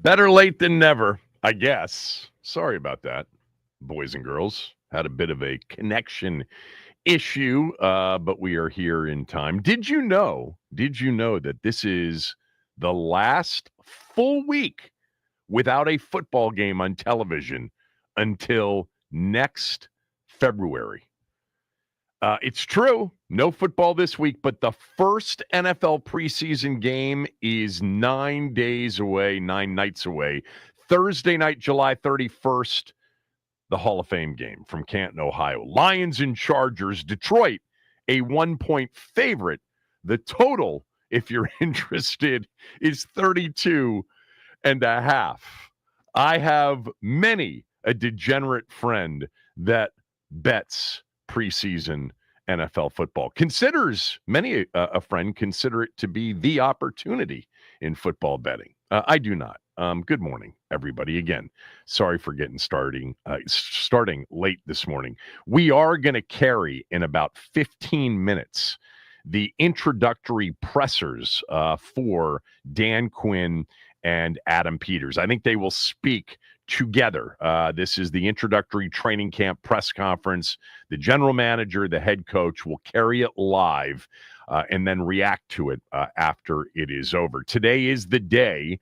Better late than never, I guess. Sorry about that, boys and girls. Had a bit of a connection issue, but we are here in time. Did you know? Did you know that this is the last full week without a football game on television until next February? It's true. No football this week, but the first NFL preseason game is 9 days away, 9 nights away. Thursday night, July 31st, the Hall of Fame game from Canton, Ohio. Lions and Chargers, Detroit, a 1-point favorite. The total, if you're interested, is 32 and a half. I have many a degenerate friend that bets preseason NFL football. Many a friend consider it to be the opportunity in football betting. I do not. Good morning, everybody. Again, sorry for starting late this morning. We are going to carry in about 15 minutes the introductory pressers for Dan Quinn and Adam Peters. I think they will speak together. This is the introductory training camp press conference. The general manager, the head coach will carry it live and then react to it after it is over. Today is the day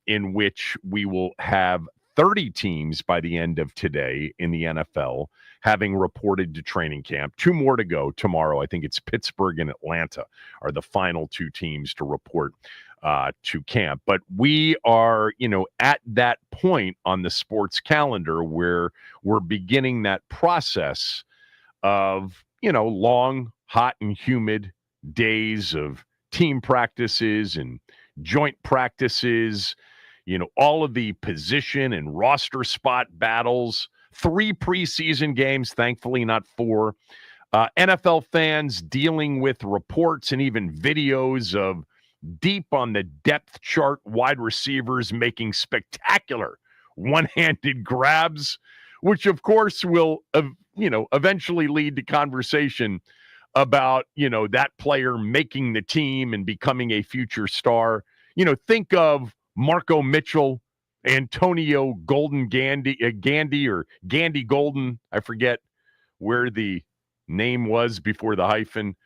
in which we will have 30 teams by the end of today in the NFL having reported to training camp. 2 more to go tomorrow. I think it's Pittsburgh and Atlanta are the final 2 teams to report to camp. But we are, at that point on the sports calendar where we're beginning that process of, long, hot, and humid days of team practices and joint practices, all of the position and roster spot battles, 3 preseason games, thankfully not 4. NFL fans dealing with reports and even videos of deep on the depth chart wide receivers making spectacular one-handed grabs, which of course will, eventually lead to conversation about, that player making the team and becoming a future star. Think of Marco Mitchell, Antonio Gandy or Gandy Golden. I forget where the name was before the hyphen.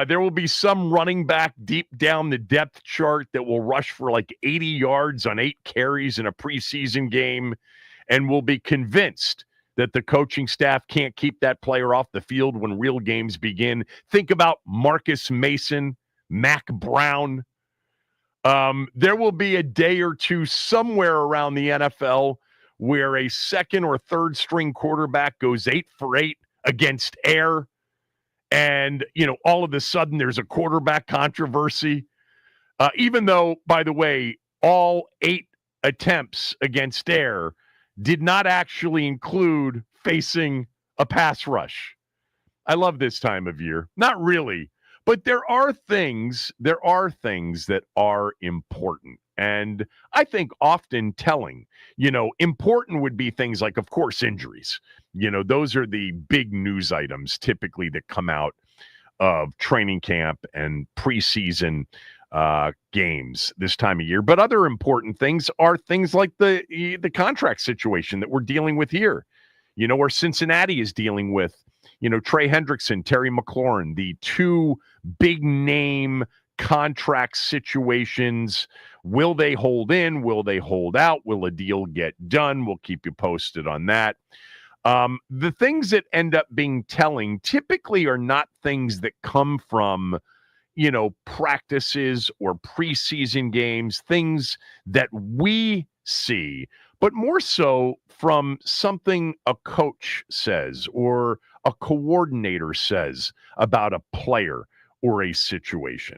There will be some running back deep down the depth chart that will rush for like 80 yards on 8 carries in a preseason game and will be convinced that the coaching staff can't keep that player off the field when real games begin. Think about Marcus Mason, Mac Brown. There will be a day or two somewhere around the NFL where a second or third string quarterback goes 8 for 8 against air. And, all of a sudden there's a quarterback controversy. Even though, by the way, all 8 attempts against air did not actually include facing a pass rush. I love this time of year. Not really. But there are things that are important. And I think often telling, important would be things like, of course, injuries. Those are the big news items typically that come out of training camp and preseason games this time of year. But other important things are things like the contract situation that we're dealing with here. Where Cincinnati is dealing with, Trey Hendrickson, Terry McLaurin, the 2 big name contract situations. Will they hold in? Will they hold out? Will a deal get done? We'll keep you posted on that. The things that end up being telling typically are not things that come from, practices or preseason games, things that we see, but more so from something a coach says or a coordinator says about a player or a situation.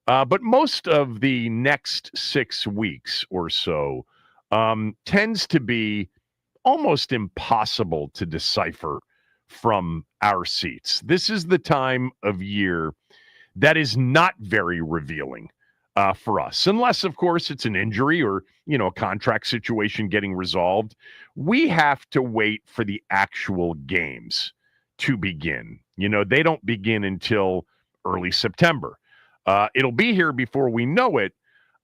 But most of the next 6 weeks or so tends to be almost impossible to decipher from our seats. This is the time of year that is not very revealing for us, unless, of course, it's an injury or, a contract situation getting resolved. We have to wait for the actual games to begin. They don't begin until early September. It'll be here before we know it.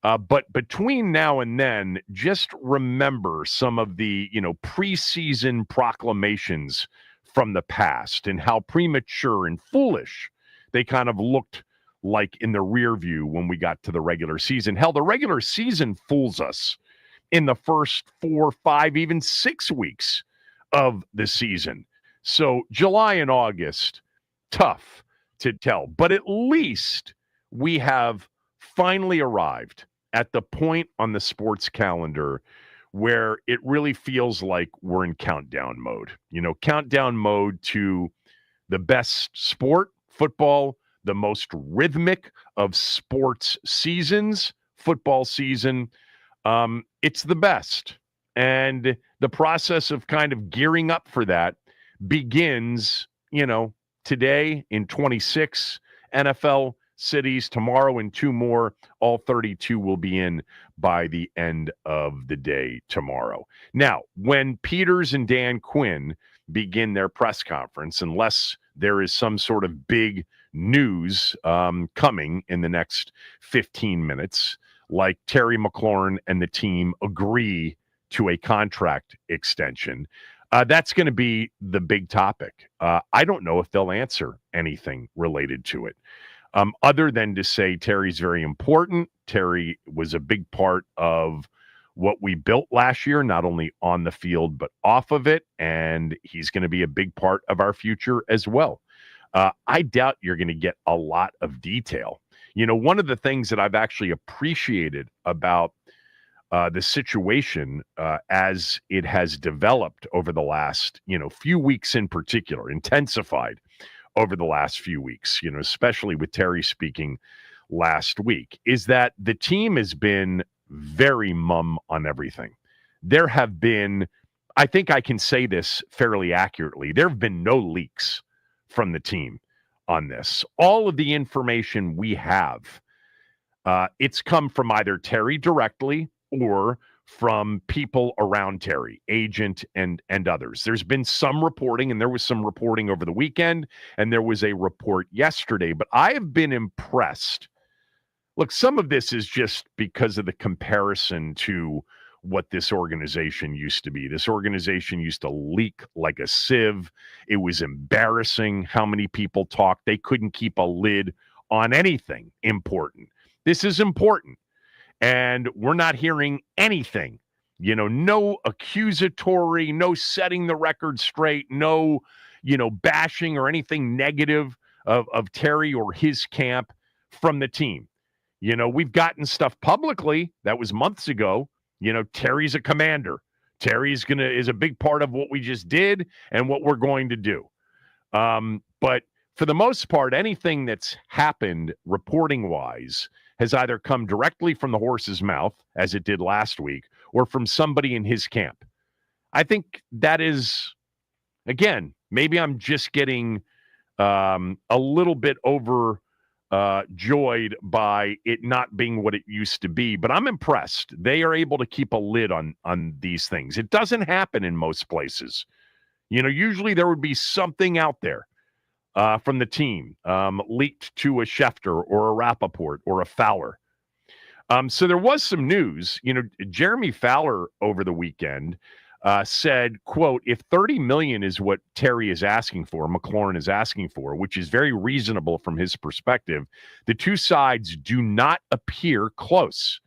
But between now and then, just remember some of the, preseason proclamations from the past and how premature and foolish they kind of looked like in the rear view when we got to the regular season. Hell, the regular season fools us in the first 4, 5, even 6 weeks of the season. So July and August, tough to tell. But at least we have finally arrived at the point on the sports calendar where it really feels like we're in countdown mode. Countdown mode to the best sport, football, the most rhythmic of sports seasons, football season. It's the best. And the process of kind of gearing up for that begins, today in 26 NFL cities, tomorrow in 2 more. All 32 will be in by the end of the day tomorrow. Now, when Peters and Dan Quinn begin their press conference, unless there is some sort of big news coming in the next 15 minutes, like Terry McLaurin and the team agree to a contract extension, that's going to be the big topic. I don't know if they'll answer anything related to it, other than to say Terry's very important. Terry was a big part of what we built last year, not only on the field, but off of it, and he's going to be a big part of our future as well. I doubt you're going to get a lot of detail. One of the things that I've actually appreciated about the situation as it has developed over the last, few weeks in particular, intensified over the last few weeks, especially with Terry speaking last week, is that the team has been very mum on everything. There have been, I think I can say this fairly accurately, there have been no leaks from the team on this. All of the information we have, it's come from either Terry directly or from people around Terry, agent and others. There's been some reporting, and there was some reporting over the weekend, and there was a report yesterday, but I have been impressed. Look, some of this is just because of the comparison to what this organization used to be. This organization used to leak like a sieve. It was embarrassing how many people talked. They couldn't keep a lid on anything important. This is important. And we're not hearing anything, no accusatory, no setting the record straight, no, bashing or anything negative of Terry or his camp from the team. We've gotten stuff publicly that was months ago. Terry's a commander. Terry's is a big part of what we just did and what we're going to do. But for the most part, anything that's happened reporting wise has either come directly from the horse's mouth, as it did last week, or from somebody in his camp. I think that is, again, maybe I'm just getting a little bit overjoyed by it not being what it used to be, but I'm impressed. They are able to keep a lid on these things. It doesn't happen in most places. Usually there would be something out there from the team, leaked to a Schefter or a Rappaport or a Fowler. So there was some news. Jeremy Fowler over the weekend said, quote, if $30 million is what Terry is asking for, McLaurin is asking for, which is very reasonable from his perspective, the two sides do not appear close.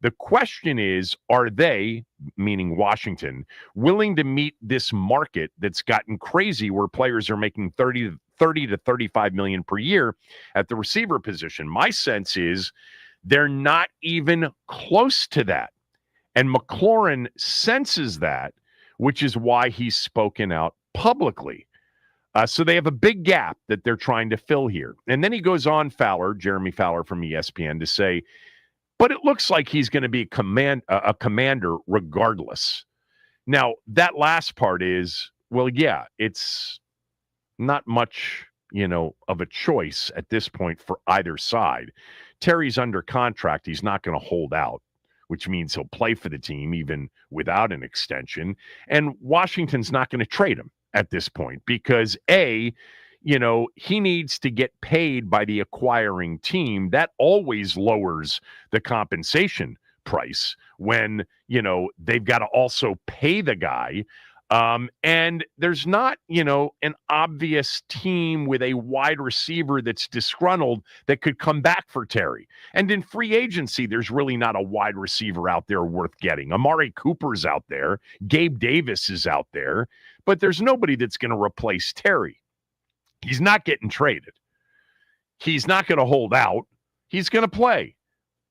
The question is, are they, meaning Washington, willing to meet this market that's gotten crazy where players are making 30 to 35 million per year at the receiver position? My sense is they're not even close to that. And McLaurin senses that, which is why he's spoken out publicly. So they have a big gap that they're trying to fill here. And then he goes on, Jeremy Fowler from ESPN, to say, but it looks like he's going to be a commander regardless. Now, that last part is, well, yeah, it's not much, of a choice at this point for either side. Terry's under contract. He's not going to hold out, which means he'll play for the team even without an extension. And Washington's not going to trade him at this point because, A, he needs to get paid by the acquiring team. That always lowers the compensation price when, they've got to also pay the guy. And there's not, an obvious team with a wide receiver that's disgruntled that could come back for Terry. And in free agency, there's really not a wide receiver out there worth getting. Amari Cooper's out there. Gabe Davis is out there. But there's nobody that's going to replace Terry. He's not getting traded. He's not going to hold out. He's going to play.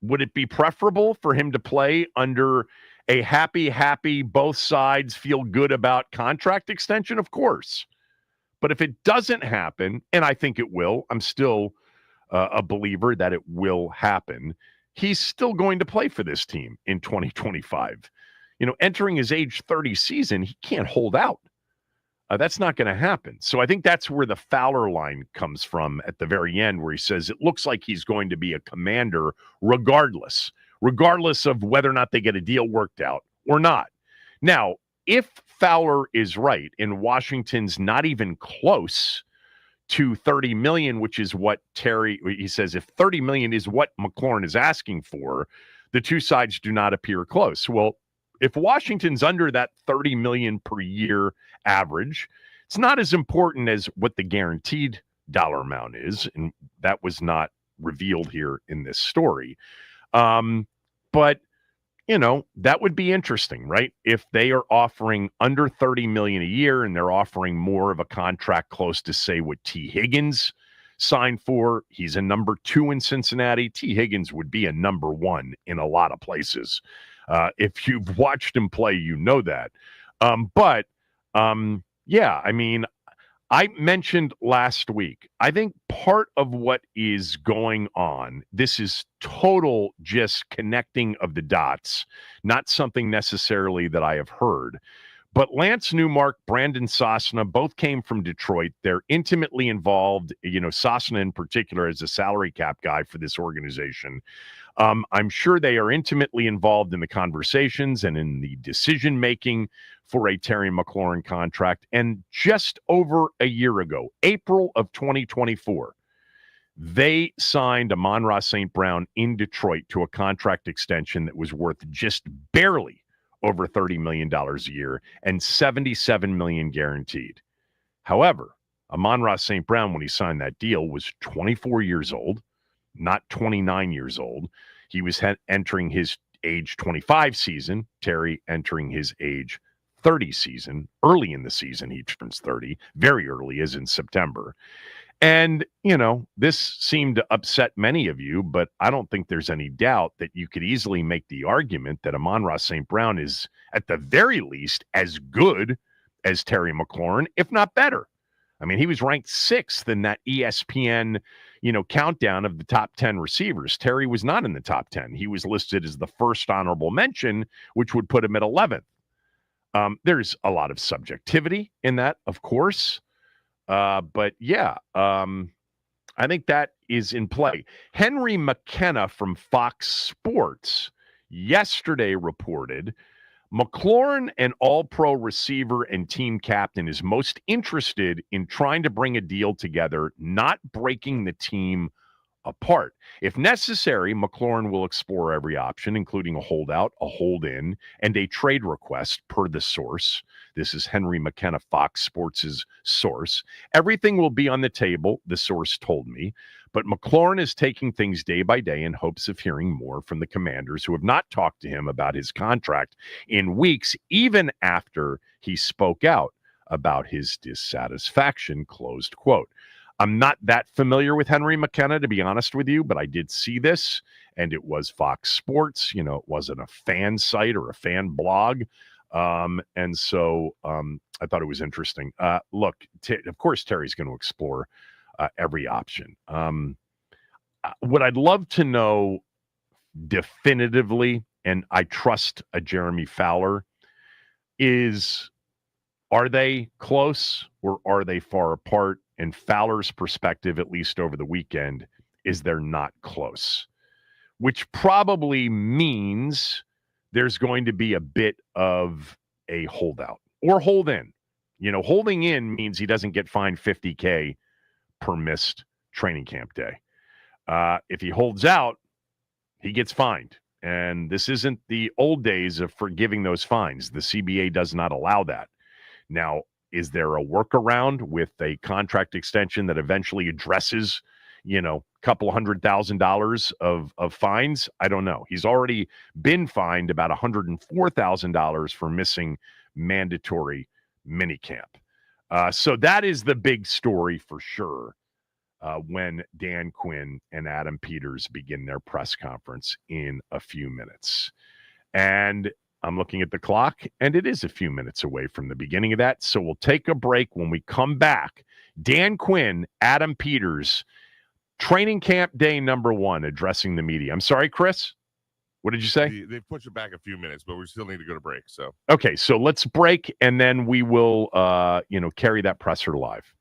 Would it be preferable for him to play under a happy, both sides feel good about contract extension? Of course. But if it doesn't happen, and I think it will, I'm still a believer that it will happen, he's still going to play for this team in 2025. Entering his age 30 season, he can't hold out. That's not going to happen. So I think that's where the Fowler line comes from at the very end, where he says it looks like he's going to be a Commander regardless of whether or not they get a deal worked out or not. Now, if Fowler is right and Washington's not even close to $30 million, which is what he says, if $30 million is what McLaurin is asking for, the two sides do not appear close. Well, if Washington's under that $30 million per year average, it's not as important as what the guaranteed dollar amount is, and that was not revealed here in this story. But that would be interesting, right? If they are offering under $30 million a year and they're offering more of a contract close to, say, what T. Higgins signed for. He's a number 2 in Cincinnati. T. Higgins would be a number 1 in a lot of places. If you've watched him play, you know that. Yeah, I mean, I mentioned last week, I think part of what is going on, this is total just connecting of the dots, not something necessarily that I have heard. But Lance Newmark, Brandon Sosna, both came from Detroit. They're intimately involved, Sosna in particular as a salary cap guy for this organization. I'm sure they are intimately involved in the conversations and in the decision-making for a Terry McLaurin contract. And just over a year ago, April of 2024, they signed Amon-Ra St. Brown in Detroit to a contract extension that was worth just barely over $30 million a year and $77 million guaranteed. However, Amon-Ra St. Brown, when he signed that deal, was 24 years old, not 29 years old. He was entering his age 25 season, Terry entering his age 30 season. Early in the season, he turns 30, very early, as in September. And, this seemed to upset many of you, but I don't think there's any doubt that you could easily make the argument that Amon-Ra St. Brown is, at the very least, as good as Terry McLaurin, if not better. I mean, he was ranked 6th in that ESPN, countdown of the top 10 receivers. Terry was not in the top 10. He was listed as the first honorable mention, which would put him at 11th. There's a lot of subjectivity in that, of course. But yeah, I think that is in play. Henry McKenna from Fox Sports yesterday reported McLaurin, an all-pro receiver and team captain, is most interested in trying to bring a deal together, not breaking the team apart. If necessary, McLaurin will explore every option, including a holdout, a hold-in, and a trade request, per the source. This is Henry McKenna, Fox Sports' source. Everything will be on the table, the source told me, but McLaurin is taking things day by day in hopes of hearing more from the Commanders, who have not talked to him about his contract in weeks, even after he spoke out about his dissatisfaction, closed quote. I'm not that familiar with Henry McKenna, to be honest with you, but I did see this, and it was Fox Sports. It wasn't a fan site or a fan blog. And so I thought it was interesting. Look, of course, Terry's going to explore every option. What I'd love to know definitively, and I trust a Jeremy Fowler, is, are they close or are they far apart? And Fowler's perspective, at least over the weekend, is they're not close, which probably means there's going to be a bit of a holdout or hold in. Holding in means he doesn't get fined $50K per missed training camp day. If he holds out, he gets fined. And this isn't the old days of forgiving those fines. The CBA does not allow that. Now, is there a workaround with a contract extension that eventually addresses, a couple $100,000 of fines? I don't know. He's already been fined about $104,000 for missing mandatory minicamp. So that is the big story for sure. When Dan Quinn and Adam Peters begin their press conference in a few minutes. And I'm looking at the clock, and it is a few minutes away from the beginning of that. So we'll take a break. When we come back, Dan Quinn, Adam Peters, training camp day number 1, addressing the media. I'm sorry, Chris? What did you say? They've pushed it back a few minutes, but we still need to go to break. So okay, so let's break, and then we will, carry that presser live.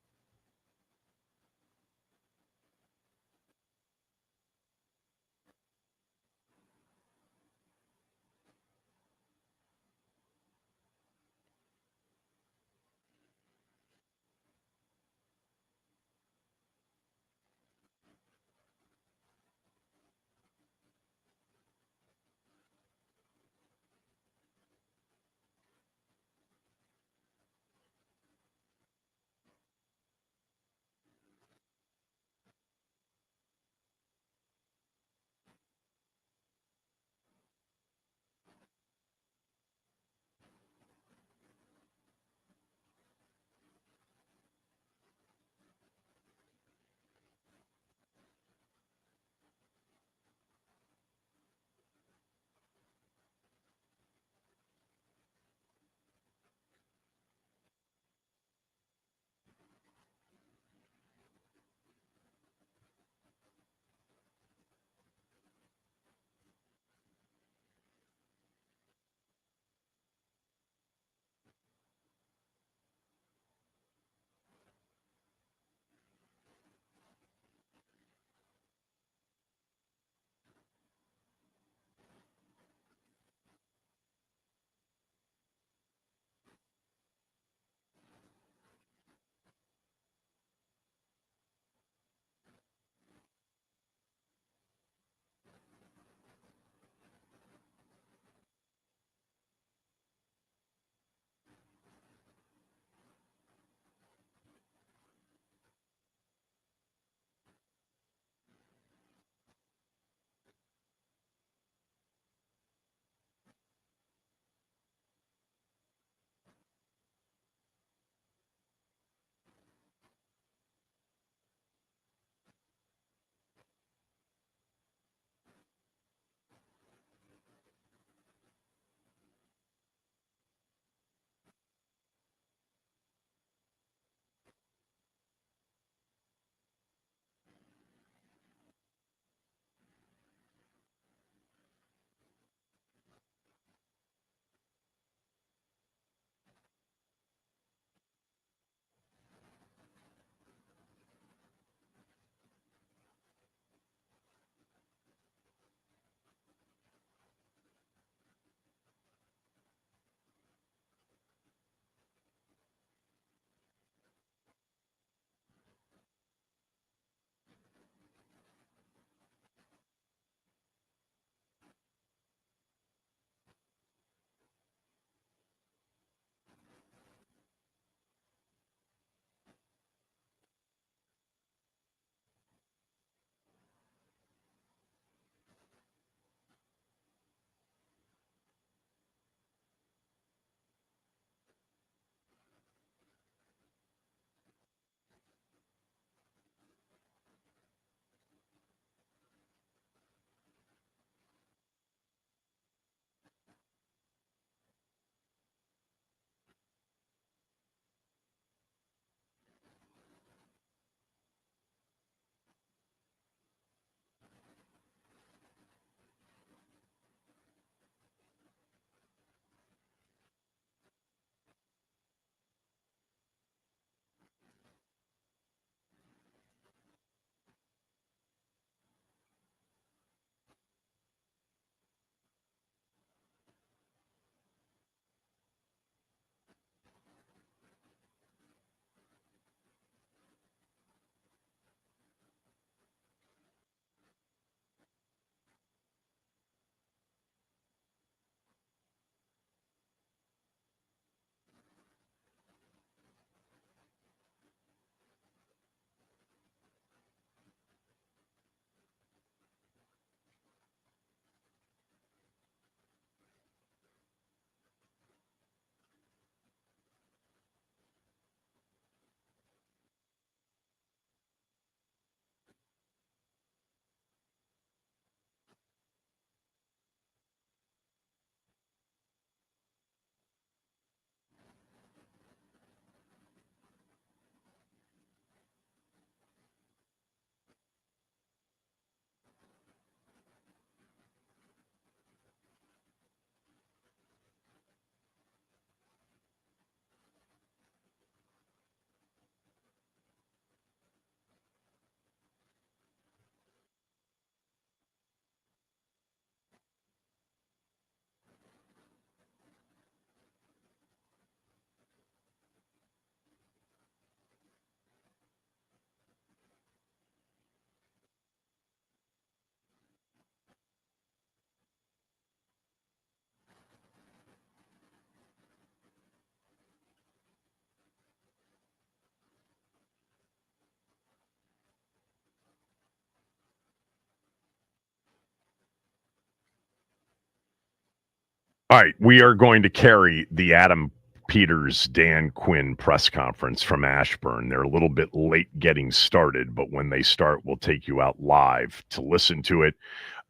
All right, we are going to carry the Adam Peters, Dan Quinn press conference from Ashburn. They're a little bit late getting started, but when they start, we'll take you out live to listen to it.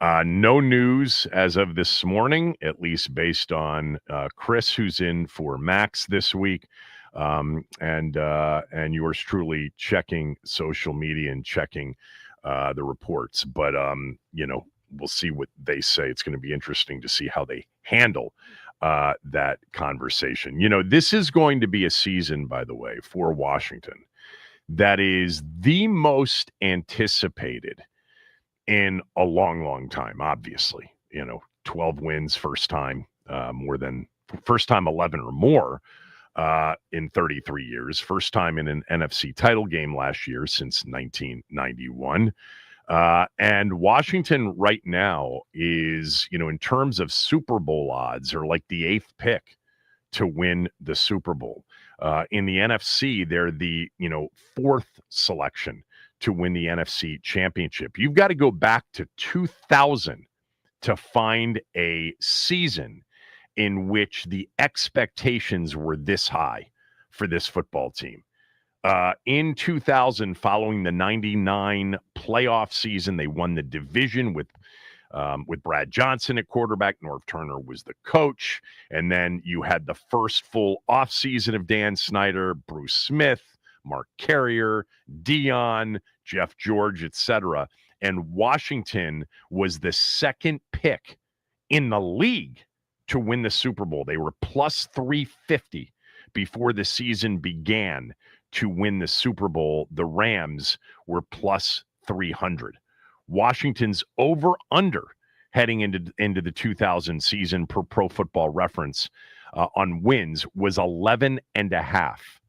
No news as of this morning, at least based on Chris, who's in for Max this week, and yours truly checking social media and checking the reports. But we'll see what they say. It's going to be interesting to see how they handle that conversation. This is going to be a season, by the way, for Washington that is the most anticipated in a long, long time. Obviously, 12 wins, first time 11 or more in 33 years, first time in an NFC title game last year since 1991. And Washington right now is, in terms of Super Bowl odds, are like the 8th pick to win the Super Bowl. In the NFC, they're the, 4th selection to win the NFC championship. You've got to go back to 2000 to find a season in which the expectations were this high for this football team. In 2000, following the 99 playoff season, they won the division with Brad Johnson at quarterback. Norv Turner was the coach. And then you had the first full offseason of Dan Snyder, Bruce Smith, Mark Carrier, Dion, Jeff George, etc. And Washington was the second pick in the league to win the Super Bowl. They were plus 350 before the season began to win the Super Bowl. The Rams were plus 300. Washington's over-under heading into the 2000 season per Pro Football Reference on wins was 11 and a half.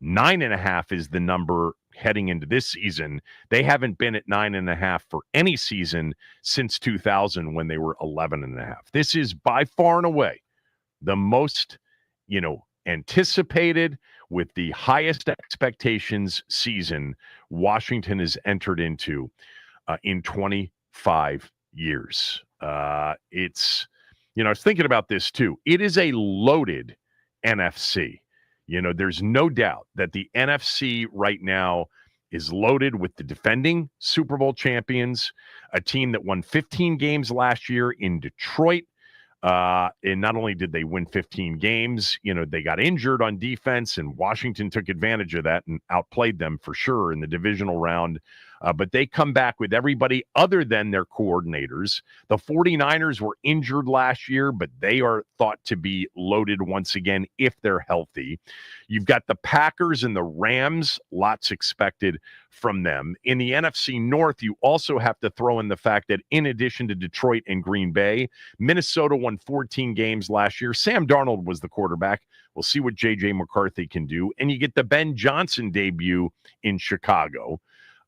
9.5 is the number heading into this season. They haven't been at 9.5 for any season since 2000 when they were 11 and a half. This is by far and away the most, anticipated, with the highest expectations season Washington has entered into in 25 years. I was thinking about this too. It is a loaded NFC. There's no doubt that the NFC right now is loaded with the defending Super Bowl champions, a team that won 15 games last year in Detroit. And not only did they win 15 games, they got injured on defense, and Washington took advantage of that and outplayed them for sure in the divisional round. But they come back with everybody other than their coordinators. The 49ers were injured last year, but they are thought to be loaded once again if they're healthy. You've got the Packers and the Rams, lots expected from them. In the NFC North, you also have to throw in the fact that in addition to Detroit and Green Bay, Minnesota won 14 games last year. Sam Darnold was the quarterback. We'll see what J.J. McCarthy can do. And you get the Ben Johnson debut in Chicago.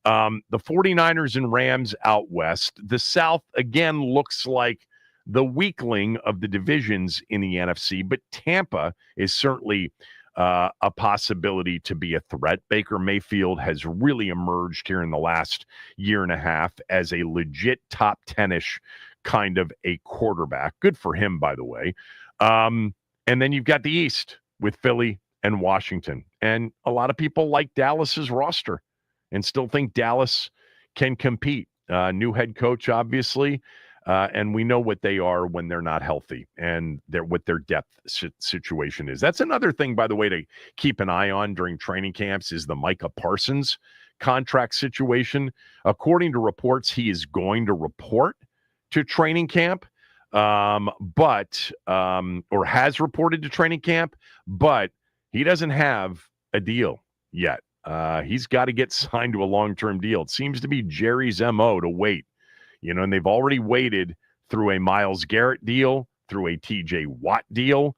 The 49ers and Rams out west. The South, again, looks like the weakling of the divisions in the NFC, but Tampa is certainly a possibility to be a threat. Baker Mayfield has really emerged here in the last year and a half as a legit top 10-ish kind of a quarterback. Good for him, by the way. And then you've got the East with Philly and Washington. And a lot of people like Dallas's roster and still think Dallas can compete. New head coach, obviously. And we know what they are when they're not healthy and what their depth situation is. That's another thing, by the way, to keep an eye on during training camps is the Micah Parsons contract situation. According to reports, he is going to report to training camp, or has reported to training camp, but he doesn't have a deal yet. He's got to get signed to a long-term deal. It seems to be Jerry's MO to wait. And they've already waited through a Myles Garrett deal, through a TJ Watt deal.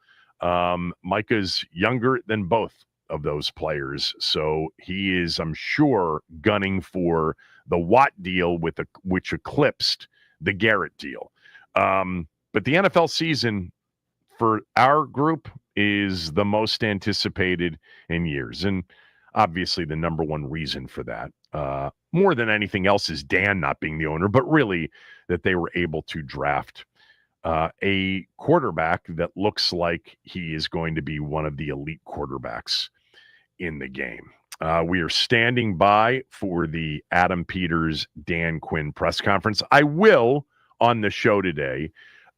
Micah's younger than both of those players, so he is, I'm sure, gunning for the Watt deal which eclipsed the Garrett deal. But the NFL season for our group is the most anticipated in years, and obviously the number one reason for that, more than anything else, is Dan not being the owner, but really that they were able to draft a quarterback that looks like he is going to be one of the elite quarterbacks in the game. We are standing by for the Adam Peters, Dan Quinn press conference. I will, on the show today,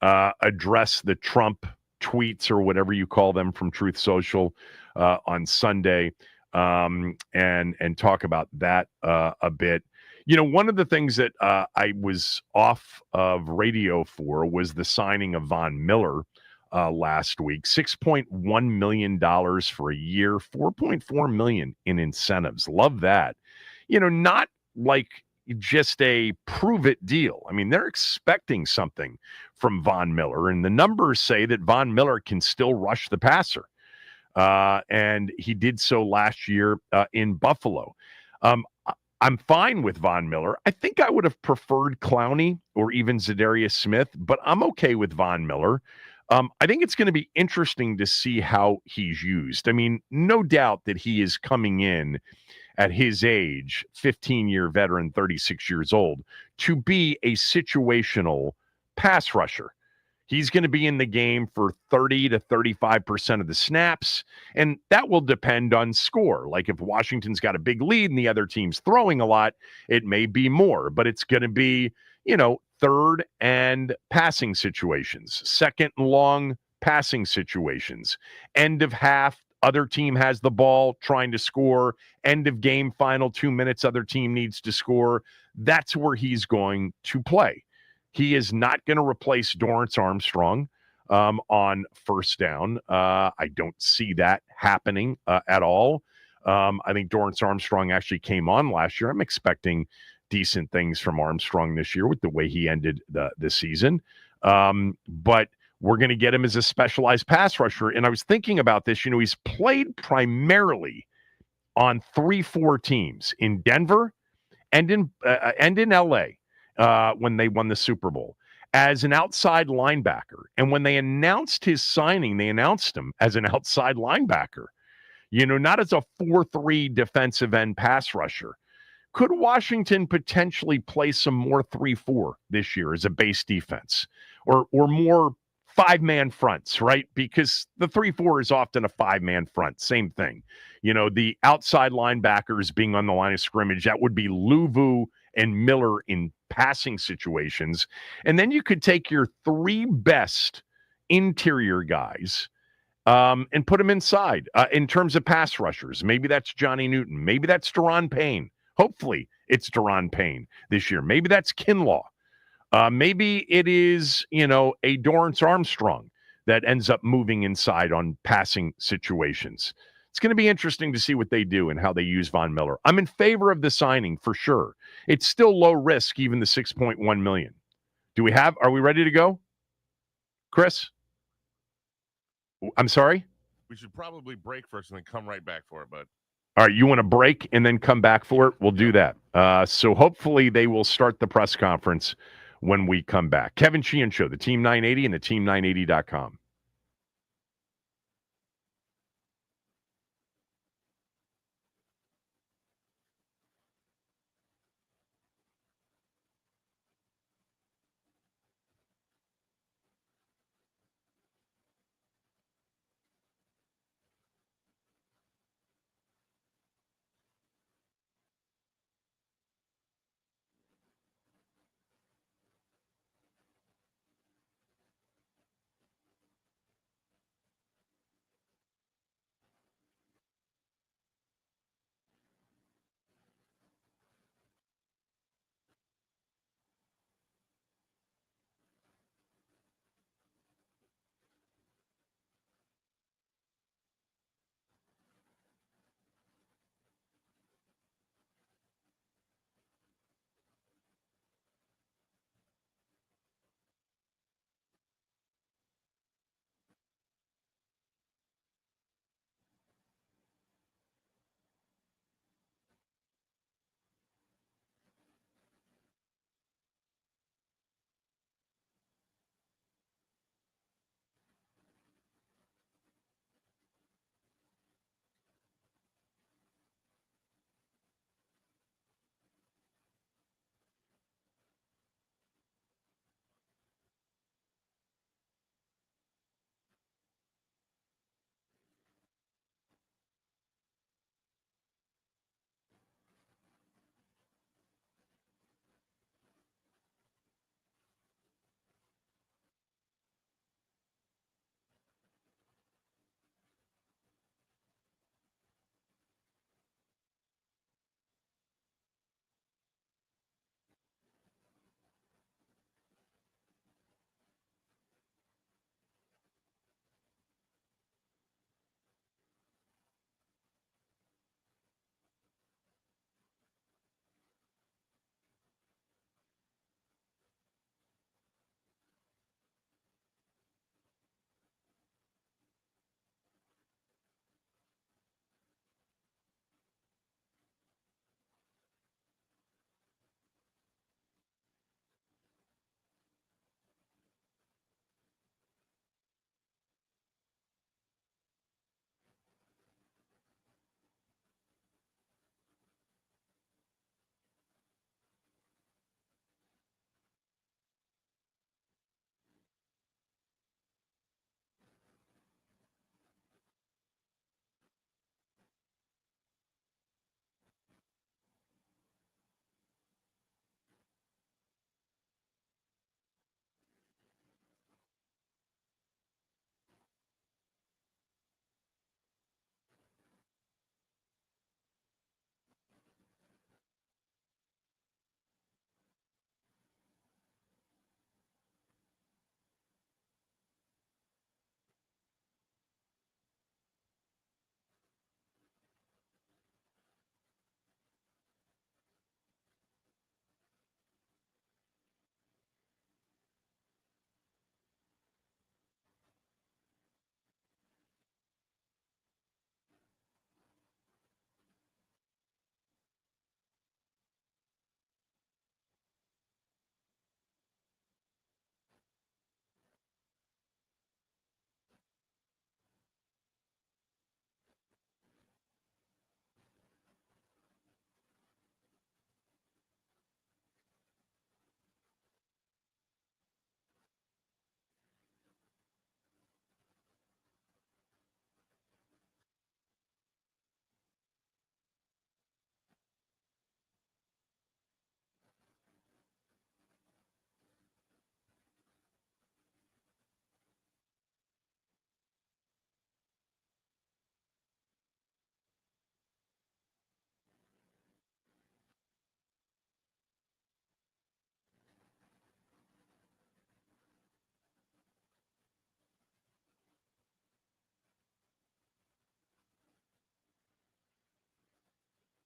address the Trump tweets or whatever you call them from Truth Social on Sunday, and talk about that a bit. You know, one of the things that I was off of radio for was the signing of Von Miller last week. $6.1 million for a year, $4.4 million in incentives. Love that. You know, not like just a prove it deal. I mean, they're expecting something from Von Miller, and the numbers say that Von Miller can still rush the passer. And he did so last year in Buffalo. I'm fine with Von Miller. I think I would have preferred Clowney or even Zadarius Smith, but I'm okay with Von Miller. I think it's going to be interesting to see how he's used. I mean, no doubt that he is coming in at his age, 15-year veteran, 36 years old, to be a situational pass rusher. He's going to be in the game for 30 to 35% of the snaps, and that will depend on score. Like if Washington's got a big lead and the other team's throwing a lot, it may be more, but it's going to be, you know, third and passing situations, second and long passing situations, end of half, other team has the ball trying to score, end of game, final 2 minutes, other team needs to score. That's where he's going to play. He is not going to replace Dorrance Armstrong on first down. I don't see that happening at all. I think Dorrance Armstrong actually came on last year. I'm expecting decent things from Armstrong this year with the way he ended the season. But we're going to get him as a specialized pass rusher. And I was thinking about this. You know, he's played primarily on 3-4 teams in Denver and in L.A. When they won the Super Bowl as an outside linebacker. And when they announced his signing, they announced him as an outside linebacker, you know, not as a 4-3 defensive end pass rusher. Could Washington potentially play some more 3-4 this year as a base defense or more five-man fronts, right? Because the 3-4 is often a five-man front. Same thing. You know, the outside linebackers being on the line of scrimmage, that would be Luvu and Miller in passing situations. And then you could take your three best interior guys and put them inside in terms of pass rushers. Maybe that's Johnny Newton. Maybe that's Deron Payne. Hopefully it's Deron Payne this year. Maybe that's Kinlaw. Maybe it is, you know, a Dorrance Armstrong that ends up moving inside on passing situations. It's going to be interesting to see what they do and how they use Von Miller. I'm in favor of the signing for sure. It's still low risk, even the $6.1 million. Are we ready to go? Chris? I'm sorry? We should probably break first and then come right back for it, but All right, you want to break and then come back for it? We'll do that. So hopefully they will start the press conference when we come back. Kevin Sheehan Show, the Team 980 and the Team980.com.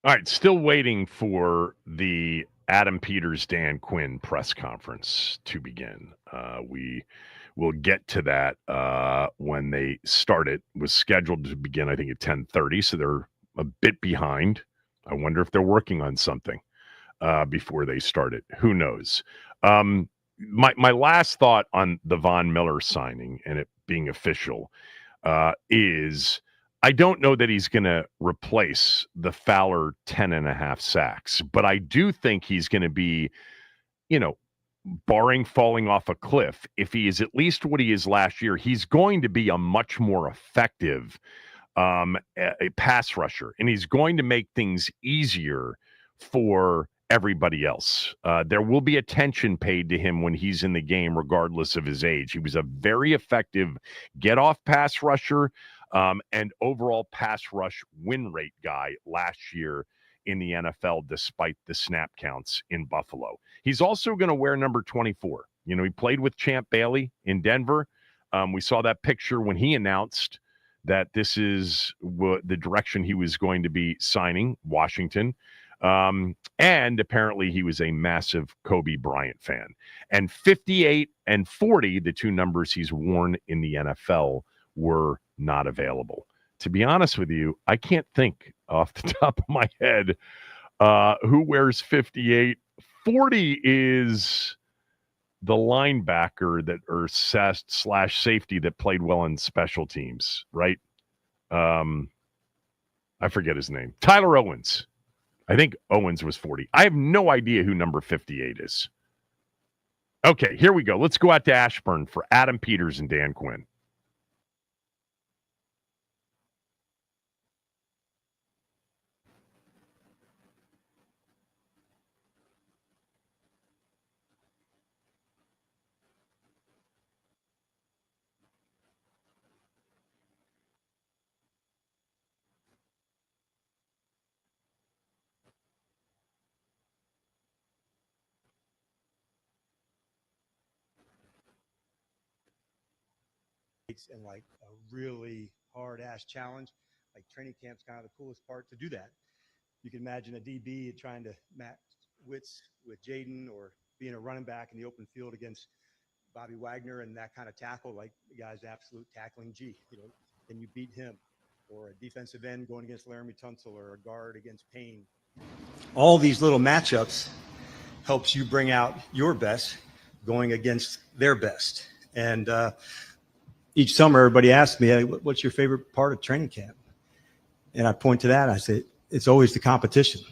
All right, still waiting for the Adam Peters, Dan Quinn press conference to begin. We will get to that when they start. It was scheduled to begin, I think, at 10:30, so they're a bit behind. I wonder if they're working on something before they start it. Who knows? My last thought on the Von Miller signing and it being official is I don't know that he's going to replace the Fowler 10.5 sacks, but I do think he's going to be, barring falling off a cliff, if he is at least what he is last year, he's going to be a much more effective a pass rusher, and he's going to make things easier for everybody else. There will be attention paid to him when he's in the game, regardless of his age. He was a very effective get-off pass rusher and overall pass rush win rate guy last year in the NFL, despite the snap counts in Buffalo. He's also going to wear number 24. He played with Champ Bailey in Denver. We saw that picture when he announced that this is the direction he was going to be signing, Washington. And apparently he was a massive Kobe Bryant fan. And 58 and 40, the two numbers he's worn in the NFL, were not available. To be honest with you, I can't think off the top of my head who wears 58. 40 is the linebacker that or slash safety that played well in special teams, right? I forget his name. Tyler Owens. I think Owens was 40. I have no idea who number 58 is. Okay, here we go. Let's go out to Ashburn for Adam Peters and Dan Quinn. And like a really hard ass challenge, like training camp's kind of the coolest part to do that. You can imagine a DB trying to match wits with Jaden, or being a running back in the open field against Bobby Wagner and that kind of tackle, like the guy's absolute tackling G. Can you beat him? Or a defensive end going against Laramie Tunsil, or a guard against Payne. All these little matchups helps you bring out your best going against their best. And each summer, everybody asks me, hey, what's your favorite part of training camp? And I point to that. I say, it's always the competition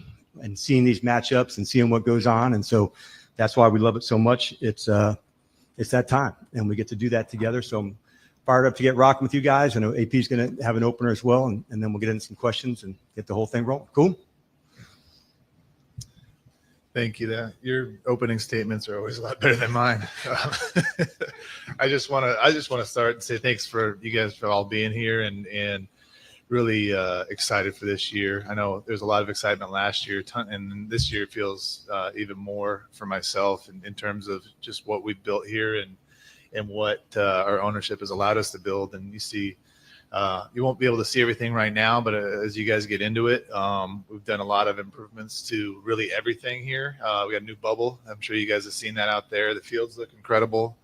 and seeing these matchups and seeing what goes on. And so that's why we love it so much. It's that time, and we get to do that together. So I'm fired up to get rocking with you guys. I know AP is going to have an opener as well, and then we'll get into some questions and get the whole thing rolling. Cool? Thank you. Your opening statements are always a lot better than mine. I just want to start and say thanks for you guys for all being here and really excited for this year. I know there's a lot of excitement last year, and this year feels even more for myself in terms of just what we've built here and what our ownership has allowed us to build. And you see, you won't be able to see everything right now, but as you guys get into it, we've done a lot of improvements to really everything here. We got a new bubble. I'm sure you guys have seen that out there. The fields look incredible.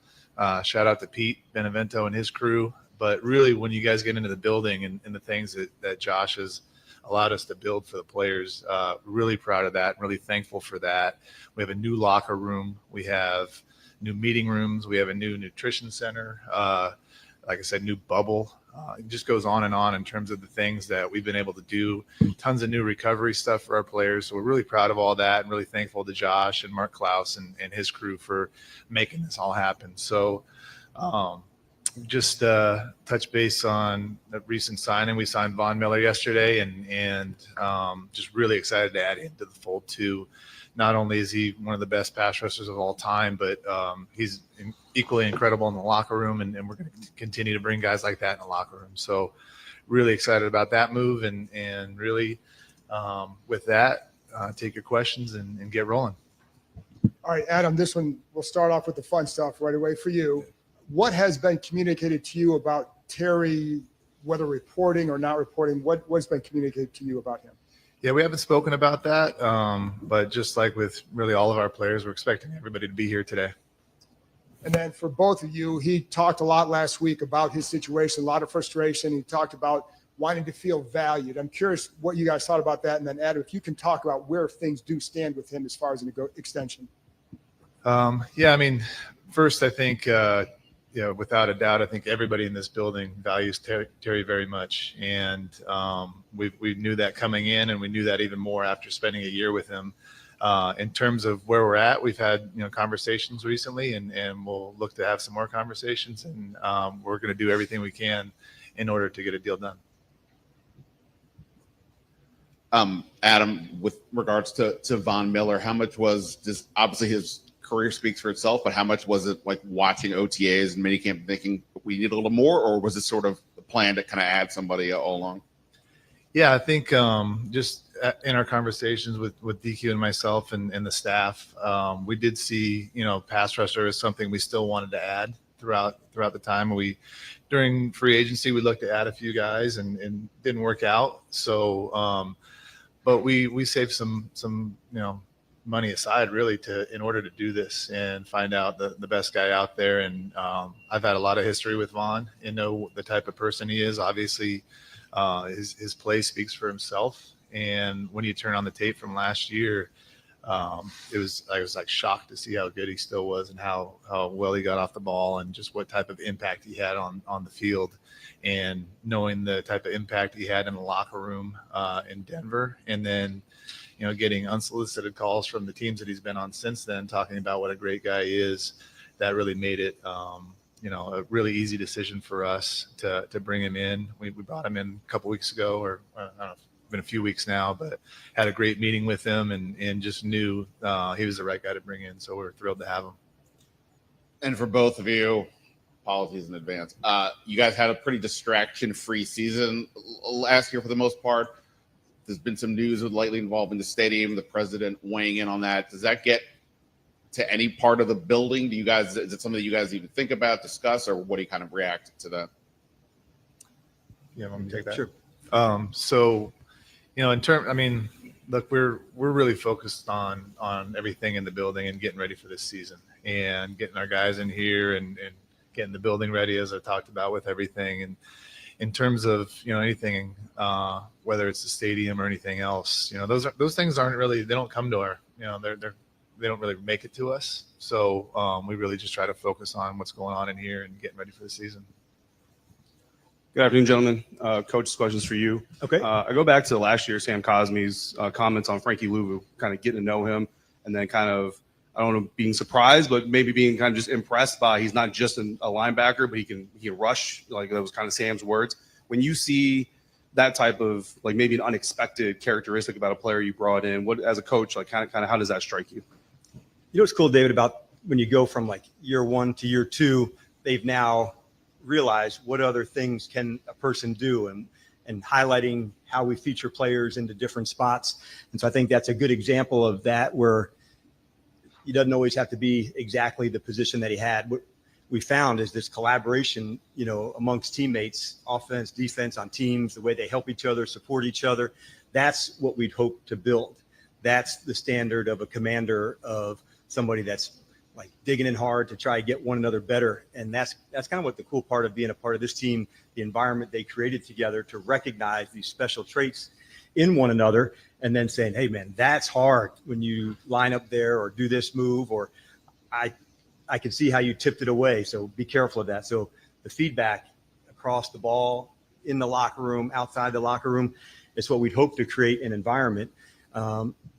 Shout out to Pete Benevento and his crew. But really, when you guys get into the building and the things that Josh has allowed us to build for the players, really proud of that, really thankful for that. We have a new locker room. We have new meeting rooms. We have a new nutrition center. Like I said, new bubble. It just goes on and on in terms of the things that we've been able to do. Tons of new recovery stuff for our players. So we're really proud of all that and really thankful to Josh and Mark Klaus and his crew for making this all happen. So just touch base on the recent signing. We signed Von Miller yesterday and just really excited to add him to the fold too. Not only is he one of the best pass rushers of all time, but he's equally incredible in the locker room, and we're going to continue to bring guys like that in the locker room. So really excited about that move, and really with that, take your questions and get rolling. All right, Adam, this one, we'll start off with the fun stuff right away for you. What has been communicated to you about Terry, whether reporting or not reporting? What's been communicated to you about him? Yeah, we haven't spoken about that, but just like with really all of our players, we're expecting everybody to be here today. And then for both of you, he talked a lot last week about his situation, a lot of frustration. He talked about wanting to feel valued. I'm curious what you guys thought about that. And then Adam, if you can talk about where things do stand with him as far as an extension. Yeah, I mean, first, I think, without a doubt, I think everybody in this building values Terry very much. And we knew that coming in, and we knew that even more after spending a year with him. In terms of where we're at, we've had conversations recently, and we'll look to have some more conversations. And we're going to do everything we can in order to get a deal done. Adam, with regards to Von Miller, how much was just obviously his career speaks for itself, but how much was it like watching OTAs and minicamp thinking we need a little more, or was it sort of the plan to kind of add somebody all along? Yeah, I think just in our conversations with DQ and myself and the staff, we did see, pass rusher is something we still wanted to add throughout the time. During free agency, we looked to add a few guys and didn't work out. So, but we saved some money aside really in order to do this and find out the best guy out there. And I've had a lot of history with Von and know the type of person he is. Obviously, his play speaks for himself. And when you turn on the tape from last year, I was like shocked to see how good he still was and how well he got off the ball and just what type of impact he had on the field. And knowing the type of impact he had in the locker room in Denver, and then getting unsolicited calls from the teams that he's been on since then, talking about what a great guy he is, that really made it a really easy decision for us to bring him in. We brought him in a couple weeks ago, or I don't know, been a few weeks now, but had a great meeting with him and just knew he was the right guy to bring in. So we're thrilled to have him. And for both of you, apologies in advance. You guys had a pretty distraction-free season last year for the most part. There's been some news lately involving the stadium, the president weighing in on that. Does that get to any part of the building? Is it something that you guys even think about, discuss, or what do you kind of react to that? Yeah, want me to take that? Sure. So, look, we're really focused on everything in the building and getting ready for this season and getting our guys in here and getting the building ready, as I talked about with everything. And in terms of, anything, whether it's the stadium or anything else, those things aren't really, they don't come to our, they don't really make it to us. So we really just try to focus on what's going on in here and getting ready for the season. Good afternoon, gentlemen. Coach's questions for you. Okay. I go back to last year, Sam Cosme's comments on Frankie Louvu, kind of getting to know him, and then kind of, I don't know, being surprised, but maybe being kind of just impressed by he's not just a linebacker, but he can rush. Like that was kind of Sam's words. When you see that type of like maybe an unexpected characteristic about a player you brought in, what as a coach, like kind of how does that strike you? You know what's cool, David, about when you go from like year one to year two, they've now realized what other things can a person do and highlighting how we feature players into different spots. And so I think that's a good example of that, where he doesn't always have to be exactly the position that he had. What we found is this collaboration, amongst teammates, offense, defense, on teams, the way they help each other, support each other. That's what we'd hope to build. That's the standard of a commander, of somebody that's like digging in hard to try to get one another better. And that's kind of what the cool part of being a part of this team, the environment they created together to recognize these special traits in one another, and then saying, hey man, that's hard when you line up there or do this move, or I can see how you tipped it away. So be careful of that. So the feedback across the ball, in the locker room, outside the locker room, is what we'd hope to create an environment.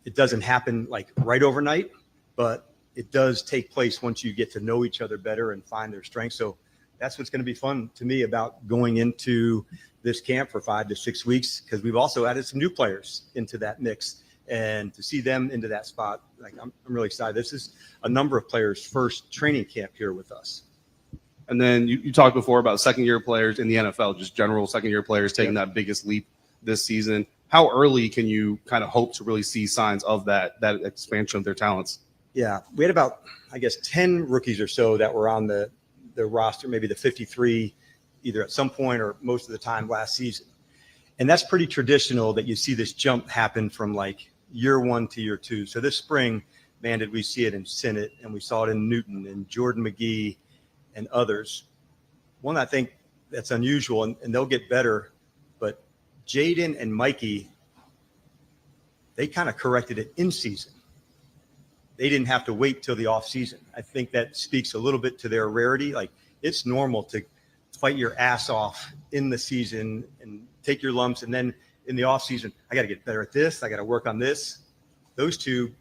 It doesn't happen like right overnight, but it does take place once you get to know each other better and find their strengths. So that's what's going to be fun to me about going into this camp for 5 to 6 weeks, because we've also added some new players into that mix, and to see them into that spot, like I'm really excited. This is a number of players' first training camp here with us. And then you talked before about second-year players in the NFL, just general second-year players taking that biggest leap this season. How early can you kind of hope to really see signs of that expansion of their talents? Yeah, we had about, I guess, 10 rookies or so that were on the roster, maybe the 53, either at some point or most of the time last season. And that's pretty traditional that you see this jump happen from like year 1 to year 2. So this spring, man, did we see it in Sinnott, and we saw it in Newton and Jordan McGee and others. One I think that's unusual, and they'll get better, but Jaden and Mikey, they kind of corrected it in season. They didn't have to wait till the off season. I think that speaks a little bit to their rarity. Like, it's normal to fight your ass off in the season and take your lumps, and then in the off season, I got to get better at this. I got to work on this. Those two,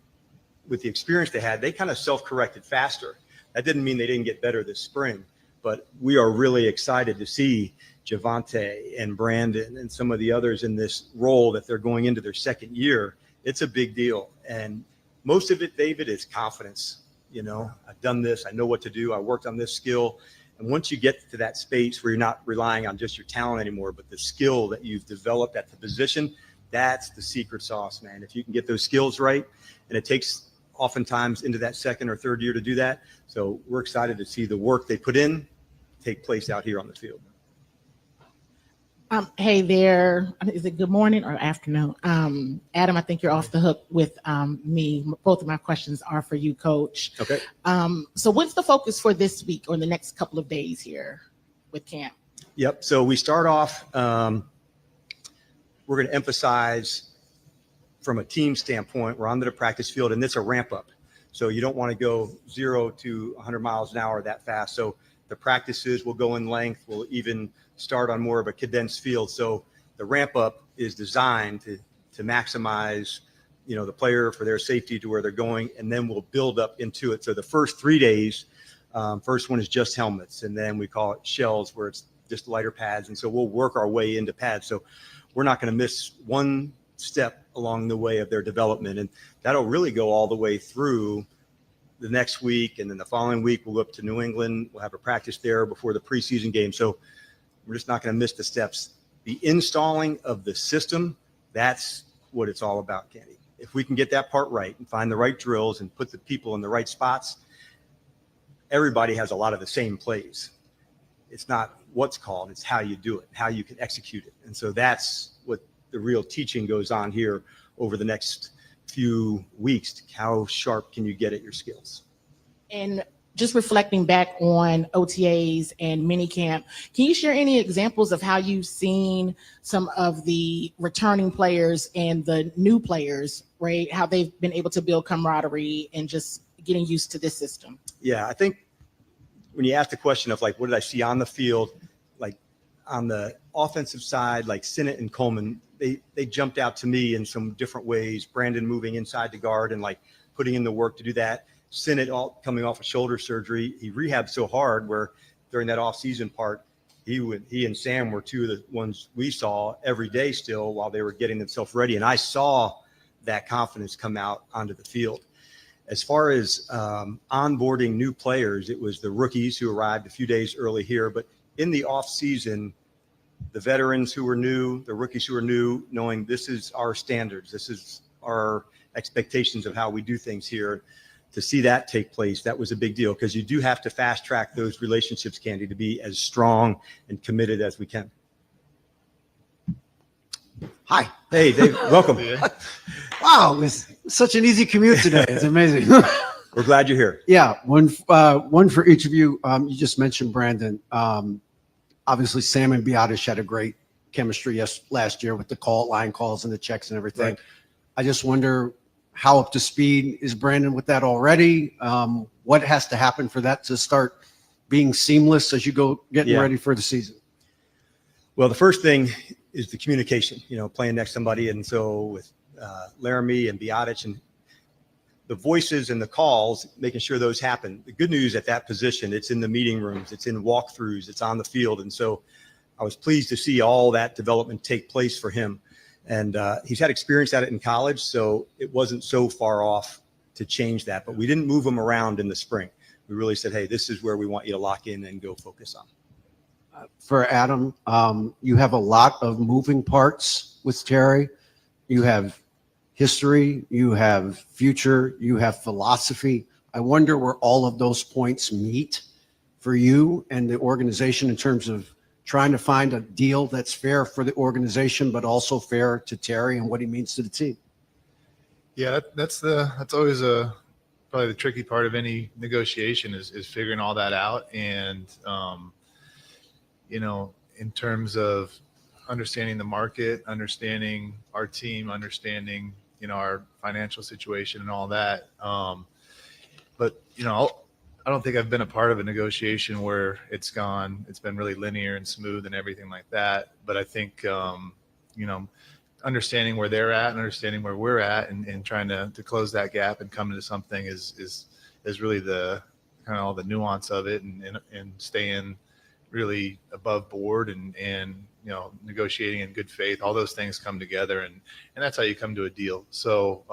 with the experience they had, they kind of self-corrected faster. That didn't mean they didn't get better this spring, but we are really excited to see Javante and Brandon and some of the others in this role that they're going into their second year. It's a big deal. And most of it, David, is confidence. You know, I've done this. I know what to do. I worked on this skill. And once you get to that space where you're not relying on just your talent anymore, but the skill that you've developed at the position, that's the secret sauce, man. If you can get those skills right, and it takes oftentimes into that second or third year to do that. So we're excited to see the work they put in take place out here on the field. Hey there. Is it good morning or afternoon? Adam, I think you're off the hook with me. Both of my questions are for you, Coach. Okay. So what's the focus for this week or the next couple of days here with camp? Yep. So we start off, we're going to emphasize from a team standpoint, we're onto the practice field, and it's a ramp up. So you don't want to go 0 to 100 miles an hour that fast. So the practices will go in length. We'll even start on more of a condensed field. So the ramp up is designed to maximize, you know, the player for their safety to where they're going, and then we'll build up into it. So the first 3 days, first one is just helmets, and then we call it shells, where it's just lighter pads. And so we'll work our way into pads. So we're not going to miss one step along the way of their development. And that'll really go all the way through the next week. And then the following week, we'll go up to New England. We'll have a practice there before the preseason game. So we're just not going to miss the steps. The installing of the system, that's what it's all about, Candy. If we can get that part right and find the right drills and put the people in the right spots, everybody has a lot of the same plays. It's not what's called, it's how you do it, how you can execute it. And so that's what the real teaching goes on here over the next few weeks. How sharp can you get at your skills? And just reflecting back on OTAs and minicamp, can you share any examples of how you've seen some of the returning players and the new players, right? How they've been able to build camaraderie and just getting used to this system? Yeah, I think when you ask the question of like, what did I see on the field, like on the offensive side, like Sinnott and Coleman, they jumped out to me in some different ways. Brandon moving inside the guard and like putting in the work to do that. Sinnott coming off of shoulder surgery. He rehabbed so hard where during that off-season part, he and Sam were two of the ones we saw every day still while they were getting themselves ready. And I saw that confidence come out onto the field. As far as onboarding new players, it was the rookies who arrived a few days early here. But in the off-season, the veterans who were new, the rookies who were new, knowing this is our standards, this is our expectations of how we do things here. To see that take place, that was a big deal because you do have to fast track those relationships, Candy, to be as strong and committed as we can. Hi. Hey, Dave, welcome. Wow, it was such an easy commute today. It's amazing. We're glad you're here. Yeah, one for each of you. You just mentioned Brandon. Obviously, Sam and Biotish had a great chemistry last year with the line calls and the checks and everything. Right. I just wonder, how up to speed is Brandon with that already? What has to happen for that to start being seamless as you go getting ready for the season? Well, the first thing is the communication, playing next to somebody. And so with Laramie and Biotish and the voices and the calls, making sure those happen. The good news at that position, it's in the meeting rooms, it's in walkthroughs, it's on the field. And so I was pleased to see all that development take place for him. And he's had experience at it in college, so it wasn't so far off to change that. But we didn't move him around in the spring. We really said, hey, this is where we want you to lock in and go focus on. For Adam, you have a lot of moving parts with Terry. You have history, you have future, you have philosophy. I wonder where all of those points meet for you and the organization in terms of trying to find a deal that's fair for the organization, but also fair to Terry and what he means to the team. Yeah, that's always probably the tricky part of any negotiation is figuring all that out. And, in terms of understanding the market, understanding our team, understanding, our financial situation and all that. But, I don't think I've been a part of a negotiation where it's been really linear and smooth and everything like that. But I think, understanding where they're at and understanding where we're at and trying to close that gap and come into something is really the kind of all the nuance of it and staying really above board and negotiating in good faith. All those things come together and that's how you come to a deal. So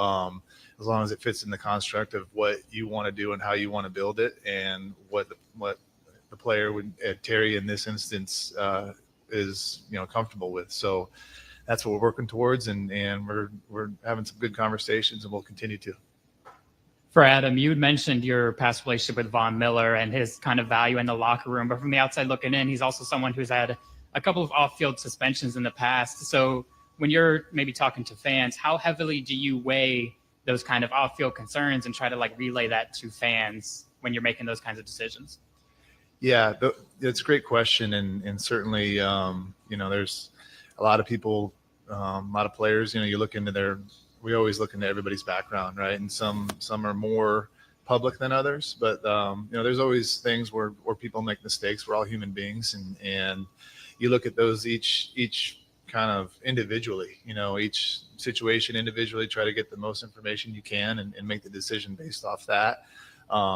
as long as it fits in the construct of what you want to do and how you want to build it and what the player would, Terry in this instance, is comfortable with. So that's what we're working towards, and we're having some good conversations, and we'll continue to. For Adam, you had mentioned your past relationship with Von Miller and his kind of value in the locker room, but from the outside looking in, he's also someone who's had a couple of off-field suspensions in the past. So when you're maybe talking to fans, how heavily do you weigh those kind of off-field concerns and try to relay that to fans when you're making those kinds of decisions? Yeah, it's a great question, and certainly, there's a lot of people, a lot of players. You look into we always look into everybody's background, right? And some are more public than others, but there's always things where people make mistakes. We're all human beings, and you look at those each kind of individually. Each situation individually. Try to get the most information you can and make the decision based off that.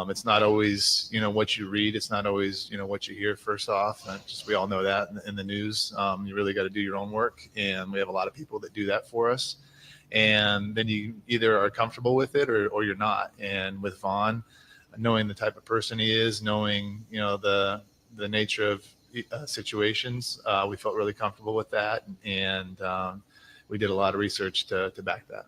It's not always, what you read. It's not always, what you hear first off. We all know that in the news. You really got to do your own work. And we have a lot of people that do that for us. And then you either are comfortable with it or you're not. And with Vaughn, knowing the type of person he is, knowing, the nature of situations, we felt really comfortable with that. And we did a lot of research to back that.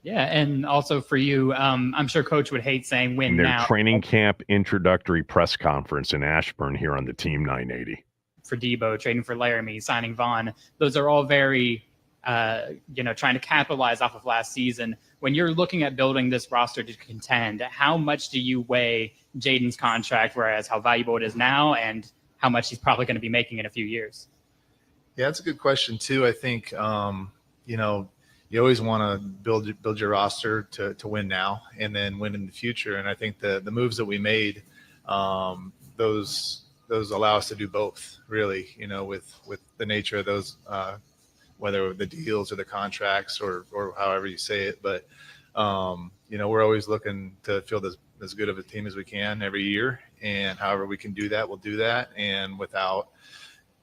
Yeah, and also for you, I'm sure Coach would hate saying win Their now. training camp introductory press conference in Ashburn here on the Team 980. For Debo, trading for Laramie, signing Vaughn, those are all very, trying to capitalize off of last season. When you're looking at building this roster to contend, how much do you weigh Jaden's contract, whereas how valuable it is now and how much he's probably going to be making in a few years? Yeah, that's a good question too. I think, you always want to build your roster to win now and then win in the future. And I think the moves that we made, those allow us to do both, really, with the nature of those, whether the deals or the contracts or however you say it. But, we're always looking to field as good of a team as we can every year. And however we can do that, we'll do that. And without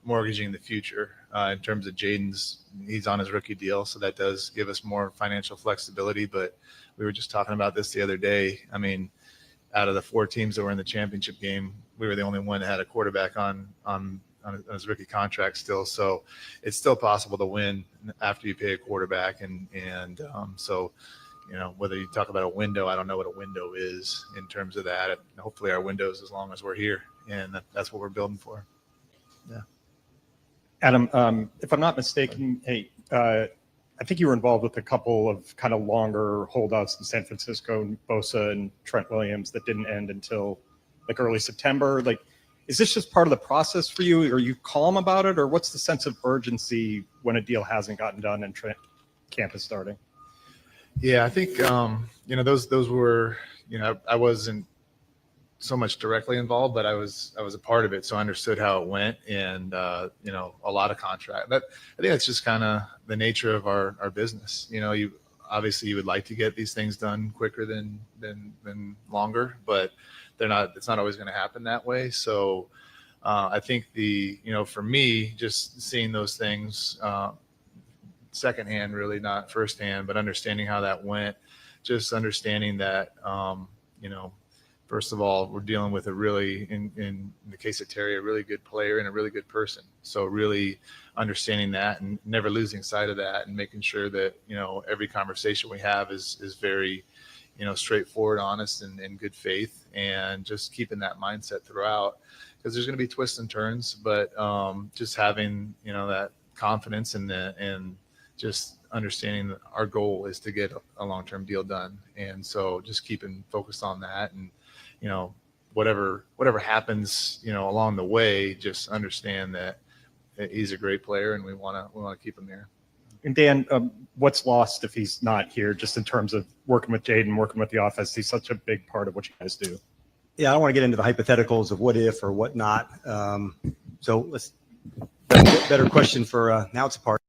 mortgaging the future. In terms of he's on his rookie deal, so that does give us more financial flexibility. But we were just talking about this the other day. I mean, out of the 4 teams that were in the championship game, we were the only one that had a quarterback on his rookie contract still. So it's still possible to win after you pay a quarterback. So, whether you talk about a window, I don't know what a window is in terms of that. Hopefully our window is as long as we're here, and that's what we're building for. Yeah. Adam, if I'm not mistaken, I think you were involved with a couple of kind of longer holdouts in San Francisco, Bosa and Trent Williams, that didn't end until early September. Is this just part of the process for you? Are you calm about it, or what's the sense of urgency when a deal hasn't gotten done and Trent camp is starting? Yeah, I think those were, I wasn't so much directly involved, but I was a part of it, so I understood how it went, and a lot of contract. But I think that's just kind of the nature of our business. You obviously you would like to get these things done quicker than longer, but it's not always going to happen that way. So I think for me, just seeing those things secondhand, really not firsthand, but understanding how that went, just understanding that first of all, we're dealing with a really, in the case of Terry, a really good player and a really good person. So really understanding that and never losing sight of that, and making sure that, every conversation we have is very, straightforward, honest, and in good faith, and just keeping that mindset throughout. because there's going to be twists and turns, but just having, that confidence and just understanding that our goal is to get a long-term deal done. And so just keeping focused on that, and, whatever happens, along the way, just understand that he's a great player and we want to keep him here. And Dan, what's lost if he's not here, just in terms of working with Jaden, working with the offense? He's such a big part of what you guys do. Yeah, I don't want to get into the hypotheticals of what if or what not. So better question for now. It's a part.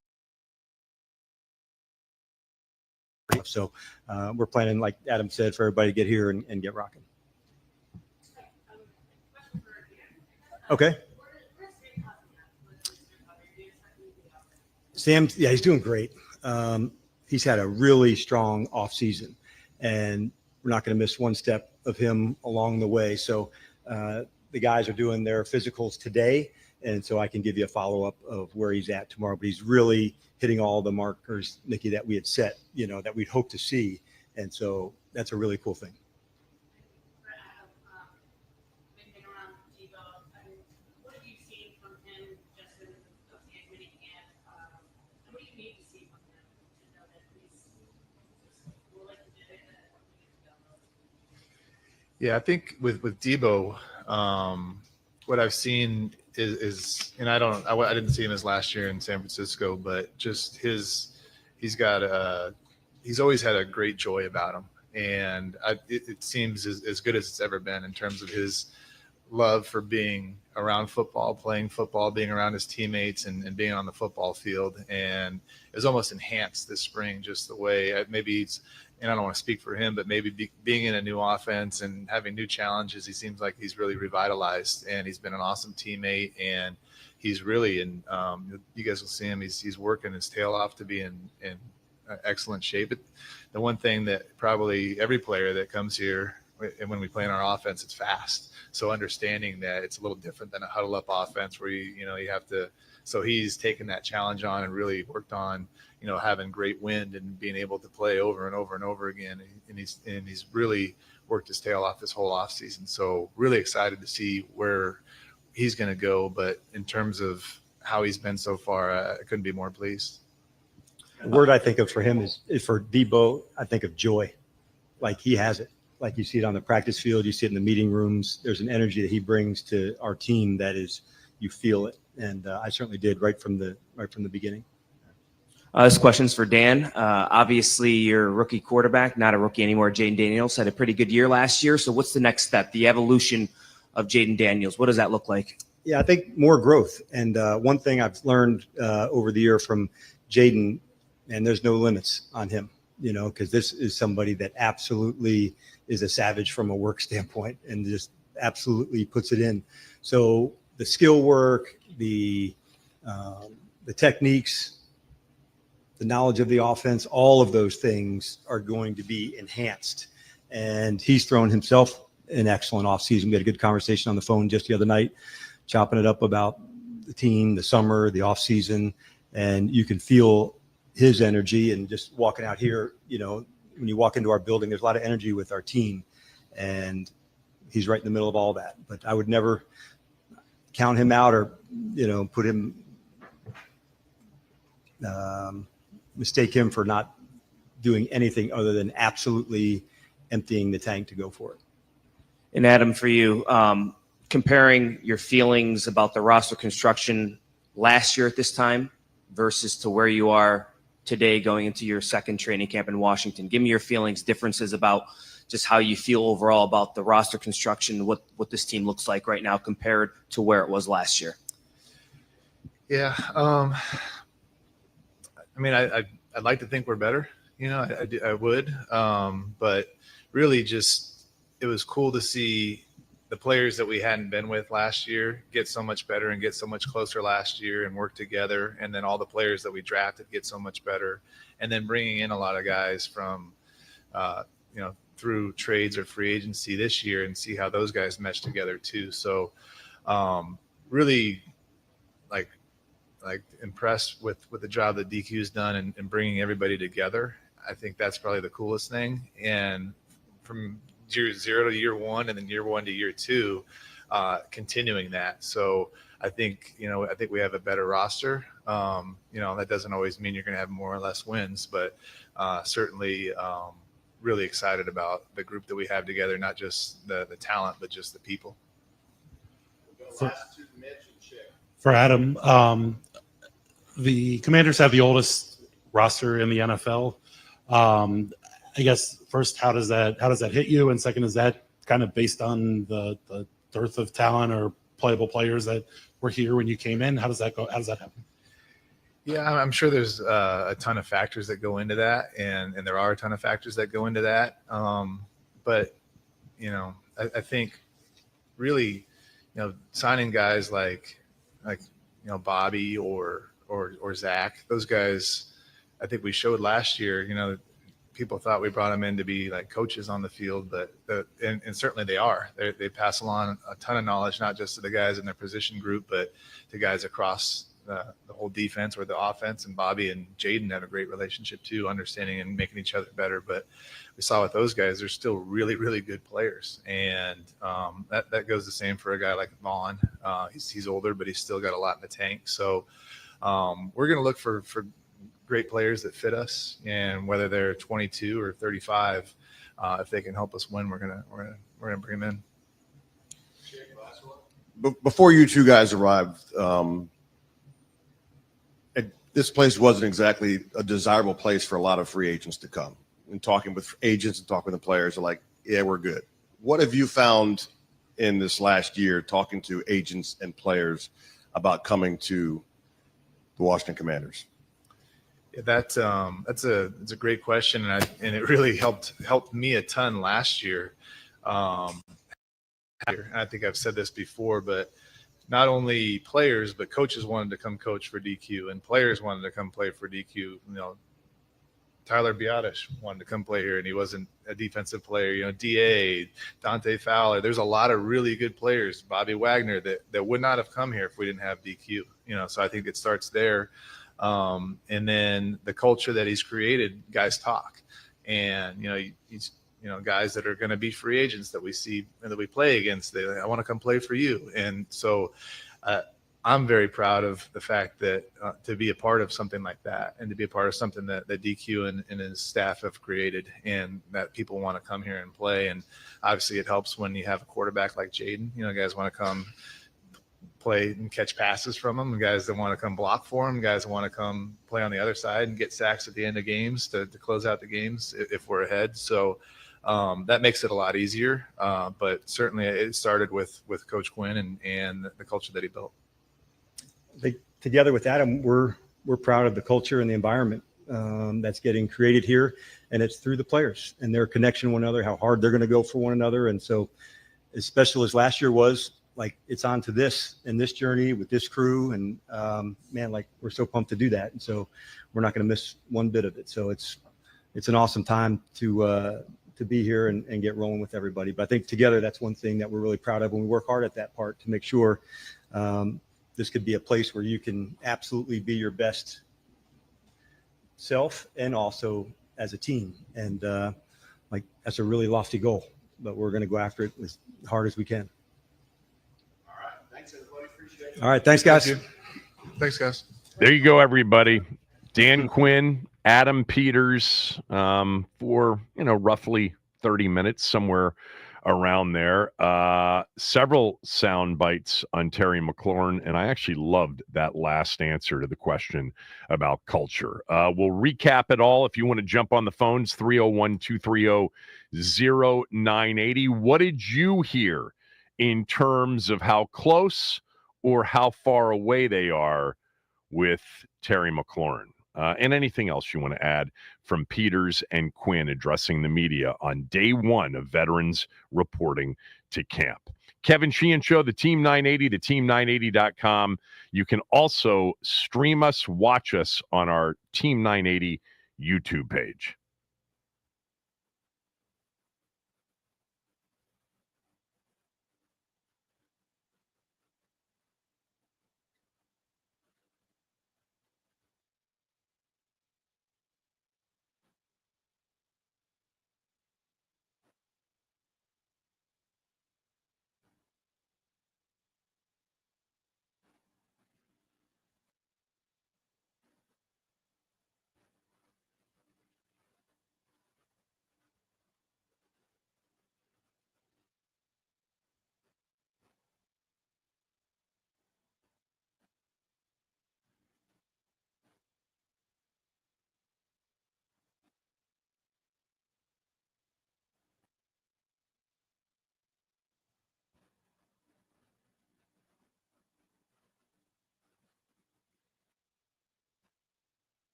So we're planning, like Adam said, for everybody to get here and get rocking. Okay. Sam, yeah, he's doing great. He's had a really strong off season, and we're not going to miss one step of him along the way. So the guys are doing their physicals today, and so I can give you a follow-up of where he's at tomorrow. But he's really hitting all the markers, Nikki, that we had set, that we'd hope to see. And so that's a really cool thing. Yeah, I think with Debo, what I've seen is, and I didn't see him as last year in San Francisco, but just he's always had a great joy about him, and it seems as good as it's ever been in terms of his love for being around football, playing football, being around his teammates, and being on the football field. And it was almost enhanced this spring, just the way maybe it's, and I don't want to speak for him, but maybe being in a new offense and having new challenges, he seems like he's really revitalized, and he's been an awesome teammate, and he's really in, you guys will see him, he's working his tail off to be in excellent shape. But the one thing that probably every player that comes here, and when we play in our offense, it's fast. So understanding that it's a little different than a huddle up offense where you have to, so he's taken that challenge on and really worked on, having great wind and being able to play over and over and over again. And he's really worked his tail off this whole off season. So really excited to see where he's going to go. But in terms of how he's been so far, I couldn't be more pleased. The word I think of for him is for Debo, I think of joy. Like he has it. Like you see it on the practice field, you see it in the meeting rooms. There's an energy that he brings to our team that is, you feel it. And I certainly did right from the beginning. This question's for Dan. Obviously, you're a rookie quarterback, not a rookie anymore. Jaden Daniels had a pretty good year last year. So what's the next step, the evolution of Jaden Daniels? What does that look like? Yeah, I think more growth. And one thing I've learned over the year from Jaden, and there's no limits on him, because this is somebody that absolutely is a savage from a work standpoint and just absolutely puts it in. So the skill work, the techniques, the knowledge of the offense, all of those things are going to be enhanced. And he's thrown himself an excellent offseason. We had a good conversation on the phone just the other night, chopping it up about the team, the summer, the offseason, and you can feel his energy. And just walking out here, when you walk into our building, there's a lot of energy with our team, and he's right in the middle of all that. But I would never count him out or, put him, mistake him for not doing anything other than absolutely emptying the tank to go for it. And Adam, for you, comparing your feelings about the roster construction last year at this time versus to where you are today going into your second training camp in Washington, give me your feelings, differences about just how you feel overall about the roster construction, what this team looks like right now compared to where it was last year. Yeah. I mean, I'd like to think we're better, I would, but really just, it was cool to see the players that we hadn't been with last year get so much better and get so much closer last year and work together. And then all the players that we drafted get so much better. And then bringing in a lot of guys from, through trades or free agency this year and see how those guys mesh together too. So really like impressed with the job that DQ's done and bringing everybody together. I think that's probably the coolest thing. And from year 0 to year 1 and then year 1 to year 2, continuing that. So I think we have a better roster. That doesn't always mean you're going to have more or less wins, but certainly really excited about the group that we have together, not just the talent, but just the people. For Adam, the Commanders have the oldest roster in the NFL. I guess first, how does that hit you? And second, is that kind of based on the dearth of talent or playable players that were here when you came in? How does that go? How does that happen? Yeah, I'm sure there's a ton of factors that go into that, and there are a ton of factors that go into that. But I think really, signing guys like Bobby or Zach, those guys, I think we showed last year. People thought we brought them in to be like coaches on the field, but and certainly they are. They pass along a ton of knowledge, not just to the guys in their position group, but to guys across the whole defense or the offense. And Bobby and Jaden have a great relationship too, understanding and making each other better. But we saw with those guys, they're still really, really good players. And that goes the same for a guy like Vaughn. He's older, but he's still got a lot in the tank. So we're going to look for great players that fit us, and whether they're 22 or 35, if they can help us win, we're gonna bring them in. Before you two guys arrived, this place wasn't exactly a desirable place for a lot of free agents to come. And talking with agents and talking with the players, are like, yeah, we're good. What have you found in this last year talking to agents and players about coming to the Washington Commanders? Yeah, that's a great question, and it really helped me a ton last year. And I think I've said this before, but not only players but coaches wanted to come coach for DQ, and players wanted to come play for DQ. Tyler Biadasz wanted to come play here, and he wasn't a defensive player. DA, Dante Fowler. There's a lot of really good players. Bobby Wagner that would not have come here if we didn't have DQ. So I think it starts there. And then the culture that he's created, guys talk, and he's guys that are going to be free agents that we see and that we play against. I want to come play for you, and so I'm very proud of the fact that to be a part of something like that, and to be a part of something that DQ and his staff have created, and that people want to come here and play. And obviously, it helps when you have a quarterback like Jaden. Guys want to come play and catch passes from him, guys that want to come block for him, guys that want to come play on the other side and get sacks at the end of games to close out the games if we're ahead. So that makes it a lot easier. But certainly it started with Coach Quinn and the culture that he built. I think together with Adam, we're proud of the culture and the environment that's getting created here, and it's through the players and their connection to one another, how hard they're going to go for one another. And so as special as last year was, like, it's on to this and this journey with this crew, and man, like, we're so pumped to do that, and so we're not going to miss one bit of it. So it's an awesome time to be here and get rolling with everybody. But I think together, that's one thing that we're really proud of, and we work hard at that part to make sure this could be a place where you can absolutely be your best self, and also as a team. And that's a really lofty goal, but we're going to go after it as hard as we can. All right. Thanks, guys. Thanks, guys. There you go, everybody. Dan Quinn, Adam Peters, for roughly 30 minutes, somewhere around there. Several sound bites on Terry McLaurin, and I actually loved that last answer to the question about culture. We'll recap it all. If you want to jump on the phones, 301-230-0980. What did you hear in terms of how close or how far away they are with Terry McLaurin? And anything else you want to add from Peters and Quinn addressing the media on day one of veterans reporting to camp. Kevin Sheehan Show, the Team 980, the team980.com. You can also stream us, watch us on our Team 980 YouTube page.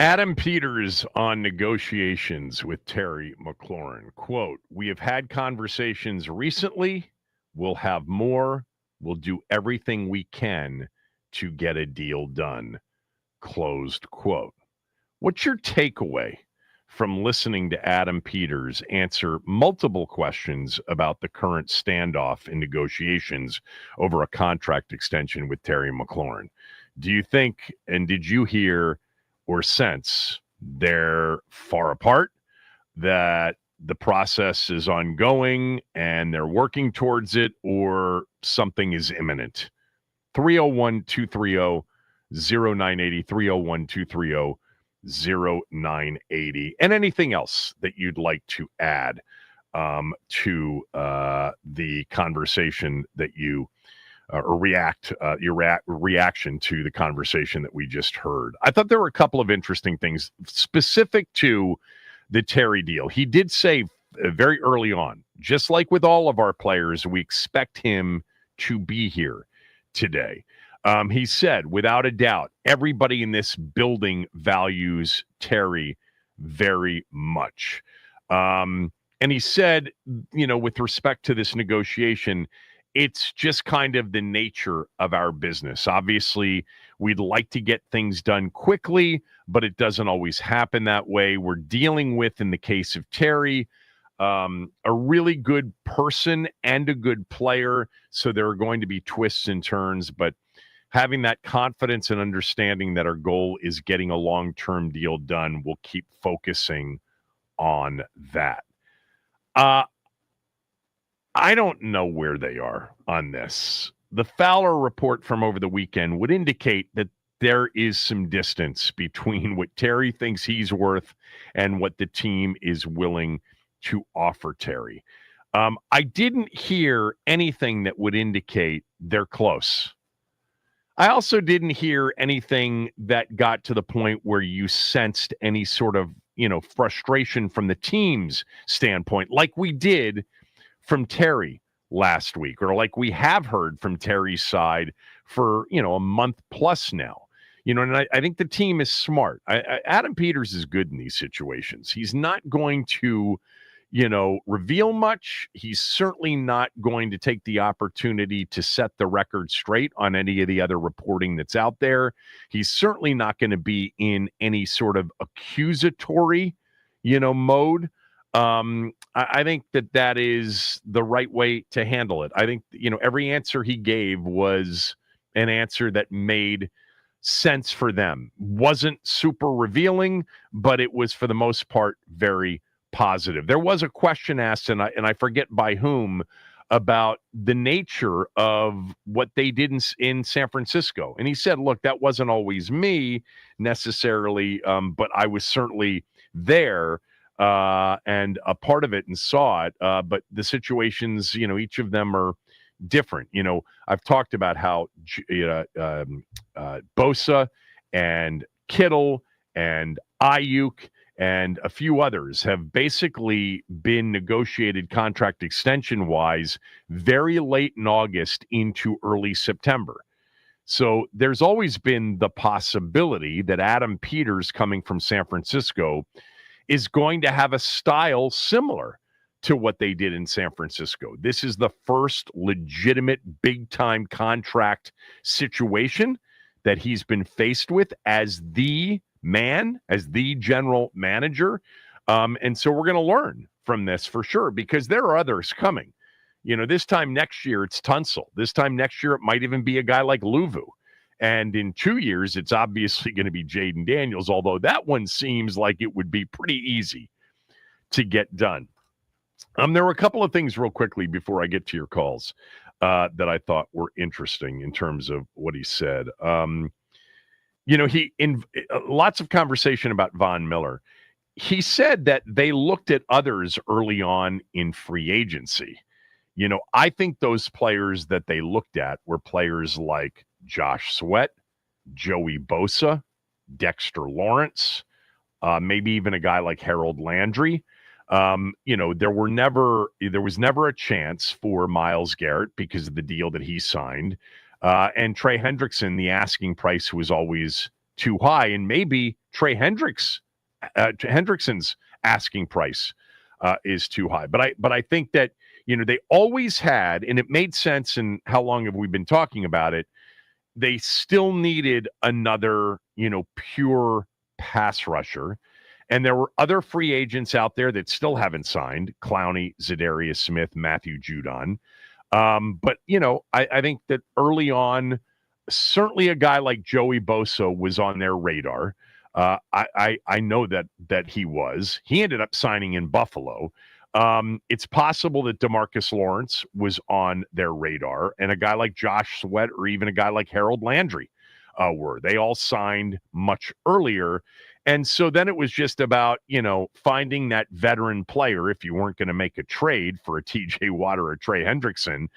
Adam Peters on negotiations with Terry McLaurin. Quote, "We have had conversations recently. We'll have more. We'll do everything we can to get a deal done." Closed quote. What's your takeaway from listening to Adam Peters answer multiple questions about the current standoff in negotiations over a contract extension with Terry McLaurin? Do you think, and did you hear or sense they're far apart, that the process is ongoing and they're working towards it, or something is imminent? 301-230-0980, 301-230-0980, and anything else that you'd like to add to the conversation that you or reaction to the conversation that we just heard. I thought there were a couple of interesting things specific to the Terry deal. He did say very early on, just like with all of our players, we expect him to be here today. He said, without a doubt, everybody in this building values Terry very much. And he said, with respect to this negotiation, it's just kind of the nature of our business. Obviously, we'd like to get things done quickly, but it doesn't always happen that way. We're dealing with, in the case of Terry, a really good person and a good player. So there are going to be twists and turns, but having that confidence and understanding that our goal is getting a long-term deal done, we'll keep focusing on that. I don't know where they are on this. The Fowler report from over the weekend would indicate that there is some distance between what Terry thinks he's worth and what the team is willing to offer Terry. I didn't hear anything that would indicate they're close. I also didn't hear anything that got to the point where you sensed any sort of, frustration from the team's standpoint, like we did from Terry last week, or like we have heard from Terry's side for, a month plus now. And I think the team is smart. Adam Peters is good in these situations. He's not going to, reveal much. He's certainly not going to take the opportunity to set the record straight on any of the other reporting that's out there. He's certainly not going to be in any sort of accusatory, mode. I think that is the right way to handle it. I think, every answer he gave was an answer that made sense for them. Wasn't super revealing, but it was for the most part very positive. There was a question asked, and I forget by whom, about the nature of what they did in San Francisco. And he said, look, that wasn't always me necessarily, but I was certainly there and a part of it and saw it. But the situations, each of them are different. I've talked about how Bosa and Kittle and Ayuk and a few others have basically been negotiated contract extension-wise very late in August into early September. So there's always been the possibility that Adam Peters, coming from San Francisco, is going to have a style similar to what they did in San Francisco. This is the first legitimate big-time contract situation that he's been faced with as the man, as the general manager. And so we're going to learn from this for sure, because there are others coming. This time next year, it's Tunsil. This time next year, it might even be a guy like Luvu. And in 2 years, it's obviously going to be Jaden Daniels, although that one seems like it would be pretty easy to get done. There were a couple of things real quickly before I get to your calls that I thought were interesting in terms of what he said. He in lots of conversation about Von Miller. He said that they looked at others early on in free agency. I think those players that they looked at were players like Josh Sweat, Joey Bosa, Dexter Lawrence, maybe even a guy like Harold Landry. There was never a chance for Myles Garrett because of the deal that he signed. And Trey Hendrickson, the asking price was always too high, and maybe Trey Hendrickson's asking price is too high. But I think that, they always had, and it made sense. And how long have we been talking about it? They still needed another, pure pass rusher. And there were other free agents out there that still haven't signed: Clowney, Zadarius Smith, Matthew Judon. But, I think that early on, certainly a guy like Joey Bosa was on their radar. I know that he was. He ended up signing in Buffalo. It's possible that DeMarcus Lawrence was on their radar, and a guy like Josh Sweat or even a guy like Harold Landry were. They all signed much earlier. And so then it was just about, finding that veteran player if you weren't going to make a trade for a TJ Watt or a Trey Hendrickson,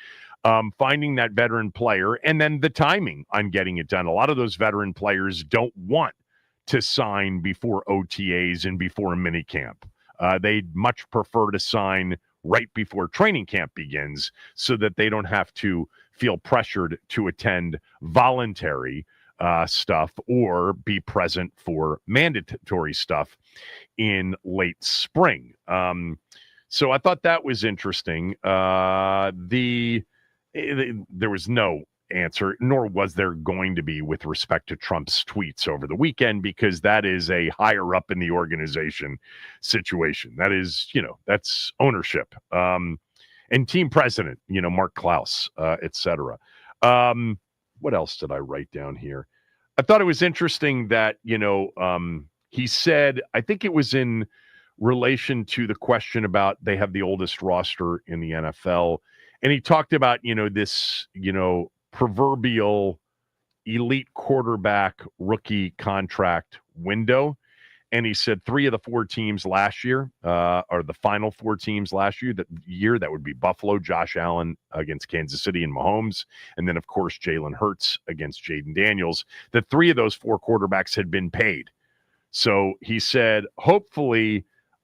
finding that veteran player and then the timing on getting it done. A lot of those veteran players don't want to sign before OTAs and before minicamp. They'd much prefer to sign right before training camp begins so that they don't have to feel pressured to attend voluntary stuff or be present for mandatory stuff in late spring. So I thought that was interesting. There was no answer, nor was there going to be, with respect to Trump's tweets over the weekend, because that is a higher up in the organization situation. That is, that's ownership and team president, Mark Klaus, et cetera. What else did I write down here? I thought it was interesting that, he said, I think it was in relation to the question about they have the oldest roster in the NFL. And he talked about, this, proverbial elite quarterback rookie contract window. And he said 3 of the 4 teams last year, or the final 4 teams last year, that would be Buffalo, Josh Allen against Kansas City and Mahomes, and then, of course, Jalen Hurts against Jaden Daniels. The 3 of those 4 quarterbacks had been paid. So he said, I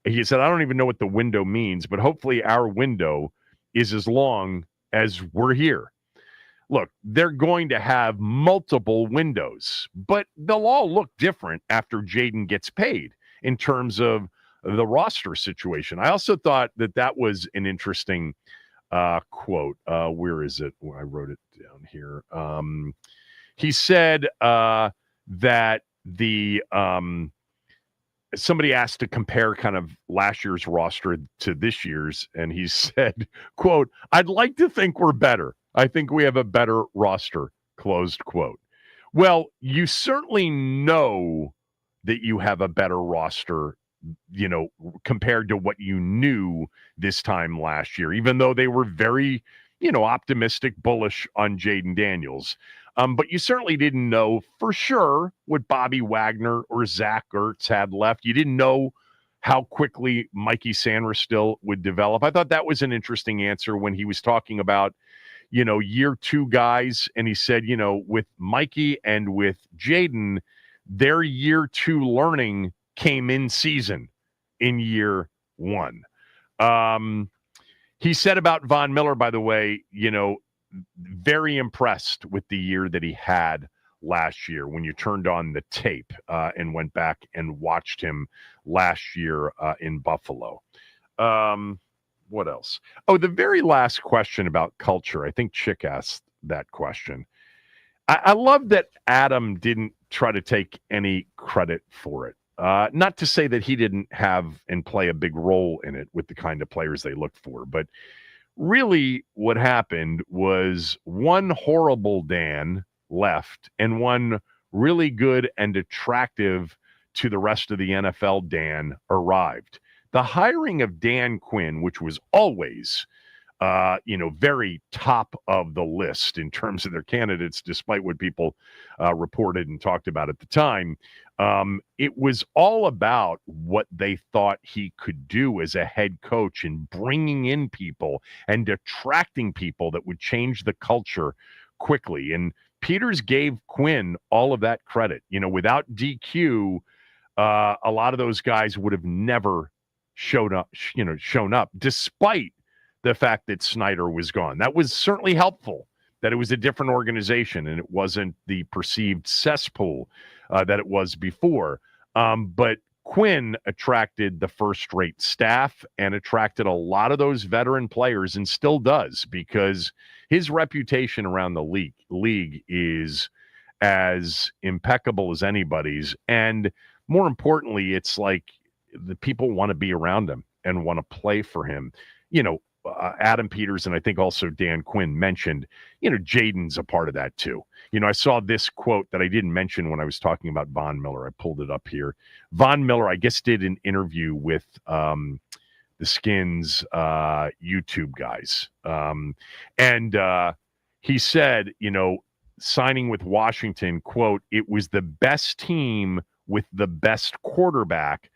don't even know what the window means, but hopefully our window is as long as we're here. Look, they're going to have multiple windows, but they'll all look different after Jaden gets paid in terms of the roster situation. I also thought that was an interesting quote. Where is it? I wrote it down here. He said that somebody asked to compare kind of last year's roster to this year's, and he said, quote, "I'd like to think we're better. I think we have a better roster," closed quote. Well, you certainly know that you have a better roster, compared to what you knew this time last year, even though they were very, optimistic, bullish on Jaden Daniels. But you certainly didn't know for sure what Bobby Wagner or Zach Ertz had left. You didn't know how quickly Mikey Sainristil would develop. I thought that was an interesting answer when he was talking about, year 2 guys. And he said, with Mikey and with Jaden, their year 2 learning came in season in year 1. He said about Von Miller, by the way, very impressed with the year that he had last year when you turned on the tape and went back and watched him last year in Buffalo. What else? Oh, the very last question about culture. I think Chick asked that question. I love that Adam didn't try to take any credit for it. Not to say that he didn't have and play a big role in it with the kind of players they looked for, but really what happened was one horrible Dan left and one really good and attractive to the rest of the NFL Dan arrived. The hiring of Dan Quinn, which was always, very top of the list in terms of their candidates, despite what people reported and talked about at the time, it was all about what they thought he could do as a head coach and bringing in people and attracting people that would change the culture quickly. And Peters gave Quinn all of that credit. Without DQ, a lot of those guys would have never shown up, despite the fact that Snyder was gone. That was certainly helpful, that it was a different organization and it wasn't the perceived cesspool that it was before. But Quinn attracted the first-rate staff and attracted a lot of those veteran players, and still does, because his reputation around the league is as impeccable as anybody's. And more importantly, it's like the people want to be around him and want to play for him. Adam Peters and I think also Dan Quinn mentioned, Jaden's a part of that too. I saw this quote that I didn't mention when I was talking about Von Miller. I pulled it up here. Von Miller, I guess, did an interview with the Skins YouTube guys. And he said, signing with Washington, quote, "It was the best team with the best quarterback.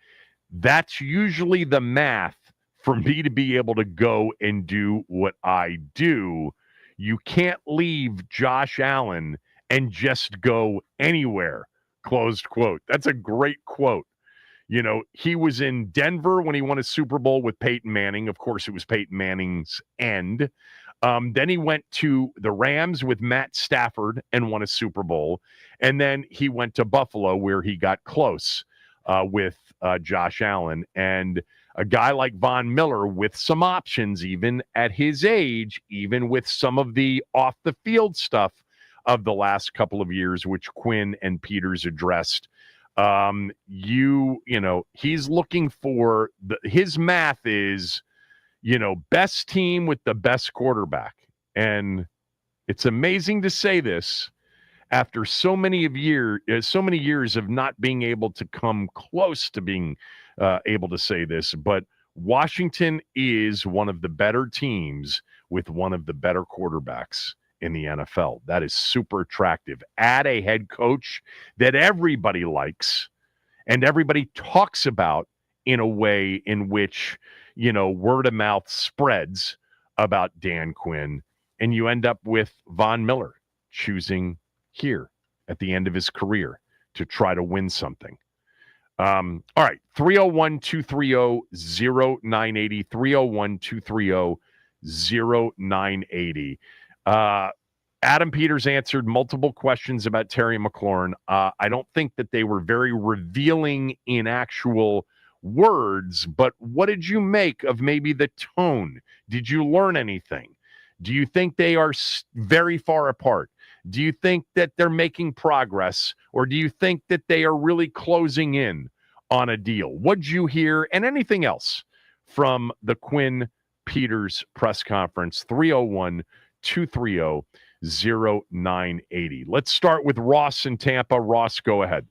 That's usually the math for me to be able to go and do what I do. You can't leave Josh Allen and just go anywhere," closed quote. That's a great quote. He was in Denver when he won a Super Bowl with Peyton Manning. Of course, it was Peyton Manning's end. Then he went to the Rams with Matt Stafford and won a Super Bowl. And then he went to Buffalo where he got close with Josh Allen. And a guy like Von Miller with some options, even at his age, even with some of the off-the-field stuff of the last couple of years, which Quinn and Peters addressed. He's looking for his math is, best team with the best quarterback. And it's amazing to say this after so many years of not being able to come close to being able to say this, but Washington is one of the better teams with one of the better quarterbacks in the NFL. That is super attractive. Add a head coach that everybody likes and everybody talks about in a way in which, word of mouth spreads about Dan Quinn, and you end up with Von Miller choosing here at the end of his career to try to win something. All right, 301-230-0980, 301-230-0980. Adam Peters answered multiple questions about Terry McLaurin. I don't think that they were very revealing in actual words, but what did you make of maybe the tone? Did you learn anything? Do you think they are very far apart? Do you think that they're making progress, or do you think that they are really closing in on a deal? What'd you hear, and anything else from the Quinn Peters press conference? 301-230-0980. Let's start with Ross in Tampa. Ross, go ahead.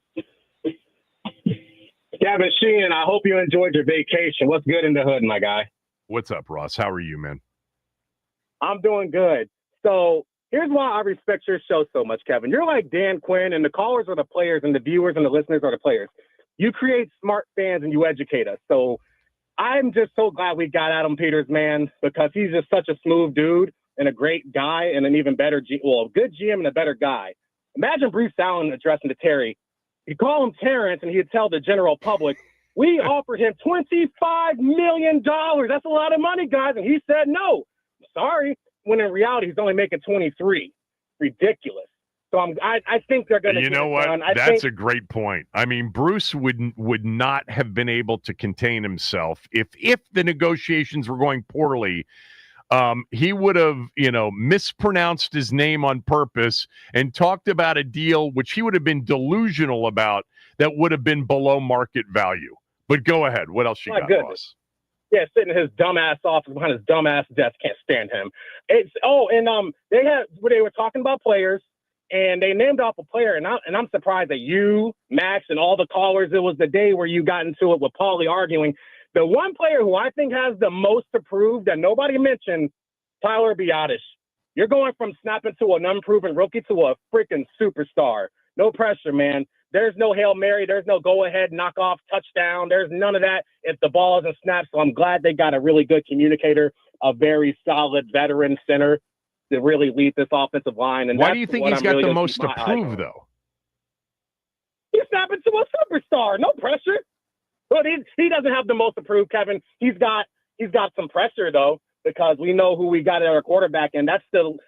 Kevin Sheehan, I hope you enjoyed your vacation. What's good in the hood, my guy? What's up, Ross? How are you, man? I'm doing good. So here's why I respect your show so much, Kevin. You're like Dan Quinn, and the callers are the players, and the viewers and the listeners are the players. You create smart fans, and you educate us. So I'm just so glad we got Adam Peters, man, because he's just such a smooth dude and a great guy and an even better a good GM and a better guy. Imagine Bruce Allen addressing to Terry. He'd call him Terrence, and he'd tell the general public, we offered him $25 million. That's a lot of money, guys. And he said no. Sorry. When in reality, he's only making 23. Ridiculous. So I think they're going to. You know what? That's a great point. I mean, Bruce would not have been able to contain himself if the negotiations were going poorly. He would have, mispronounced his name on purpose and talked about a deal which he would have been delusional about that would have been below market value. But go ahead. What else you got, Ross? Yeah, sitting in his dumbass office behind his dumbass desk. Can't stand him. They were talking about players, and they named off a player, and I'm surprised that you, Max, and all the callers. It was the day where you got into it with Paulie arguing. The one player who I think has the most to prove that nobody mentioned, Tyler Biadasz. You're going from snapping to an unproven rookie to a freaking superstar. No pressure, man. There's no Hail Mary. There's no go-ahead, knock-off, touchdown. There's none of that if the ball isn't snapped. So I'm glad they got a really good communicator, a very solid veteran center to really lead this offensive line. And why do you think he's got the most to prove, though? He's snapping to a superstar. No pressure. But he doesn't have the most to prove, Kevin. He's got some pressure, though, because we know who we got at our quarterback, and that's the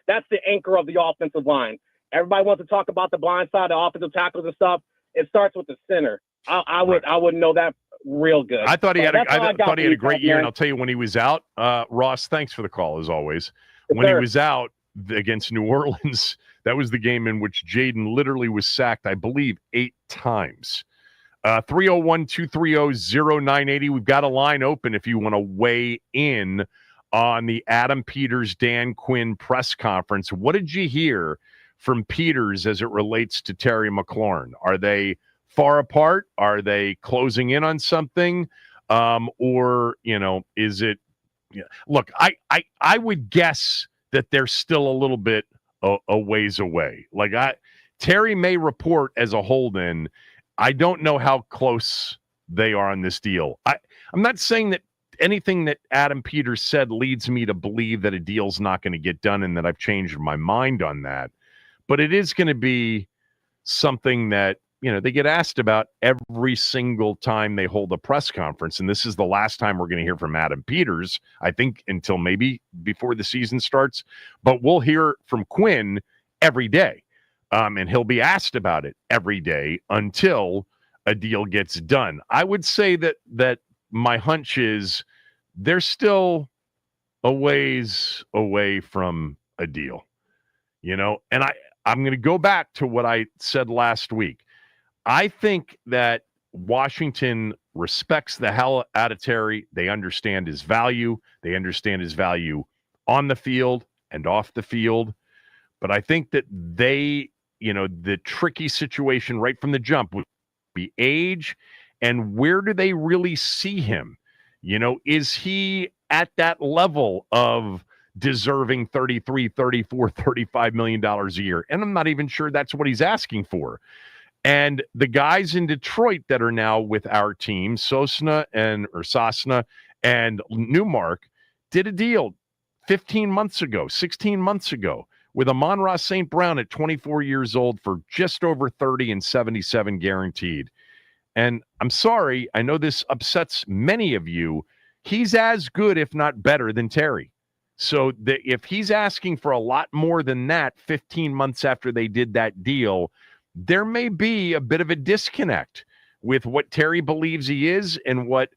anchor of the offensive line. Everybody wants to talk about the blind side, the offensive tackles and stuff. it starts with the center. I would know that real good. I thought he had a great year, man. and I'll tell you when he was out. Ross, thanks for the call as always. Yes, When he sir. was out against New Orleans, that was the game in which Jaden literally was sacked, I believe, 8 times. 301-230-0980. We've got a line open if you want to weigh in on the Adam Peters, Dan Quinn press conference. What did you hear from Peters as it relates to Terry McLaurin? Are they far apart? Are they closing in on something? Or, is it look, I would guess that they're still a little bit a ways away. Terry may report as a hold-in. I don't know how close they are on this deal. I'm not saying that anything that Adam Peters said leads me to believe that a deal's not going to get done and that I've changed my mind on that. But it is going to be something that, they get asked about every single time they hold a press conference. And this is the last time we're going to hear from Adam Peters, I think, until maybe before the season starts. But we'll hear from Quinn every day. And he'll be asked about it every day until a deal gets done. I would say that my hunch is they're still a ways away from a deal, and I'm going to go back to what I said last week. I think that Washington respects the hell out of Terry. They understand his value. They understand his value on the field and off the field. But I think that the tricky situation right from the jump would be age and where do they really see him? Is he at that level of deserving $33, $34, $35 million a year? And I'm not even sure that's what he's asking for. And the guys in Detroit that are now with our team, Sosna and Newmark, did a deal 15 months ago, 16 months ago, with Amon-Ra St. Brown at 24 years old for just over 30 and 77 guaranteed. And I'm sorry, I know this upsets many of you. He's as good, if not better, than Terry. So if he's asking for a lot more than that 15 months after they did that deal, there may be a bit of a disconnect with what Terry believes he is and what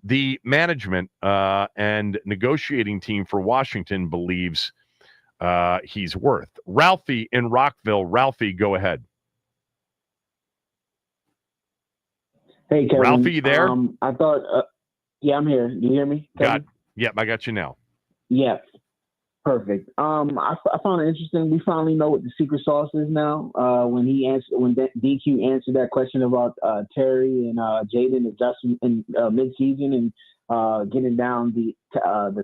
the management and negotiating team for Washington believes he's worth. Ralphie in Rockville. Ralphie, go ahead. Hey, Kevin. Ralphie, you there? I thought, yeah, I'm here. Do you hear me? Yep, I got you now. Yeah, perfect. I found it interesting. We finally know what the secret sauce is now. When DQ answered that question about Terry and Jaden adjusting in midseason and getting down the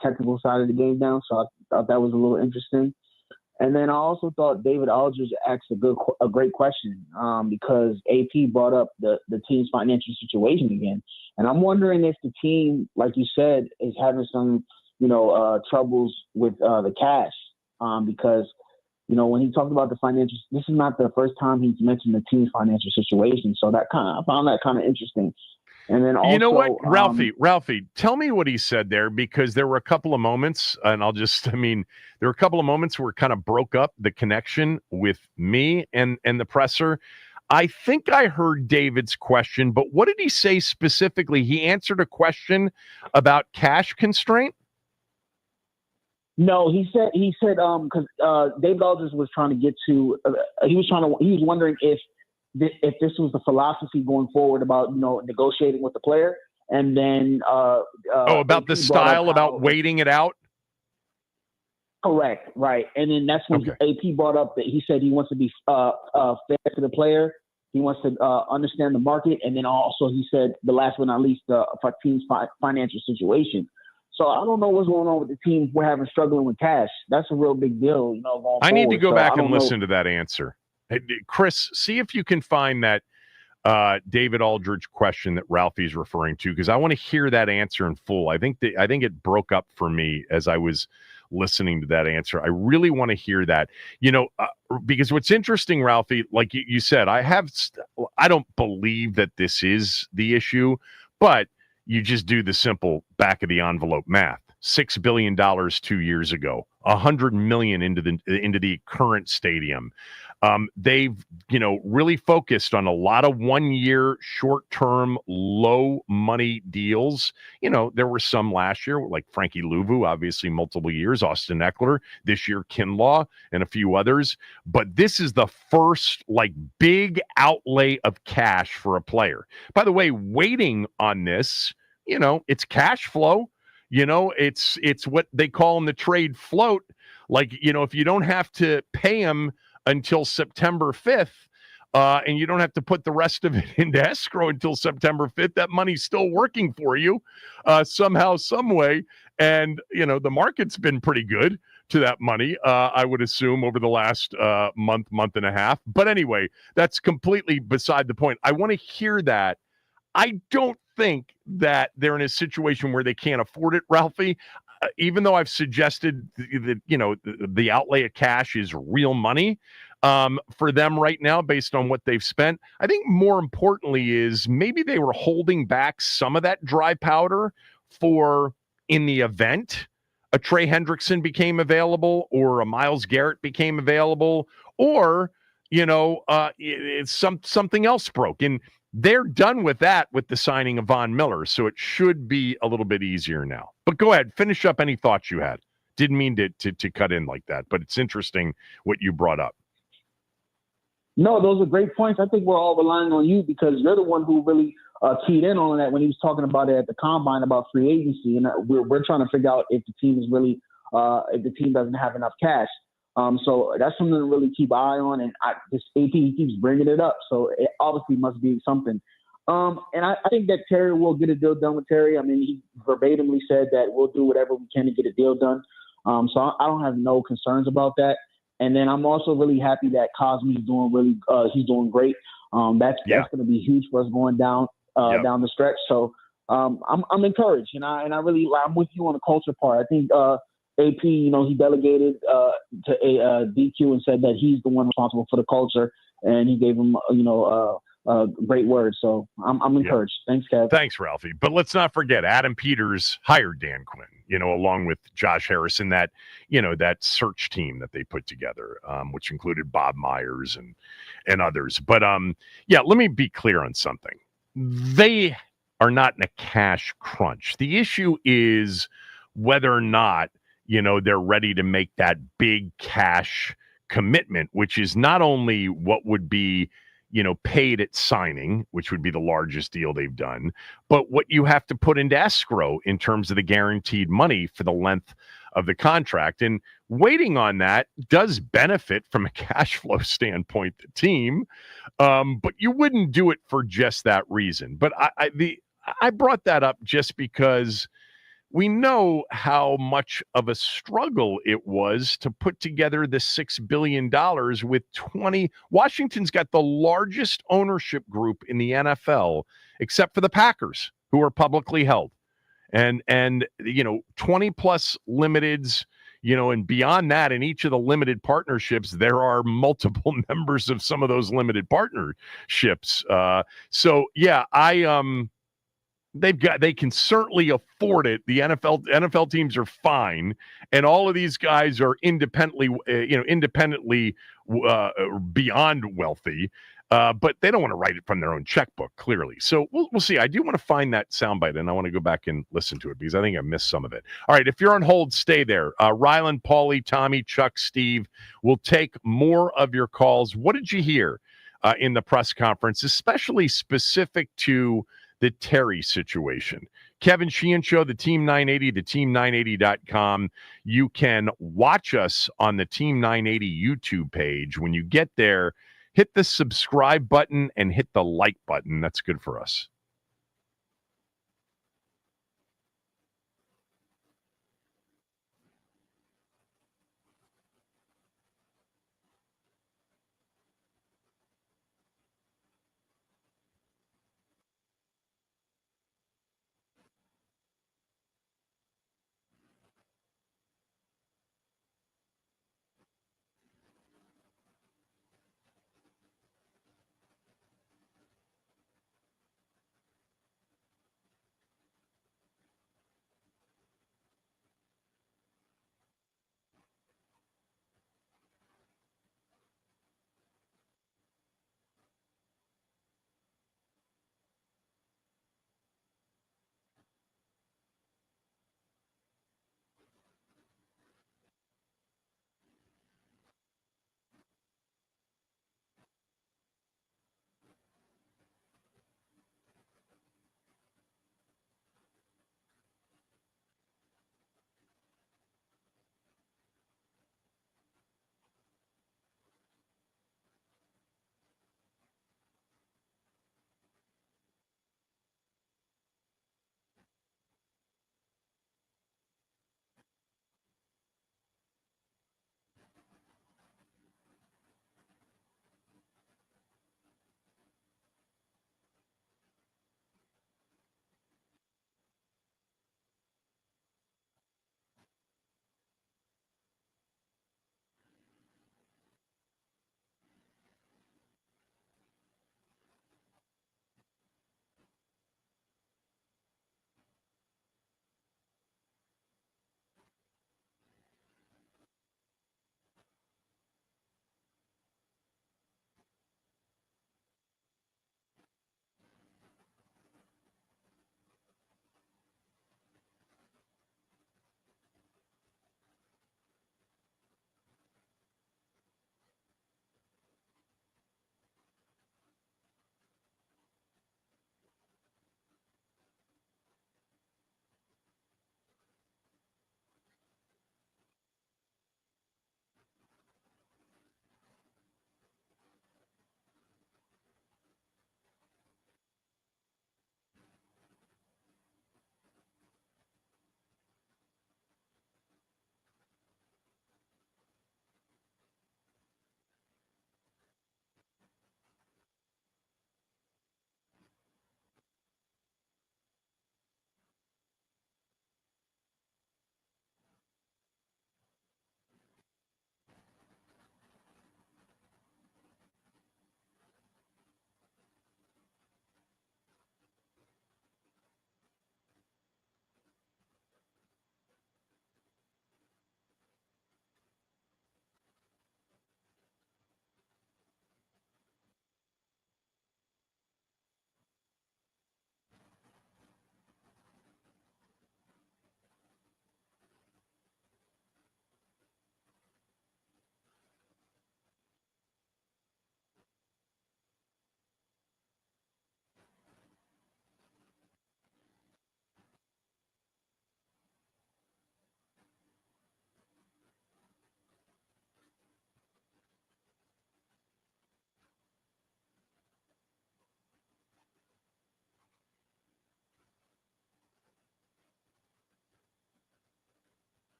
technical side of the game down. So I thought that was a little interesting. And then I also thought David Aldridge asked a great question because AP brought up the team's financial situation again. And I'm wondering if the team, like you said, is having some, troubles with the cash because, when he talked about the financial, this is not the first time he's mentioned the team's financial situation. So I found that kind of interesting. And then also, you know what, Ralphie, tell me what he said there, because there were a couple of moments, and there were a couple of moments where it kind of broke up the connection with me and the presser. I think I heard David's question, but what did he say specifically? He answered a question about cash constraint. No, he said because David Aldridge was trying to get to he was wondering if this was the philosophy going forward about negotiating with the player, and then about the style, about waiting it out. Correct, right, and then that's when AP brought up that he said he wants to be fair to the player. He wants to understand the market, and then also he said the last but not least, the team's financial situation. So I don't know what's going on with the team. We're struggling with cash. That's a real big deal, going I need to go forward. back and listen to that answer. Hey, Chris, see if you can find that David Aldridge question that Ralphie's referring to, because I want to hear that answer in full. I think it broke up for me as I was listening to that answer. I really want to hear that, because what's interesting, Ralphie, like you said, I don't believe that this is the issue, but you just do the simple back of the envelope math. $6 billion 2 years ago, $100 million into the current stadium. They've, really focused on a lot of 1-year, short-term, low-money deals. There were some last year, like Frankie Louvu, obviously multiple years, Austin Eckler, this year Kinlaw, and a few others. But this is the first, big outlay of cash for a player. By the way, waiting on this, it's cash flow. It's what they call in the trade float. If you don't have to pay him until September 5th, and you don't have to put the rest of it into escrow until September 5th, that money's still working for you somehow, some way. And, the market's been pretty good to that money, I would assume, over the last month and a half. But anyway, that's completely beside the point. I want to hear that. I don't think that they're in a situation where they can't afford it, Ralphie. Even though I've suggested that, the outlay of cash is real money for them right now based on what they've spent. I think more importantly is maybe they were holding back some of that dry powder for in the event a Trey Hendrickson became available or a Myles Garrett became available or, it's something else broke. And they're done with that with the signing of Von Miller, so it should be a little bit easier now. But go ahead, finish up any thoughts you had. Didn't mean to cut in like that, but it's interesting what you brought up. No, those are great points. I think we're all relying on you because you're the one who really keyed in on that when he was talking about it at the combine about free agency, and we're trying to figure out if the team is really if the team doesn't have enough cash. So that's something to really keep an eye on. And this AP keeps bringing it up. So it obviously must be something. And I think that Terry will get a deal done with Terry. I mean, he verbatimly said that we'll do whatever we can to get a deal done. So I don't have no concerns about that. And then I'm also really happy that Cosme's doing he's doing great. That's going to be huge for us going down the stretch. So I'm encouraged, and I'm with you on the culture part. I think AP, he delegated to DQ and said that he's the one responsible for the culture, and he gave him, great words. So I'm encouraged. Thanks, Kev. Thanks, Ralphie. But let's not forget, Adam Peters hired Dan Quinn, along with Josh Harrison, that search team that they put together, which included Bob Myers and others. But let me be clear on something. They are not in a cash crunch. The issue is whether or not they're ready to make that big cash commitment, which is not only what would be, paid at signing, which would be the largest deal they've done, but what you have to put into escrow in terms of the guaranteed money for the length of the contract. And waiting on that does benefit from a cash flow standpoint, the team, but you wouldn't do it for just that reason. But I brought that up just because we know how much of a struggle it was to put together the $6 billion with 20. Washington's got the largest ownership group in the NFL, except for the Packers, who are publicly held. And 20 plus limiteds, and beyond that, in each of the limited partnerships, there are multiple members of some of those limited partnerships. They can certainly afford it. The NFL teams are fine, and all of these guys are independently beyond wealthy, but they don't want to write it from their own checkbook, clearly. So we'll see. I do want to find that soundbite, and I want to go back and listen to it because I think I missed some of it. All right, if you're on hold, stay there. Rylan, Paulie, Tommy, Chuck, Steve, will take more of your calls. What did you hear in the press conference, especially specific to the Terry situation? Kevin Sheehan Show, the Team 980, the team980.com. You can watch us on the Team 980 YouTube page. When you get there, hit the subscribe button and hit the like button. That's good for us.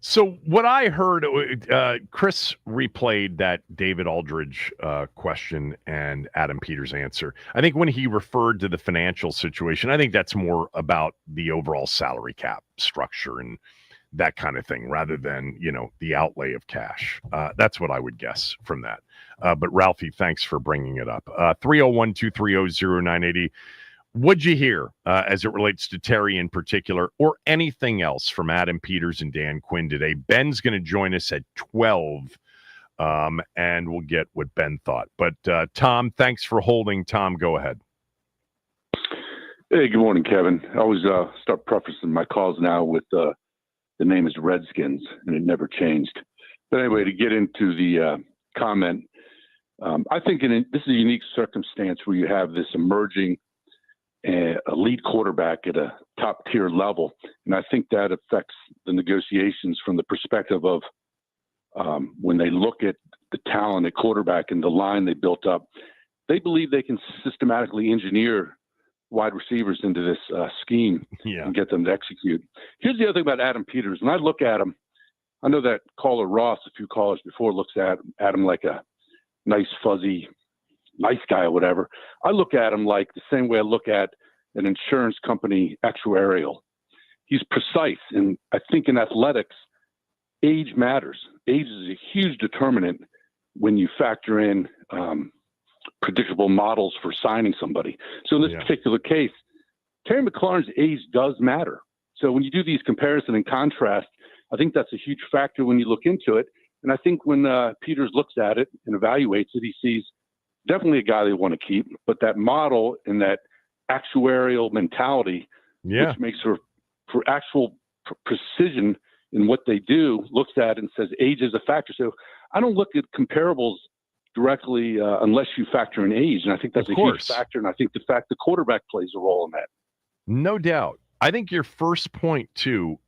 So what I heard, Chris replayed that David Aldridge question and Adam Peters' answer. I think when he referred to the financial situation, I think that's more about the overall salary cap structure and that kind of thing rather than, the outlay of cash. That's what I would guess from that. But Ralphie, thanks for bringing it up. 301-230-0980. What'd you hear as it relates to Terry in particular or anything else from Adam Peters and Dan Quinn today? Ben's going to join us at 12, and we'll get what Ben thought. But, Tom, thanks for holding. Tom, go ahead. Hey, good morning, Kevin. I always start prefacing my calls now with the name is Redskins, and it never changed. But anyway, to get into the comment, I think this is a unique circumstance where you have this emerging elite quarterback at a top tier level. And I think that affects the negotiations from the perspective of when they look at the talent at quarterback and the line they built up, they believe they can systematically engineer wide receivers into this scheme and get them to execute. Here's the other thing about Adam Peters. When I look at him, I know that caller Ross, a few callers before, looks at him like a nice, fuzzy, nice guy or whatever. I look at him like the same way I look at an insurance company actuarial. He's precise. And I think in athletics, age matters. Age is a huge determinant when you factor in predictable models for signing somebody. So in this particular case, Terry McLaurin's age does matter. So when you do these comparison and contrast, I think that's a huge factor when you look into it. And I think when Peters looks at it and evaluates it, he sees definitely a guy they want to keep, but that model and that actuarial mentality, which makes for actual precision in what they do, looks at it and says age is a factor. So I don't look at comparables directly unless you factor in age. And I think that's a huge factor. And I think the fact the quarterback plays a role in that. No doubt. I think your first point, too,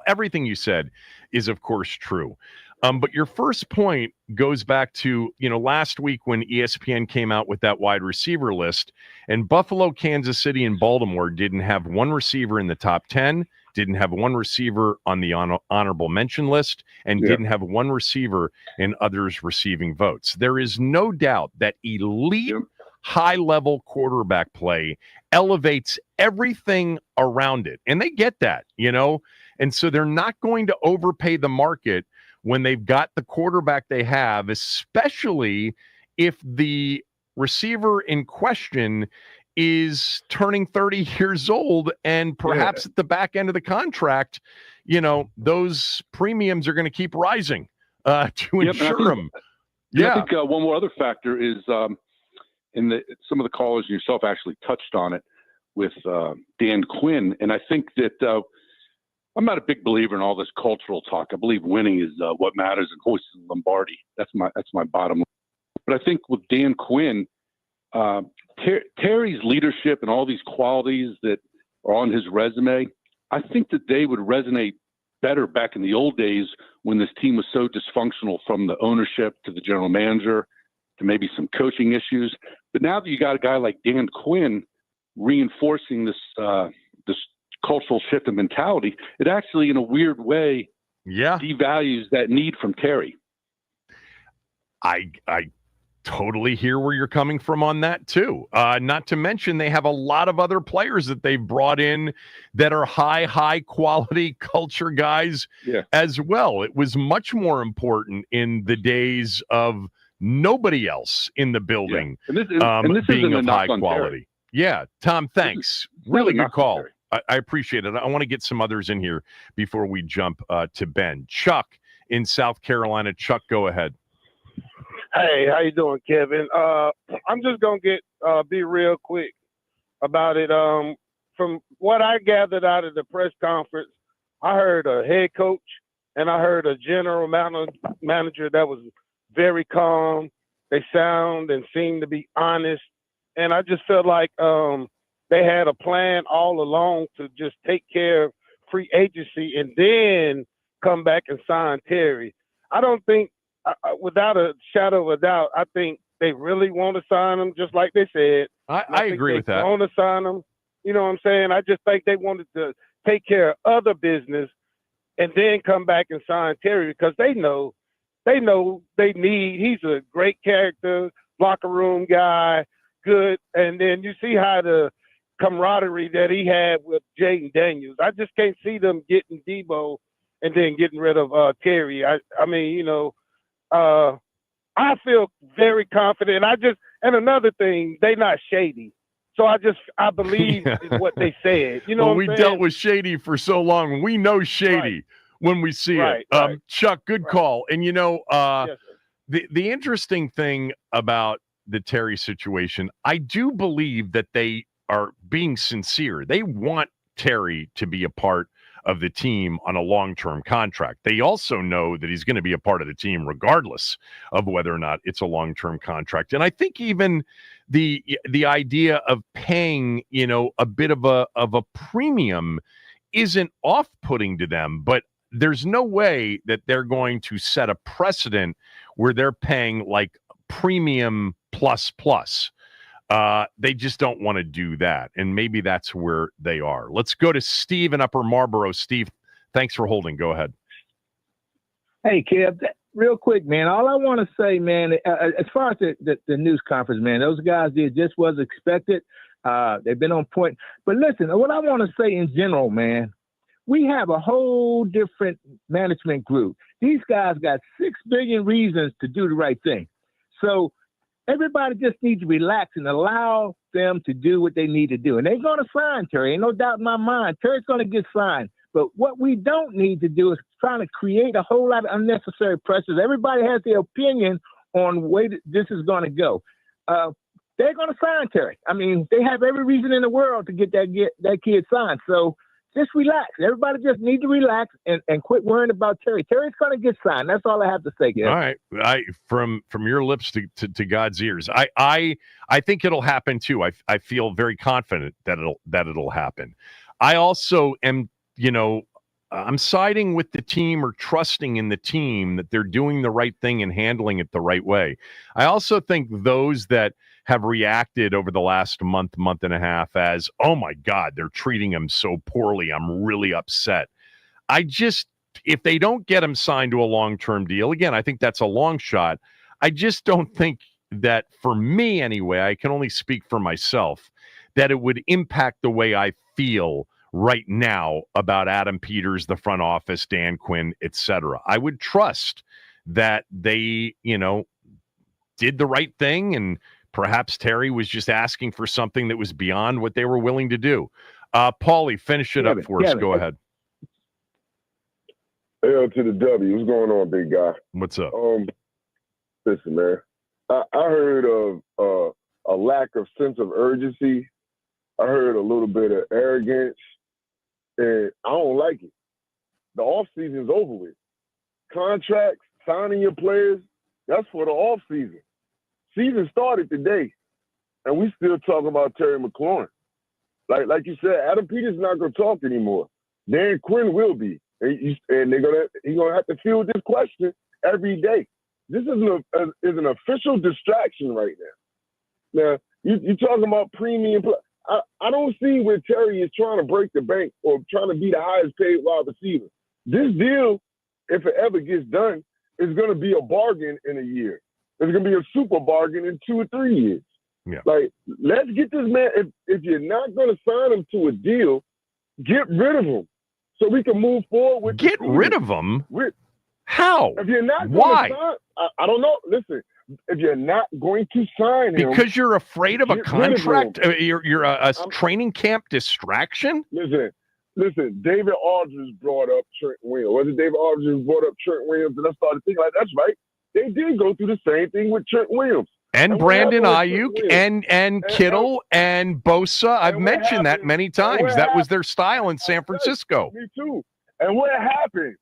everything you said is, of course, true. But your first point goes back to, last week when ESPN came out with that wide receiver list, and Buffalo, Kansas City, and Baltimore didn't have one receiver in the top 10, didn't have one receiver on the honorable mention list, and didn't have one receiver in others receiving votes. There is no doubt that elite high-level quarterback play elevates everything around it. And they get that, and so they're not going to overpay the market when they've got the quarterback they have, especially if the receiver in question is turning 30 years old and perhaps at the back end of the contract, those premiums are going to keep rising to insure them. I think one more other factor is some of the callers and yourself actually touched on it with Dan Quinn. And I think that I'm not a big believer in all this cultural talk. I believe winning is what matters and hoisting Lombardi. That's my bottom line. But I think with Dan Quinn, Terry's leadership and all these qualities that are on his resume, I think that they would resonate better back in the old days when this team was so dysfunctional, from the ownership to the general manager to maybe some coaching issues. But now that you got a guy like Dan Quinn reinforcing this cultural shift in mentality, it actually, in a weird way, devalues that need from Terry. I totally hear where you're coming from on that too. Not to mention they have a lot of other players that they've brought in that are high quality culture guys as well. It was much more important in the days of nobody else in the building and this being isn't of high on quality. Terry. Tom, thanks. Really good call. I appreciate it. I want to get some others in here before we jump to Ben. Chuck in South Carolina. Chuck, go ahead. Hey, how you doing, Kevin? I'm just gonna be real quick about it. From what I gathered out of the press conference, I heard a head coach and I heard a general manager that was very calm. They sound and seem to be honest, and I just felt like they had a plan all along to just take care of free agency and then come back and sign Terry. I don't think, without a shadow of a doubt, I think they really want to sign him, just like they said. I agree with that. They want to sign him. You know what I'm saying? I just think they wanted to take care of other business and then come back and sign Terry because they know they need. He's a great character, locker room guy, good, and then you see how the camaraderie that he had with Jaden Daniels. I just can't see them getting Debo and then getting rid of Terry. I mean, you know, I feel very confident. And another thing, they not shady. So I believe in what they said. You know, well, what we I'm dealt saying? with shady for so long. We know shady when we see it. Right. Chuck, good call. And you know, Yes, sir. the interesting thing about the Terry situation, I do believe that they are being sincere. They want Terry to be a part of the team on a long-term contract. They also know that he's going to be a part of the team regardless of whether or not it's a long-term contract. And I think even the idea of paying, you know, a bit of a premium isn't off-putting to them, but there's no way that they're going to set a precedent where they're paying like premium plus. They just don't want to do that. And maybe that's where they are. Let's go to Steve in Upper Marlboro. Steve, thanks for holding. Go ahead. Hey, Kev, real quick, man. All I want to say, man, as far as the news conference, man, those guys did just was expected. They've been on point. But listen, what I want to say in general, man, we have a whole different management group. These guys got 6 billion reasons to do the right thing. So everybody just needs to relax and allow them to do what they need to do. And they're going to sign Terry. Ain't no doubt in my mind. Terry's going to get signed. But what we don't need to do is trying to create a whole lot of unnecessary pressures. Everybody has their opinion on the way that this is going to go. They're going to sign Terry. I mean, they have every reason in the world to get that kid signed. So just relax. Everybody just need to relax and quit worrying about Terry. Terry's going to get signed. That's all I have to say, Kev. All right. From your lips to God's ears. I think it'll happen too. I feel very confident that it'll happen. I also am, you know, I'm siding with the team or trusting in the team that they're doing the right thing and handling it the right way. I also think those that have reacted over the last month and a half as, oh my God, they're treating him so poorly, I'm really upset. If they don't get him signed to a long-term deal, again, I think that's a long shot. I just don't think that, for me anyway, I can only speak for myself, that it would impact the way I feel right now about Adam Peters, the front office, Dan Quinn, etc. I would trust that they, you know, did the right thing, and perhaps Terry was just asking for something that was beyond what they were willing to do. Paulie, finish it up for us. Go ahead. L to the W. What's going on, big guy? What's up? Listen, man. I heard of a lack of sense of urgency. I heard a little bit of arrogance, and I don't like it. The off season's over with. Contracts, signing your players, that's for the off season. Season started today, and we still talking about Terry McLaurin. Like you said, Adam Peters is not going to talk anymore. Dan Quinn will be, and he's gonna have to field this question every day. This is an official distraction right now. Now you talking about premium. I don't see where Terry is trying to break the bank or trying to be the highest paid wide receiver. This deal, if it ever gets done, is going to be a bargain in a year. It's going to be a super bargain in 2 or 3 years. Yeah. Like, let's get this man. If you're not going to sign him to a deal, get rid of him so we can move forward with. Get rid of him? How? If you're not Why? going to sign, I don't know. Listen, if you're not going to sign him, because you're afraid of a get rid of him. contract, you're a training camp distraction. Listen. David Aldridge brought up Trent Williams. Was it David Aldridge who brought up Trent Williams? And I started thinking, like, that's right. They did go through the same thing with Trent Williams. And Brandon Ayuk and Kittle and Bosa. I've mentioned that many times. That was their style in San Francisco. Me too. And what happened?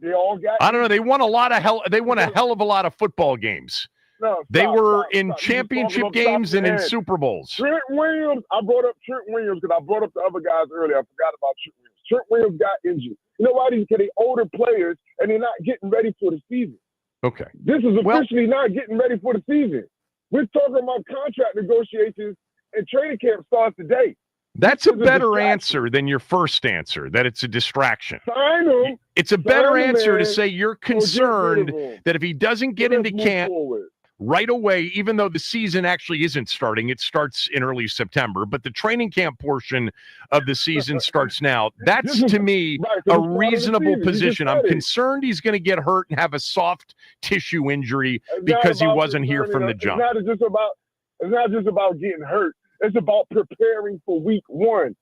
They all got. I don't know. They won a hell of a lot of football games. No, they were in You championship talking about games and in head. Super Bowls. Trent Williams. I brought up Trent Williams because I brought up the other guys earlier. I forgot about Trent Williams. Trent Williams got injured. You know why? Because they're older players and they're not getting ready for the season. Okay. This is officially not getting ready for the season. We're talking about contract negotiations, and training camp starts today. That's a It's a better distraction. answer than your first answer, that it's a distraction. Sign him. It's a better Sign him, answer to man, say you're or get rid of concerned him. that if he doesn't get Let's into move camp forward. right away, even though the season actually isn't starting, it starts in early September, but the training camp portion of the season starts now. That's, to me, Right, 'cause a it's part of the reasonable season. You just position. I'm said it. concerned he's going to get hurt and have a soft tissue injury It's because he not about wasn't here from the concerning- jump. It's not just about getting hurt. It's about preparing for week one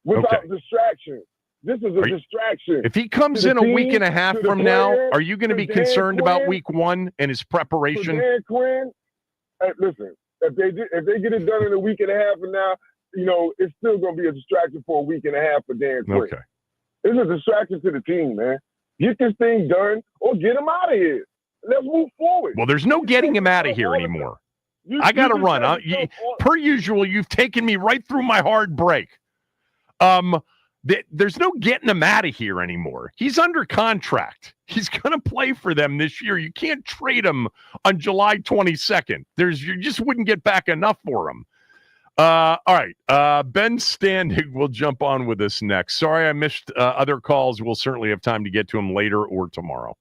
without Okay. distraction. This is a distraction. If he comes to in the a week team, and a half to the from now, players, are you going to to be Dan concerned about Quinn, week one and his For preparation? Dan Quinn, listen, if they get it done in a week and a half from now, it's still going to be a distraction for a week and a half for Dan Quinn. Okay. It's a distraction to the team, man. Get this thing done or get him out of here. Let's move forward. Well, there's no getting him out of here anymore. I got to run. Per usual, you've taken me right through my hard break. There's no getting him out of here anymore. He's under contract. He's going to play for them this year. You can't trade him on July 22nd. You just wouldn't get back enough for him. All right. Ben Standig will jump on with us next. Sorry I missed other calls. We'll certainly have time to get to him later or tomorrow.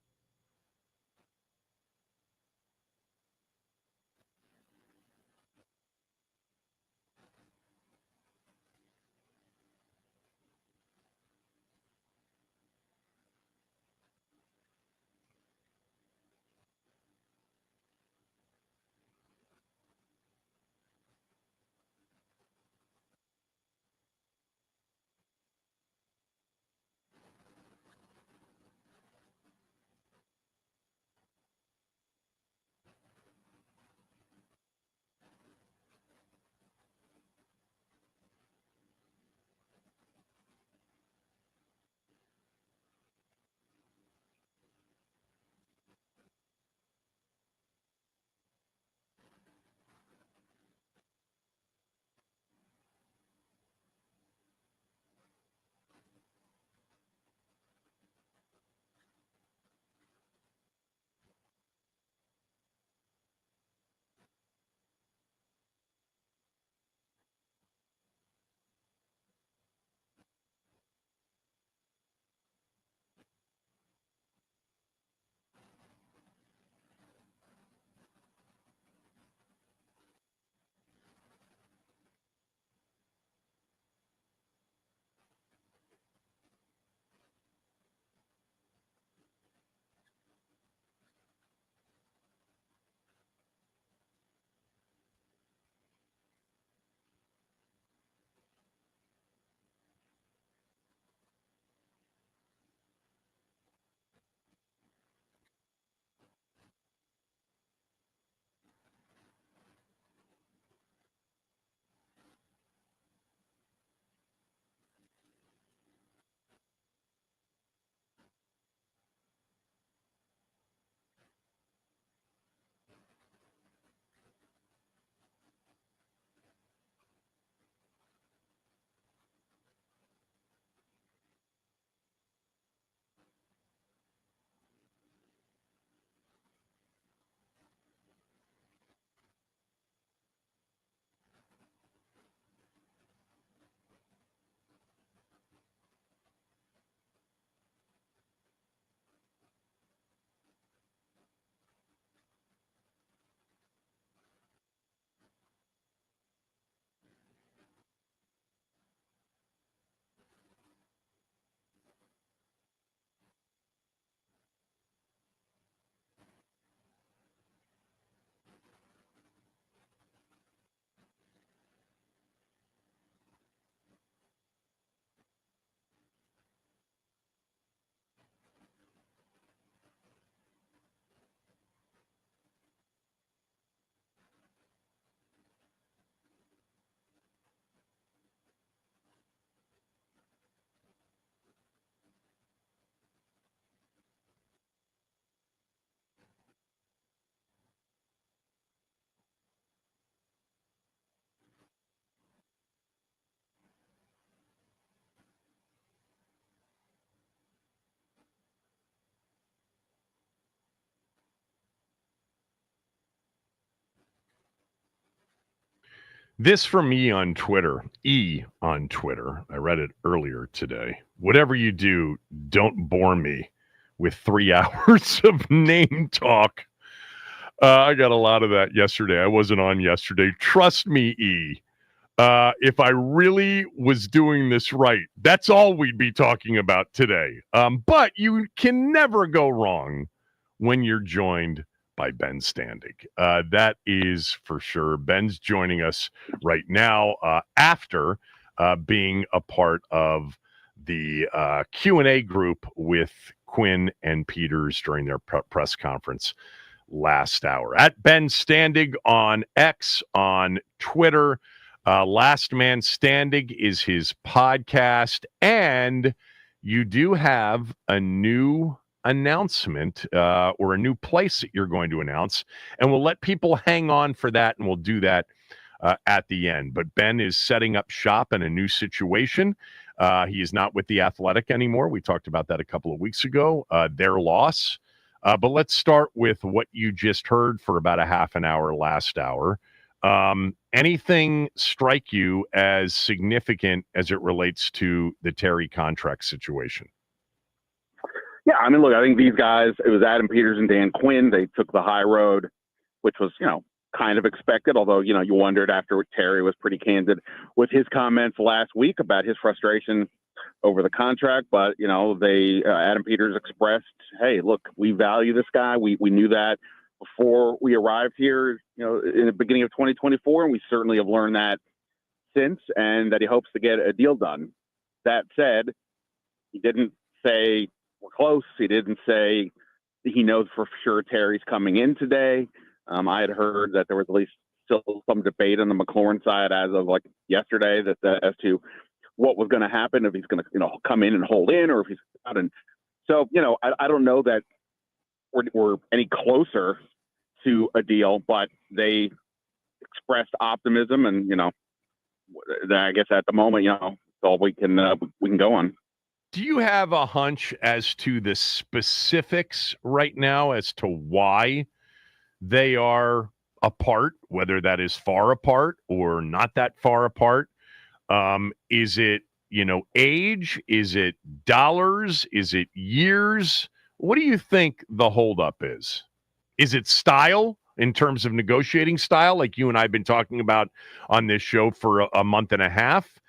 This from E on Twitter. E on Twitter. I read it earlier today. Whatever you do, don't bore me with 3 hours of name talk. I got a lot of that yesterday. I wasn't on yesterday. Trust me, E. If I really was doing this right, that's all we'd be talking about today. But you can never go wrong when you're joined by Ben Standig. That is for sure. Ben's joining us right now after being a part of the Q&A group with Quinn and Peters during their press conference last hour. At Ben Standig on X, on Twitter. Last Man Standig is his podcast, and you do have a new announcement or a new place that you're going to announce, and we'll let people hang on for that, and we'll do that at the end. But Ben is setting up shop in a new situation. He is not with the Athletic anymore. We talked about that a couple of weeks ago, their loss. But let's start with what you just heard for about a half an hour last hour. Anything strike you as significant as it relates to the Terry contract situation? Yeah, I mean, look, I think these guys, it was Adam Peters and Dan Quinn. They took the high road, which was, kind of expected, although, you wondered after Terry was pretty candid with his comments last week about his frustration over the contract. But, Adam Peters expressed, hey, look, we value this guy. We knew that before we arrived here, in the beginning of 2024, and we certainly have learned that since, and that he hopes to get a deal done. That said, he didn't say we're close. He didn't say he knows for sure Terry's coming in today. I had heard that there was at least still some debate on the McLaurin side as of like yesterday as to what was going to happen, if he's going to, come in and hold in, or if he's out. And so, I don't know that we're any closer to a deal, but they expressed optimism, and I guess at the moment, it's all we can go on. Do you have a hunch as to the specifics right now as to why they are apart, whether that is far apart or not that far apart? Is it, age? Is it dollars? Is it years? What do you think the holdup is? Is it style in terms of negotiating style, like you and I have been talking about on this show for a month and a half?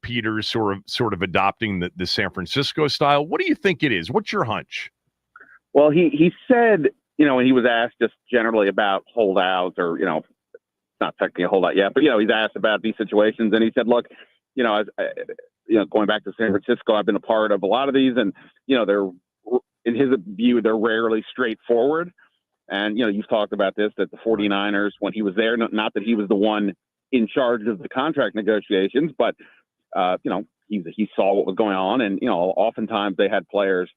Peters sort of adopting the San Francisco style. What do you think it is? What's your hunch? Well, he said, when he was asked just generally about holdouts, or, not technically a holdout yet, but, he's asked about these situations, and he said, look, going back to San Francisco, I've been a part of a lot of these, and, they're, in his view, they're rarely straightforward. And, you've talked about this, that the 49ers, when he was there, not that he was the one in charge of the contract negotiations, but, he saw what was going on. And, oftentimes they had players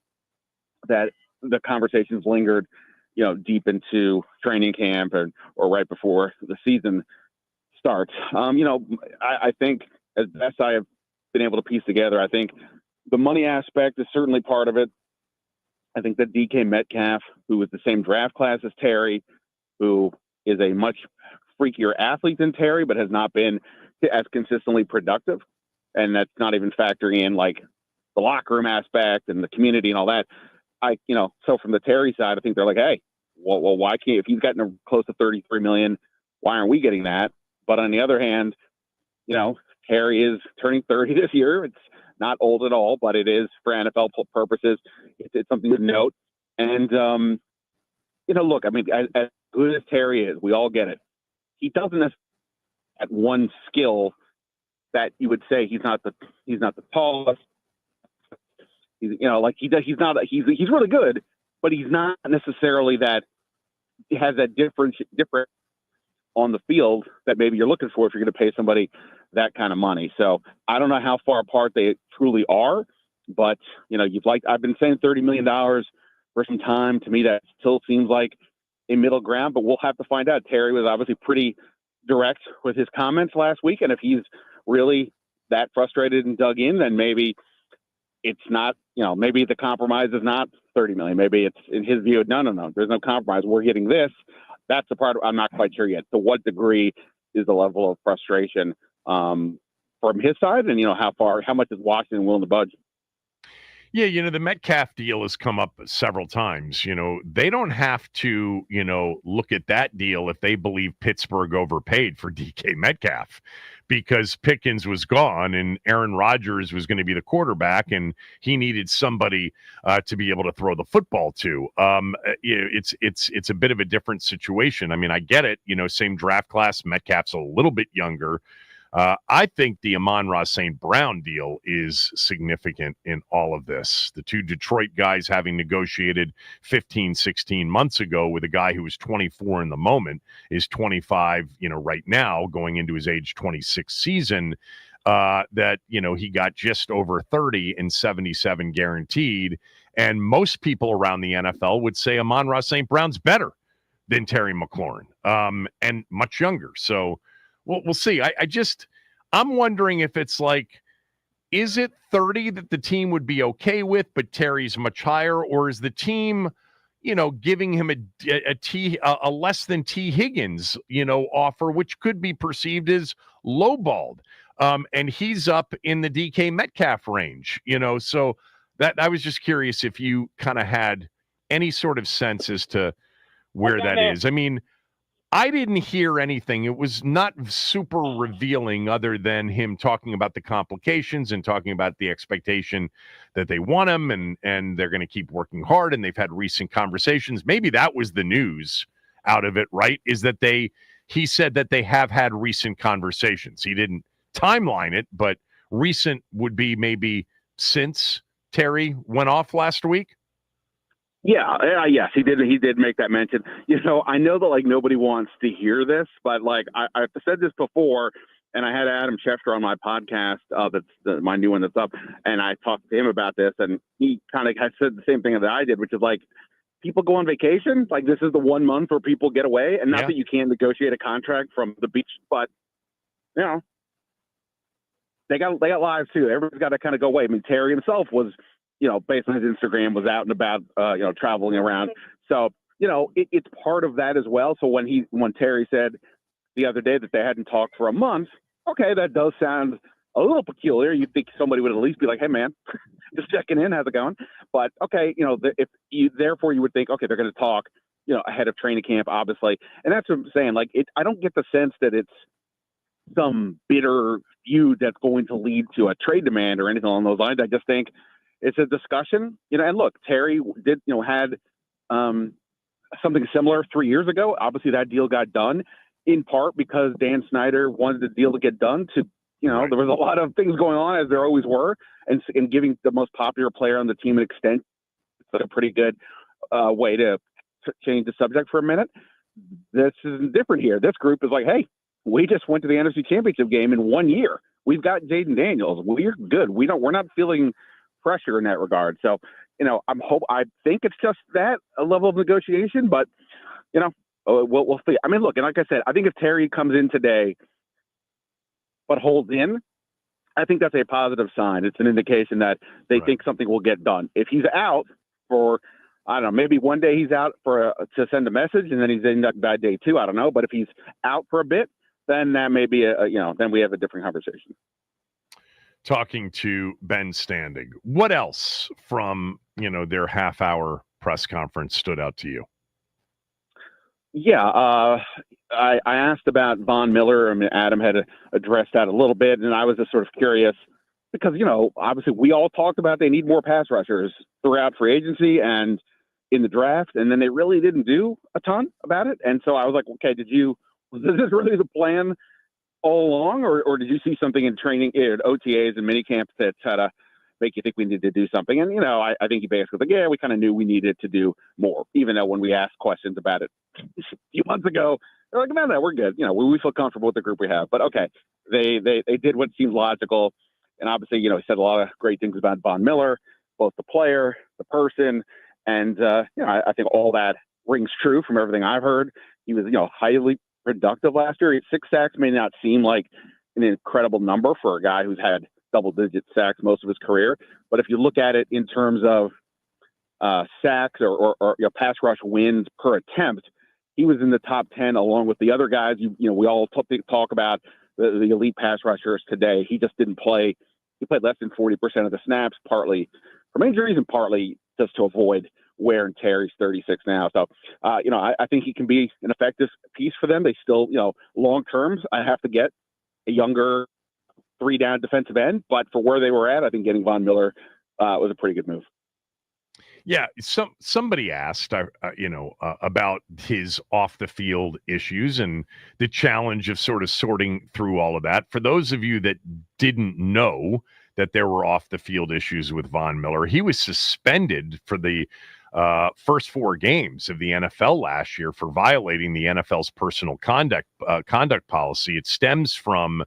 that the conversations lingered, deep into training camp or right before the season starts. I think, as best I have been able to piece together, I think the money aspect is certainly part of it. I think that DK Metcalf, who was the same draft class as Terry, who is a much freakier athlete than Terry, but has not been as consistently productive. And that's not even factoring in like the locker room aspect and the community and all that. So from the Terry side, I think they're like, hey, well, why can't, if he's gotten close to $33 million, why aren't we getting that? But on the other hand, Terry is turning 30 this year. It's not old at all, but it is for NFL purposes. It's something to note. And, look, I mean, as good as Terry is, we all get it. He doesn't necessarily at one skill that you would say he's not the tallest. He's really good, but he's not necessarily that he has that different on the field that maybe you're looking for if you're going to pay somebody that kind of money. So I don't know how far apart they truly are, but I've been saying $30 million for some time. To me, that still seems like a middle ground, but we'll have to find out. Terry was obviously pretty direct with his comments last week, and if he's really that frustrated and dug in, then maybe it's not, maybe the compromise is not 30 million. Maybe it's, in his view, no, there's no compromise. We're getting this. That's the part I'm not quite sure yet. To what degree is the level of frustration from his side, and how much is Washington willing to budge? Yeah, the Metcalf deal has come up several times. They don't have to, look at that deal if they believe Pittsburgh overpaid for DK Metcalf, because Pickens was gone and Aaron Rodgers was going to be the quarterback, and he needed somebody to be able to throw the football to. It's a bit of a different situation. I mean, I get it. Same draft class. Metcalf's a little bit younger. I think the Amon-Ra St. Brown deal is significant in all of this. The two Detroit guys having negotiated 15, 16 months ago with a guy who was 24 in the moment is 25, right now, going into his age 26 season, that, he got just over 30 and 77 guaranteed. And most people around the NFL would say Amon-Ra St. Brown's better than Terry McLaurin, and much younger. So, we'll see. I'm wondering if it's like, is it 30 that the team would be okay with, but Terry's much higher, or is the team, giving him a less than T Higgins, offer, which could be perceived as lowballed, and he's up in the DK Metcalf range, So that I was just curious if you kind of had any sort of sense as to where that is. I mean, I didn't hear anything. It was not super revealing, other than him talking about the complications and talking about the expectation that they want him and they're going to keep working hard, and they've had recent conversations. Maybe that was the news out of it, right? Is that he said that they have had recent conversations. He didn't timeline it, but recent would be maybe since Terry went off last week. Yes, he did. He did make that mention. I know that nobody wants to hear this, but I've said this before, and I had Adam Schefter on my podcast. That's my new one that's up, and I talked to him about this, and he kind of said the same thing that I did, which is people go on vacation. This is the 1 month where people get away, and not that you can't negotiate a contract from the beach, but they got lives too. Everybody's got to kind of go away. I mean, Terry himself was, based on his Instagram, was out and about, traveling around. So, it's part of that as well. So when Terry said the other day that they hadn't talked for a month, okay, that does sound a little peculiar. You'd think somebody would at least be like, hey man, just checking in, how's it going? But okay, therefore you would think, okay, they're going to talk, ahead of training camp, obviously. And that's what I'm saying. I don't get the sense that it's some bitter feud that's going to lead to a trade demand or anything along those lines. I just think it's a discussion, and look, Terry did, had something similar 3 years ago. Obviously that deal got done in part because Dan Snyder wanted the deal to get done to, there was a lot of things going on, as there always were, and giving the most popular player on the team an extension. It's a pretty good way to change the subject for a minute. This is different here. This group is like, hey, we just went to the NFC Championship game in 1 year. We've got Jaden Daniels. We're good. We're not feeling pressure in that regard. So, I think it's just that, a level of negotiation, but we'll see. I mean, look, and like I said, I think if Terry comes in today but holds in, I think that's a positive sign. It's an indication that they think something will get done. If he's out for, I don't know, maybe one day he's out to send a message, and then he's in that bad day too. I don't know, but if he's out for a bit, then that may be then we have a different conversation. Talking to Ben Standig. What else from, their half-hour press conference stood out to you? Yeah, I asked about Von Miller. I mean, Adam had addressed that a little bit, and I was just sort of curious because, obviously we all talked about they need more pass rushers throughout free agency and in the draft, and then they really didn't do a ton about it. And so I was like, okay, was this really the plan all along, or did you see something in training, OTAs and minicamp that had to make you think we needed to do something? And, I think he basically was like, yeah, we kind of knew we needed to do more, even though when we asked questions about it a few months ago, they're like, no, we're good. We feel comfortable with the group we have. But okay, they did what seemed logical. And obviously, he said a lot of great things about Von Miller, both the player, the person. And, I think all that rings true from everything I've heard. He was, highly productive last year. 6 sacks may not seem like an incredible number for a guy who's had double-digit sacks most of his career, but if you look at it in terms of sacks or pass rush wins per attempt, he was in the top 10 along with the other guys. We all talk about the elite pass rushers today. He just didn't play. He played less than 40% of the snaps, partly from injuries and partly just to avoid wear and tear. He's 36 now. So, I think he can be an effective piece for them. They still, long terms, I have to get a younger 3-down defensive end. But for where they were at, I think getting Von Miller was a pretty good move. Yeah, somebody asked, about his off the field issues and the challenge of sort of sorting through all of that. For those of you that didn't know that there were off the field issues with Von Miller, he was suspended for the first 4 games of the NFL last year for violating the NFL's personal conduct policy. It stems from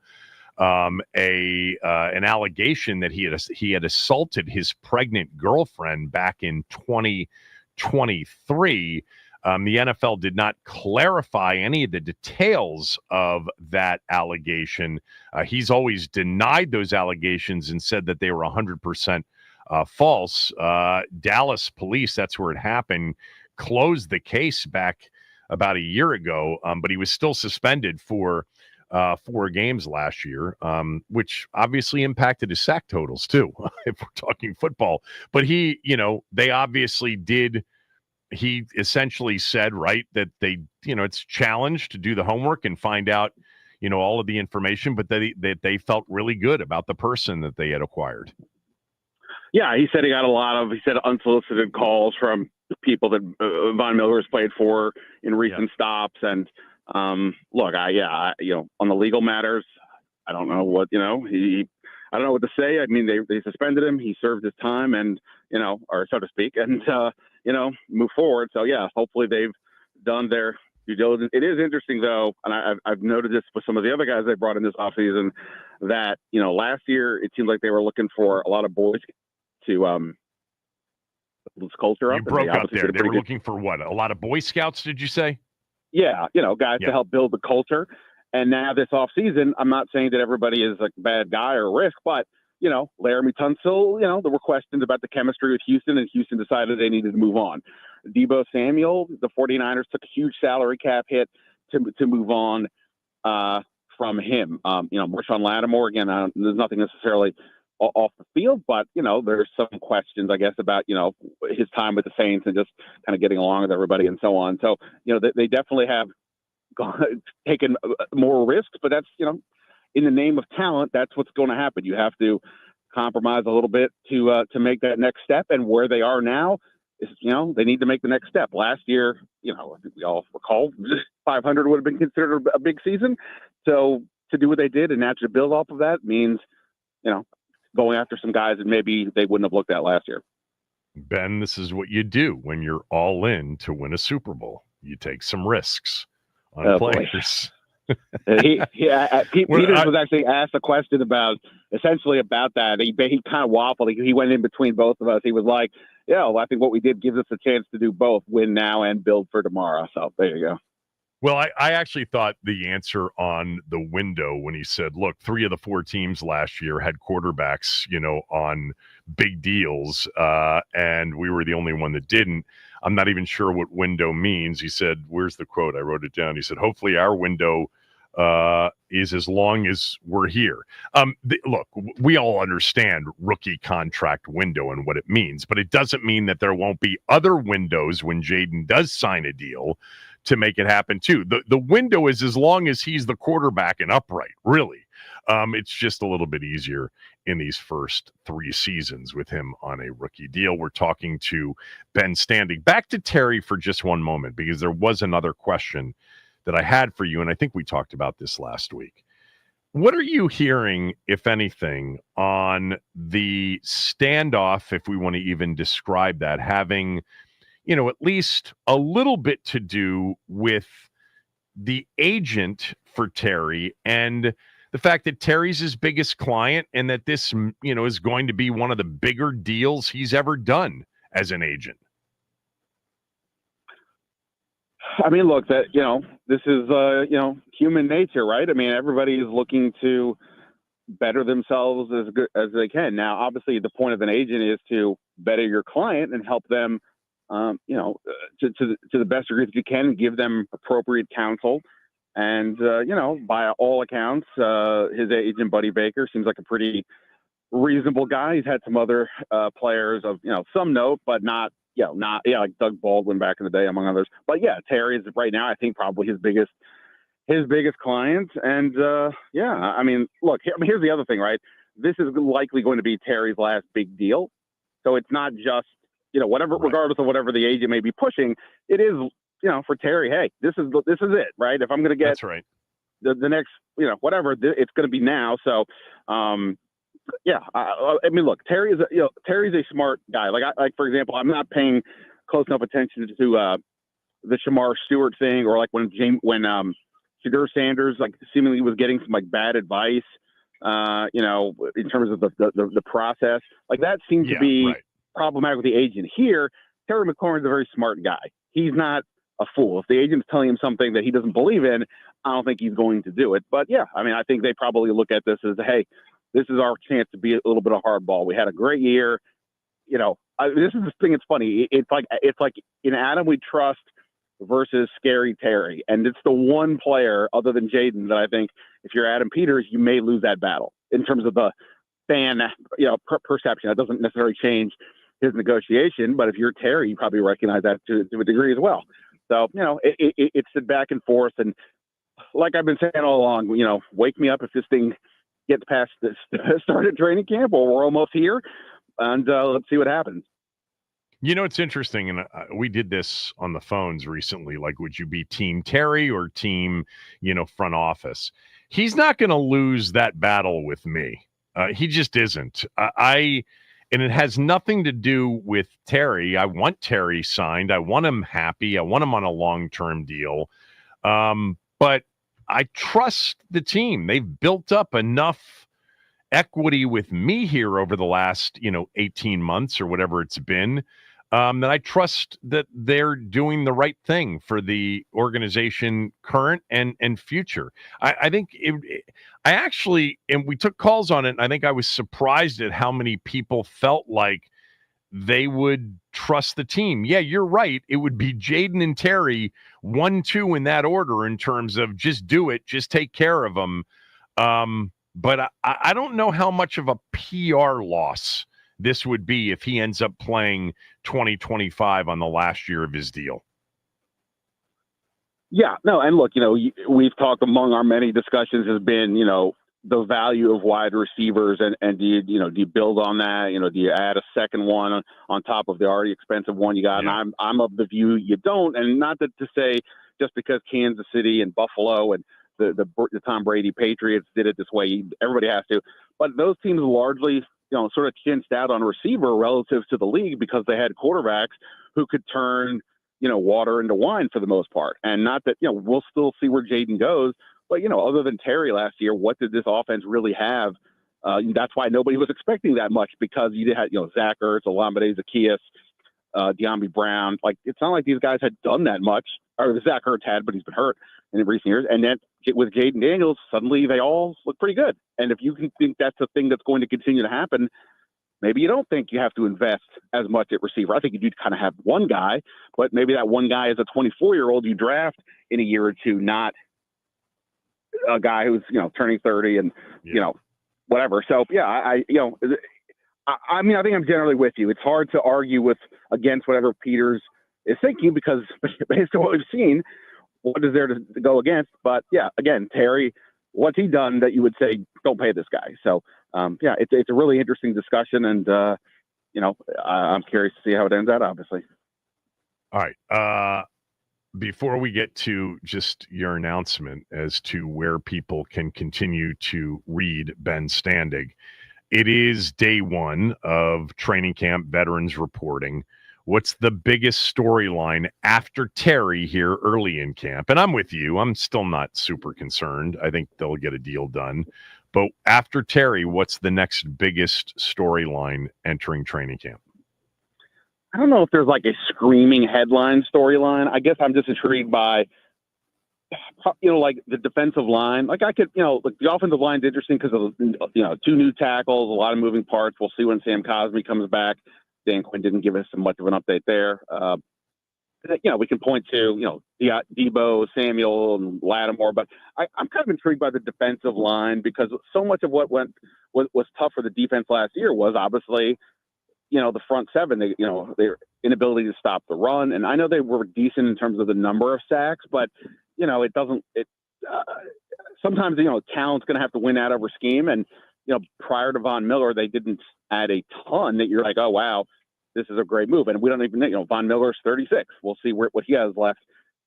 an allegation that he had assaulted his pregnant girlfriend back in 2023. The NFL did not clarify any of the details of that allegation. He's always denied those allegations and said that they were 100% false. Dallas police, that's where it happened, closed the case back about a year ago, but he was still suspended for 4 games last year, which obviously impacted his sack totals too, if we're talking football. But they obviously did. He essentially said, right, that they, it's challenged to do the homework and find out, all of the information, but that they felt really good about the person that they had acquired. Yeah, he said he got unsolicited calls from people that Von Miller has played for in recent stops. And look, on the legal matters, I don't know what, I don't know what to say. I mean, they suspended him. He served his time and, or so to speak, and, move forward. So, yeah, hopefully they've done their due diligence. It is interesting, though, and I've noted this with some of the other guys they brought in this offseason, that, last year it seemed like they were looking for a lot of boys to this culture up. You broke up there. They were looking for what? A lot of Boy Scouts, did you say? Yeah, guys to help build the culture. And now this offseason, I'm not saying that everybody is a bad guy or a risk, but, Laramie Tunsil, there were questions about the chemistry with Houston, and Houston decided they needed to move on. Deebo Samuel, the 49ers took a huge salary cap hit to move on from him. Marshawn Lattimore, again, there's nothing necessarily off the field, but, there's some questions, I guess, about, his time with the Saints and just kind of getting along with everybody and so on. So, they definitely have taken more risks, but that's, in the name of talent, that's what's going to happen. You have to compromise a little bit to make that next step. And where they are now is, they need to make the next step. Last year, I think we all recall 500 would have been considered a big season. So to do what they did and now to build off of that means, going after some guys that maybe they wouldn't have looked at last year. Ben, this is what you do when you're all in to win a Super Bowl. You take some risks on players. Pete Peters was actually asked a question about that. He kind of waffled. He went in between both of us. He was like, I think what we did gives us a chance to do both, win now and build for tomorrow. So there you go. Well, I actually thought the answer on the window when he said, look, 3 of the 4 teams last year had quarterbacks, on big deals, and we were the only one that didn't. I'm not even sure what window means. He said, where's the quote? I wrote it down. He said, hopefully our window is as long as we're here. Look, we all understand rookie contract window and what it means, but it doesn't mean that there won't be other windows when Jaden does sign a deal to make it happen too. The window is as long as he's the quarterback and upright, really. It's just a little bit easier in these first 3 seasons with him on a rookie deal. We're talking to Ben Standig. Back to Terry for just one moment, because there was another question that I had for you, and I think we talked about this last week. What are you hearing, if anything, on the standoff, if we want to even describe that, having at least a little bit to do with the agent for Terry and the fact that Terry's his biggest client and that this, is going to be one of the bigger deals he's ever done as an agent? I mean, look, this is, human nature, right? I mean, everybody is looking to better themselves as good as they can. Now, obviously, the point of an agent is to better your client and help them to the best degree that you can, give them appropriate counsel. And, by all accounts, his agent, Buddy Baker, seems like a pretty reasonable guy. He's had some other players of, some note, but not like Doug Baldwin back in the day, among others. But yeah, Terry is right now, I think, probably his biggest client. And look, here's the other thing, right? This is likely going to be Terry's last big deal. So it's not just, regardless of whatever the agent may be pushing, it is, for Terry, hey, this is it, right? If I'm going to get that's right. the next, whatever, it's going to be now. So, look, Terry's a smart guy. Like for example, I'm not paying close enough attention to the Shamar Stewart thing, or like when Shadur Sanders seemingly was getting some bad advice, in terms of the process. That seems to be problematic with the agent. Here, Terry McLaurin's a very smart guy. He's not a fool. If the agent's telling him something that he doesn't believe in, I don't think he's going to do it. But yeah, I think they probably look at this as, hey, this is our chance to be a little bit of hardball. We had a great year. This is the thing. It's funny. It's like in Adam we trust versus Scary Terry, and it's the one player other than Jaden that I think if you're Adam Peters, you may lose that battle in terms of the fan, perception. That doesn't necessarily change his negotiation, but if you're Terry, you probably recognize that to a degree as well. So it's the back and forth, and like I've been saying all along, wake me up if this thing gets past this started training camp, or we're almost here, and let's see what happens. It's interesting, and we did this on the phones recently. Would you be team Terry or team, front office? He's not going to lose that battle with me. He just isn't. And it has nothing to do with Terry. I want Terry signed. I want him happy. I want him on a long-term deal. But I trust the team. They've built up enough equity with me here over the last, 18 months or whatever it's been, that I trust that they're doing the right thing for the organization current and future. I think I actually, and we took calls on it, and I think I was surprised at how many people felt like they would trust the team. Yeah, you're right. It would be Jaden and Terry 1-2 in that order in terms of just do it, just take care of them. But I don't know how much of a PR loss this would be if he ends up playing 2025 on the last year of his deal. Yeah, no, and look, we've talked among our many discussions has been, the value of wide receivers, and do you build on that? Do you add a second one on top of the already expensive one you got? Yeah. And I'm of the view you don't, and not to say just because Kansas City and Buffalo and the Tom Brady Patriots did it this way, everybody has to. But those teams largely, sort of chinched out on receiver relative to the league because they had quarterbacks who could turn, water into wine for the most part. And not that, we'll still see where Jaden goes. But, other than Terry last year, what did this offense really have? That's why nobody was expecting that much, because you had, Zach Ertz, Olamide Zaccheaus, De'Ami Brown. It's not like these guys had done that much. Or Zach Ertz had, but he's been hurt in recent years. And then with Jaden Daniels, suddenly they all look pretty good. And if you can think that's a thing that's going to continue to happen, maybe you don't think you have to invest as much at receiver. I think you do kind of have one guy, but maybe that one guy is a 24-year-old you draft in a year or two, not a guy who's, turning 30 and, whatever. So, yeah, I think I'm generally with you. It's hard to argue against whatever Peters is thinking, because based on what we've seen, what is there to go against? But yeah, again, Terry, what's he done that you would say don't pay this guy? So it's a really interesting discussion, and I'm curious to see how it ends out, obviously. All right. Before we get to just your announcement as to where people can continue to read Ben Standig, it is day one of training camp veterans reporting. What's the biggest storyline after Terry here early in camp? And I'm with you. I'm still not super concerned. I think they'll get a deal done. But after Terry, what's the next biggest storyline entering training camp? I don't know if there's a screaming headline storyline. I guess I'm just intrigued by, the defensive line. The offensive line's interesting because of, 2 new tackles, a lot of moving parts. We'll see when Sam Cosmi comes back. Dan Quinn didn't give us much of an update there. We can point to, Debo, Samuel, and Lattimore, but I'm kind of intrigued by the defensive line because so much of what was tough for the defense last year was obviously, the front seven, their inability to stop the run. And I know they were decent in terms of the number of sacks, but, sometimes, talent's going to have to win out over scheme. And, prior to Von Miller, they didn't add a ton that you're like, oh, wow, this is a great move. And we don't even know, Von Miller's 36. We'll see what he has left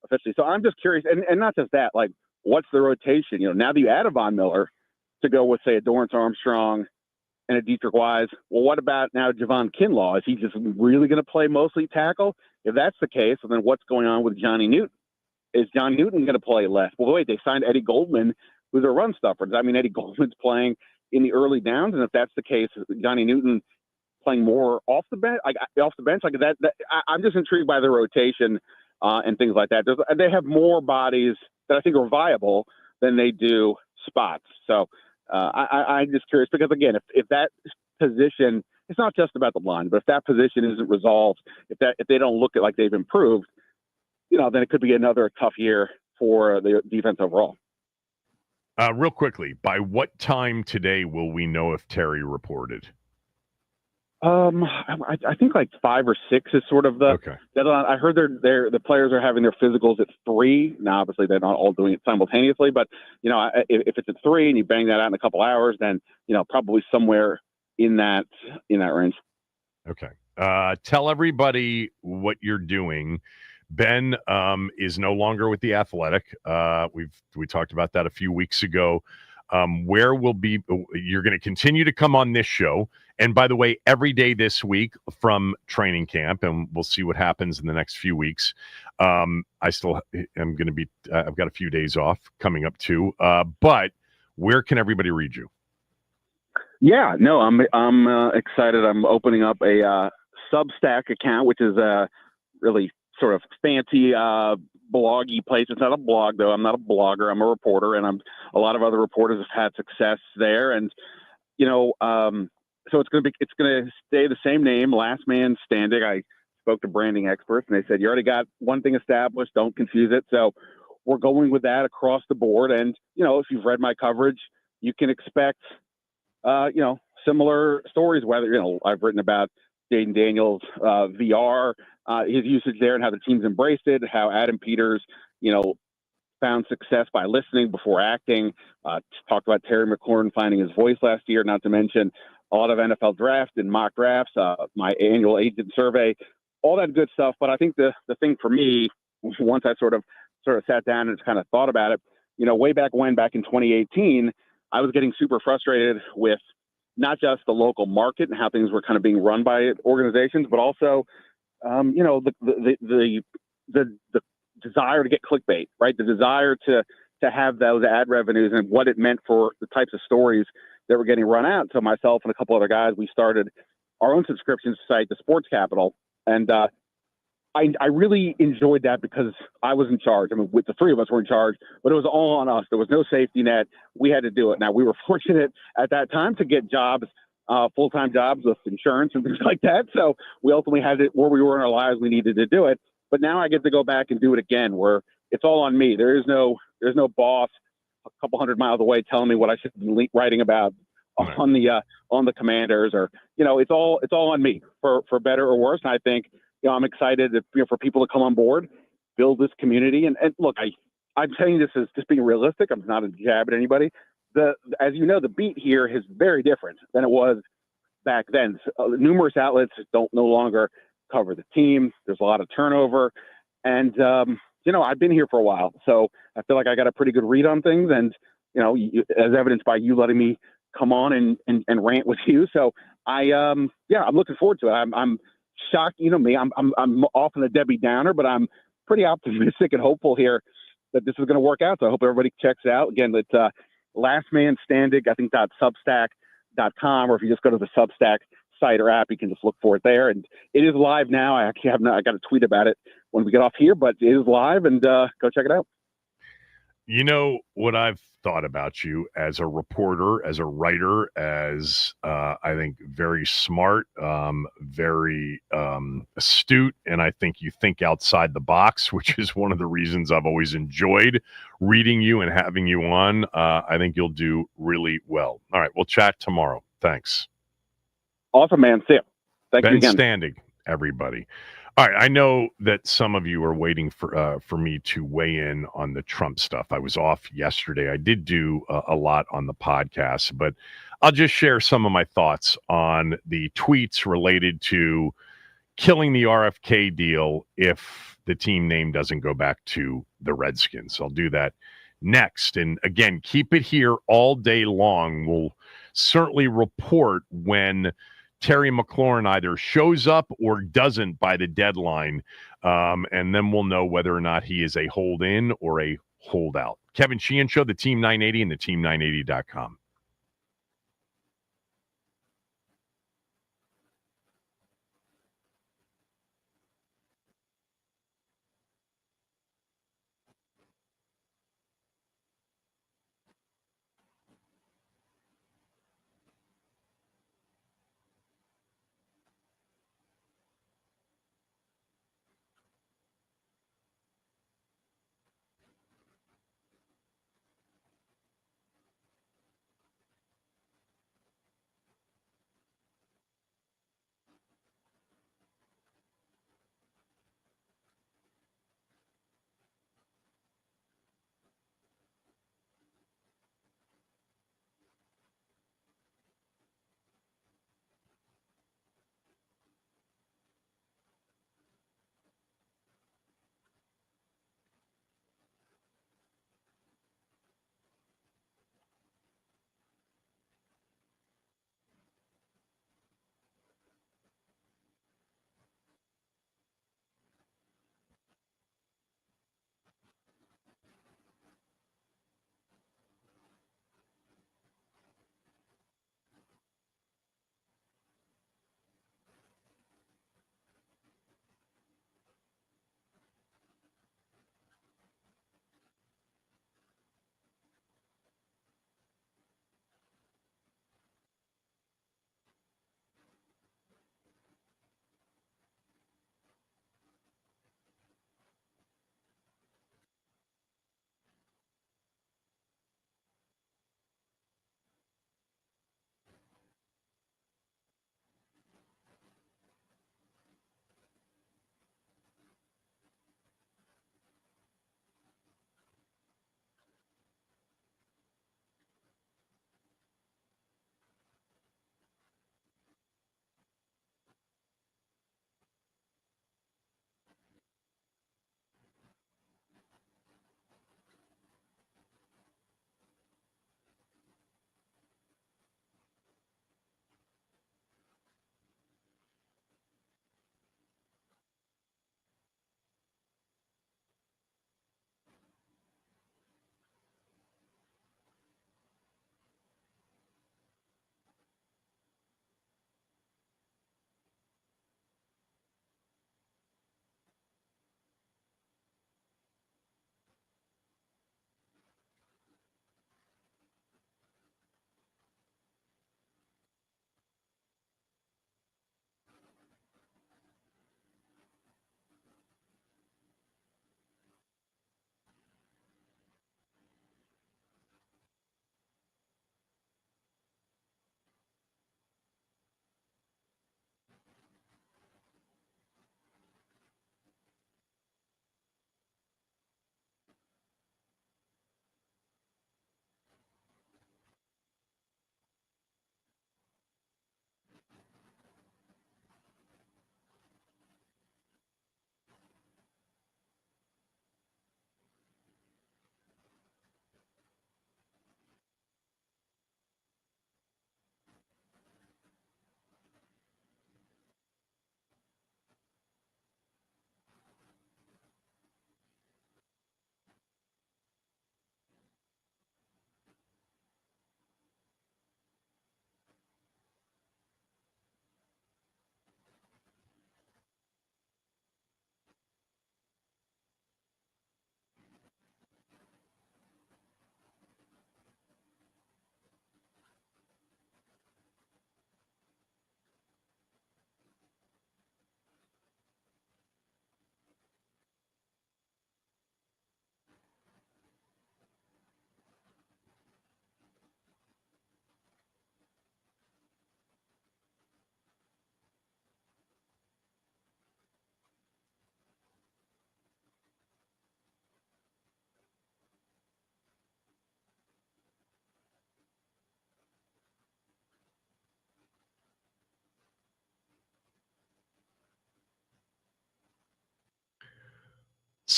officially. So I'm just curious. And not just that, like, what's the rotation? Now that you add a Von Miller to go with, say, a Dorrance Armstrong and a Dietrich Wise, well, what about now Javon Kinlaw? Is he just really going to play mostly tackle? If that's the case, then what's going on with Johnny Newton? Is John Newton going to play left? Well, wait, they signed Eddie Goldman, who's a run stuffer. Does that mean Eddie Goldman's playing in the early downs? And if that's the case, Johnny Newton playing more off the bench, I'm just intrigued by the rotation and things like that. They have more bodies that I think are viable than they do spots. So I'm just curious because, again, if that position, it's not just about the line, but if that position isn't resolved, if they don't look like they've improved, then it could be another tough year for the defense overall. Real quickly, by what time today will we know if Terry reported? I think like 5 or 6 is sort of the deadline. I heard the players are having their physicals at 3. Now, obviously, they're not all doing it simultaneously, but if it's at 3 and you bang that out in a couple hours, then probably somewhere in that range. Okay. Tell everybody what you're doing. Ben is no longer with The Athletic. We talked about that a few weeks ago. You're going to continue to come on this show. And by the way, every day this week from training camp, and we'll see what happens in the next few weeks. I still am going to be, I've got a few days off coming up too. But where can everybody read you? Yeah, no, I'm excited. I'm opening up a Substack account, which is a really sort of fancy bloggy place. It's not a blog though. I'm not a blogger. I'm a reporter, and a lot of other reporters have had success there. And so it's going to stay the same name, Last Man Standig. I spoke to branding experts, and they said you already got one thing established. Don't confuse it. So we're going with that across the board. And if you've read my coverage, you can expect similar stories. Whether I've written about Jaden Daniels VR. His usage there and how the team's embraced it, how Adam Peters, found success by listening before acting. Talked about Terry McLaurin finding his voice last year, not to mention a lot of NFL draft and mock drafts, my annual agent survey, all that good stuff. But I think the thing for me, once I sort of sat down and kind of thought about it, way back in 2018, I was getting super frustrated with not just the local market and how things were kind of being run by organizations, but also the desire to get clickbait, right? The desire to have those ad revenues and what it meant for the types of stories that were getting run out. So myself and a couple other guys, we started our own subscription site, the Sports Capital. And I really enjoyed that because I was in charge. I mean, with the three of us were in charge, but it was all on us. There was no safety net. We had to do it. Now, we were fortunate at that time to get jobs, full-time jobs with insurance and things like that. So we ultimately had it where we were in our lives. We needed to do it. But now I get to go back and do it again, where it's all on me. There's no boss a couple hundred miles away telling me what I should be writing about on the Commanders, or it's all on me for better or worse. And I think I'm excited for people to come on board, build this community. And look, I'm saying this as just being realistic. I'm not a jab at anybody. As you know, the beat here is very different than it was back then. Numerous outlets no longer cover the team. There's a lot of turnover, and I've been here for a while, so I feel like I got a pretty good read on things. And as evidenced by you letting me come on and rant with you. So I'm looking forward to it. I'm shocked. Me, I'm often a Debbie Downer, but I'm pretty optimistic and hopeful here that this is going to work out. So I hope everybody checks it out. Again, it's Last Man Standig, I think .substack.com, or if you just go to the Substack site or app, you can just look for it there. And it is live now. I actually I got to tweet about it when we get off here, but it is live, and go check it out. You know what I've thought about you as a reporter, as a writer, as I think very smart, very astute, and I think you think outside the box, which is one of the reasons I've always enjoyed reading you and having you on. I think you'll do really well. All right, we'll chat tomorrow. Thanks. Awesome, man. See you. Thank Ben you again. Standig, everybody. All right, I know that some of you are waiting for me to weigh in on the Trump stuff. I was off yesterday. I did do a lot on the podcast, but I'll just share some of my thoughts on the tweets related to killing the RFK deal if the team name doesn't go back to the Redskins. I'll do that next. And again, keep it here all day long. We'll certainly report when Terry McLaurin either shows up or doesn't by the deadline. And then we'll know whether or not he is a hold in or a holdout. Kevin Sheehan Show, the Team 980 and the team980.com.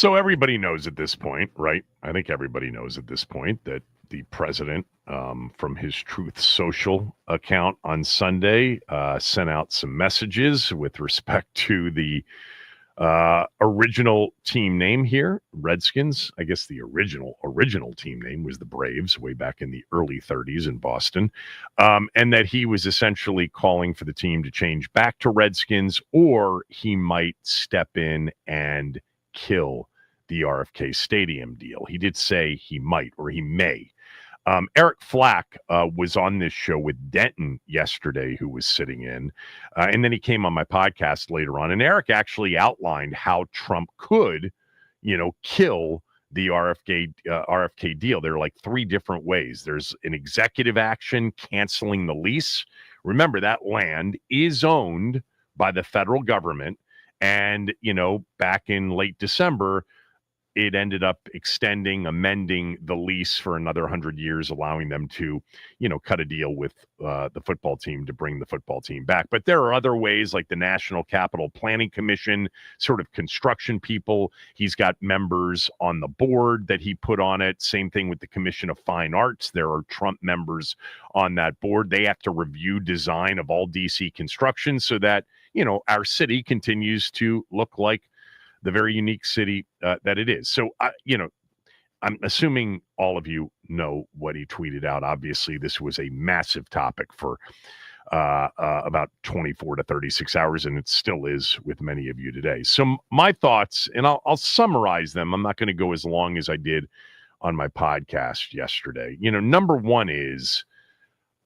So everybody knows at this point, right? I think everybody knows at this point that the president, from his Truth Social account on Sunday, sent out some messages with respect to the original team name here, Redskins. I guess the original team name was the Braves way back in the early 30s in Boston. And that he was essentially calling for the team to change back to Redskins, or he might step in and kill the RFK Stadium deal. He did say he might, or he may. Eric Flack was on this show with Denton yesterday, who was sitting in. And then he came on my podcast later on. And Eric actually outlined how Trump could, kill the RFK deal. There are like 3 different ways. There's an executive action canceling the lease. Remember, that land is owned by the federal government. And, back in late December, it ended up amending the lease for another 100 years, allowing them to, cut a deal with the football team to bring the football team back. But there are other ways, like the National Capital Planning Commission, sort of construction people. He's got members on the board that he put on it. Same thing with the Commission of Fine Arts. There are Trump members on that board. They have to review design of all DC construction so that, our city continues to look like the very unique city that it is. So, I'm assuming all of you know what he tweeted out. Obviously, this was a massive topic for about 24 to 36 hours, and it still is with many of you today. So my thoughts, and I'll summarize them. I'm not going to go as long as I did on my podcast yesterday. Number one is,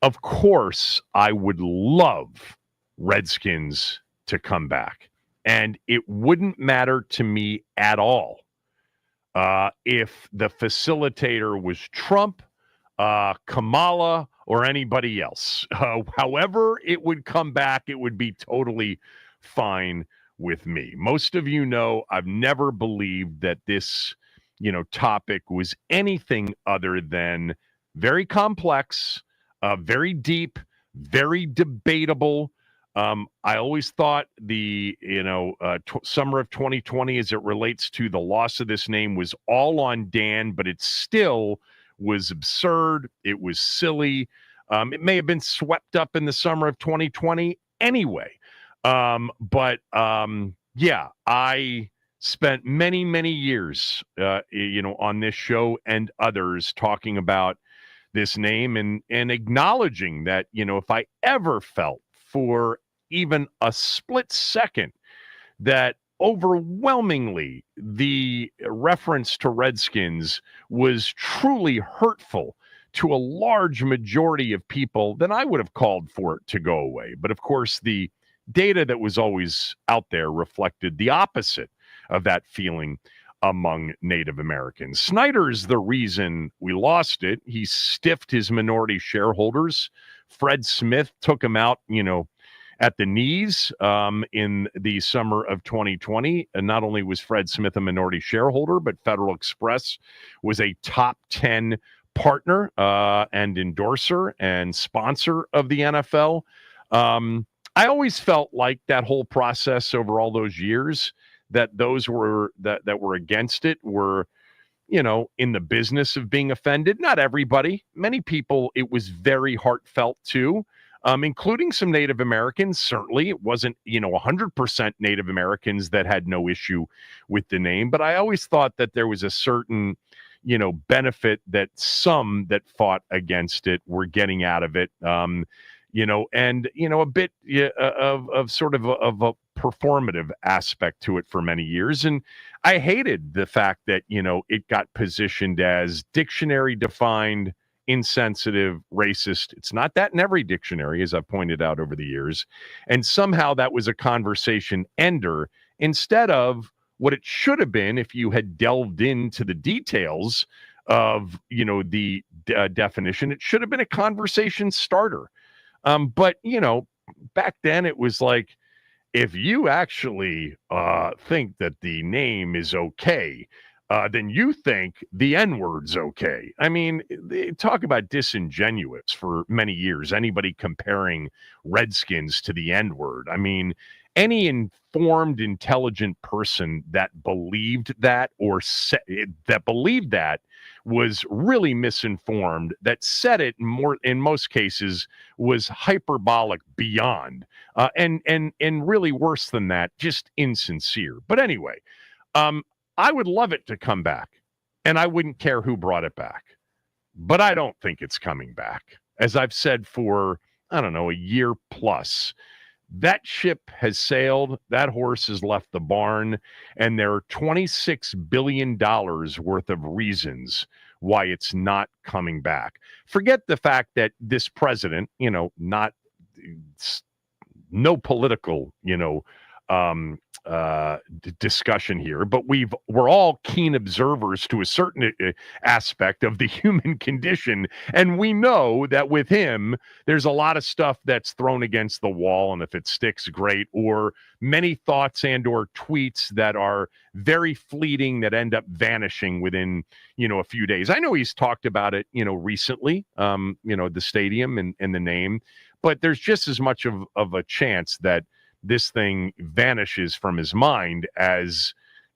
of course, I would love Redskins to come back. And it wouldn't matter to me at all if the facilitator was Trump, Kamala, or anybody else. However it would come back, it would be totally fine with me. Most of you know I've never believed that this, topic was anything other than very complex, very deep, very debatable. I always thought the, summer of 2020, as it relates to the loss of this name, was all on Dan, but it still was absurd. It was silly. It may have been swept up in the summer of 2020 anyway. But I spent many, many years, on this show and others talking about this name and acknowledging that, if I ever felt for even a split second that overwhelmingly the reference to Redskins was truly hurtful to a large majority of people, then I would have called for it to go away. But of course, the data that was always out there reflected the opposite of that feeling among Native Americans. Snyder's the reason we lost it. He stiffed his minority shareholders. Fred Smith took him out, at the knees in the summer of 2020. And not only was Fred Smith a minority shareholder, but Federal Express was a top 10 partner and endorser and sponsor of the NFL. I always felt like that whole process over all those years, that those were that were against it were, in the business of being offended. Not everybody. Many people, it was very heartfelt too. Including some Native Americans. Certainly it wasn't, 100% Native Americans that had no issue with the name, but I always thought that there was a certain, benefit that some that fought against it were getting out of it, and, a bit of sort of a performative aspect to it for many years. And I hated the fact that, it got positioned as dictionary defined, insensitive, racist. It's not that in every dictionary, as I've pointed out over the years. And somehow that was a conversation ender instead of what it should have been if you had delved into the details of, the definition. It should have been a conversation starter. But, back then it was like, if you actually think that the name is okay, then you think the N-word's okay. I mean, they talk about disingenuous for many years, anybody comparing Redskins to the N-word. I mean, any informed, intelligent person that believed that that believed that was really misinformed. That said it in most cases was hyperbolic beyond, and really worse than that, just insincere. But anyway, I would love it to come back, and I wouldn't care who brought it back. But I don't think it's coming back. As I've said for, I don't know, a year plus, that ship has sailed. That horse has left the barn, and there are $26 billion worth of reasons why it's not coming back. Forget the fact that this president, no political, discussion here, but we're all keen observers to a certain aspect of the human condition, and we know that with him there's a lot of stuff that's thrown against the wall, and if it sticks, great, or many thoughts and or tweets that are very fleeting that end up vanishing within a few days. I know he's talked about it recently, the stadium and the name, but there's just as much of a chance that this thing vanishes from his mind as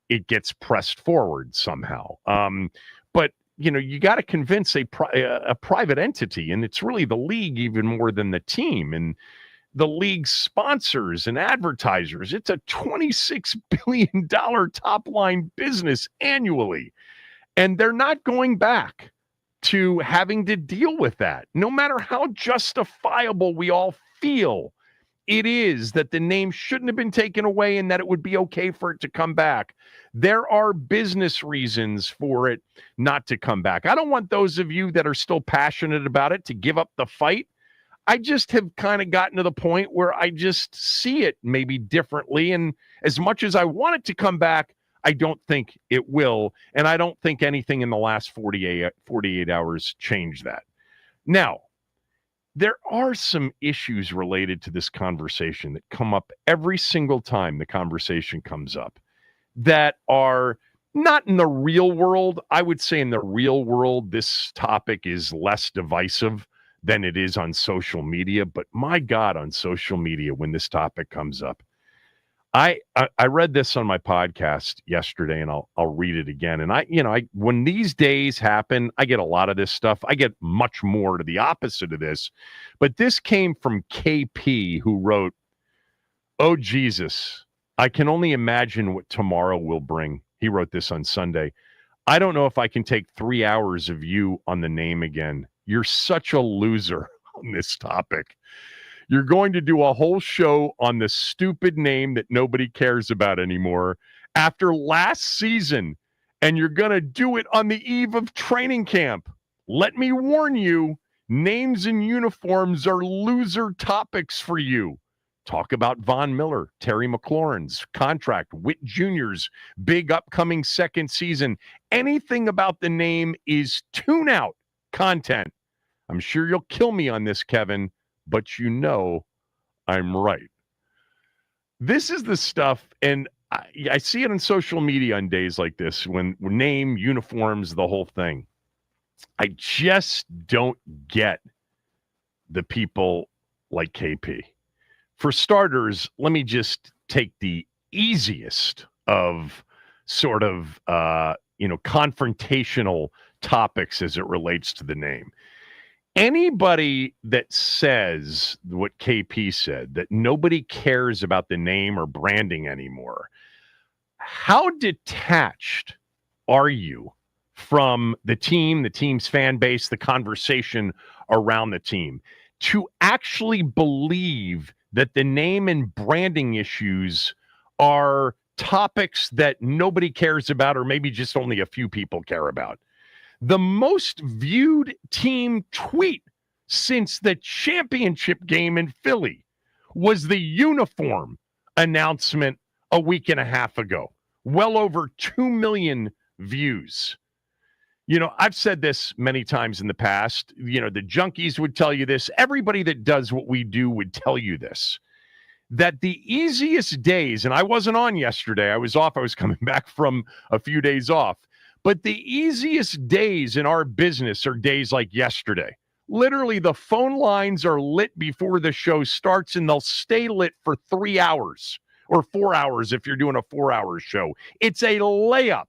it gets pressed forward somehow. But you got to convince a private entity, and it's really the league even more than the team and the league's sponsors and advertisers. It's a $26 billion top line business annually, and they're not going back to having to deal with that, no matter how justifiable we all feel it is that the name shouldn't have been taken away and that it would be okay for it to come back. There are business reasons for it not to come back. I don't want those of you that are still passionate about it to give up the fight. I just have kind of gotten to the point where I just see it maybe differently. And as much as I want it to come back, I don't think it will. And I don't think anything in the last 48 hours changed that. Now, there are some issues related to this conversation that come up every single time the conversation comes up that are not in the real world. I would say in the real world, this topic is less divisive than it is on social media. But my God, on social media, when this topic comes up, I read this on my podcast yesterday, and I'll read it again. And I when these days happen, I get a lot of this stuff. I get much more to the opposite of this, but this came from KP, who wrote, "Oh Jesus, I can only imagine what tomorrow will bring." He wrote this on Sunday. "I don't know if I can take 3 hours of you on the name again. You're such a loser on this topic. You're going to do a whole show on the stupid name that nobody cares about anymore after last season, and you're going to do it on the eve of training camp. Let me warn you, names and uniforms are loser topics for you. Talk about Von Miller, Terry McLaurin's contract, Witt Jr.'s big upcoming second season. Anything about the name is tune-out content. I'm sure you'll kill me on this, Kevin, but I'm right." This is the stuff, and I see it on social media on days like this, when name, uniforms, the whole thing. I just don't get the people like KP. For starters, let me just take the easiest of sort of, confrontational topics as it relates to the name. Anybody that says what KP said, that nobody cares about the name or branding anymore, how detached are you from the team, the team's fan base, the conversation around the team, to actually believe that the name and branding issues are topics that nobody cares about, or maybe just only a few people care about? The most viewed team tweet since the championship game in Philly was the uniform announcement a week and a half ago. Well over 2 million views. I've said this many times in the past. The junkies would tell you this. Everybody that does what we do would tell you this, that the easiest days, and I wasn't on yesterday, I was off, I was coming back from a few days off, but the easiest days in our business are days like yesterday. Literally, the phone lines are lit before the show starts, and they'll stay lit for 3 hours or 4 hours if you're doing a 4-hour show. It's a layup.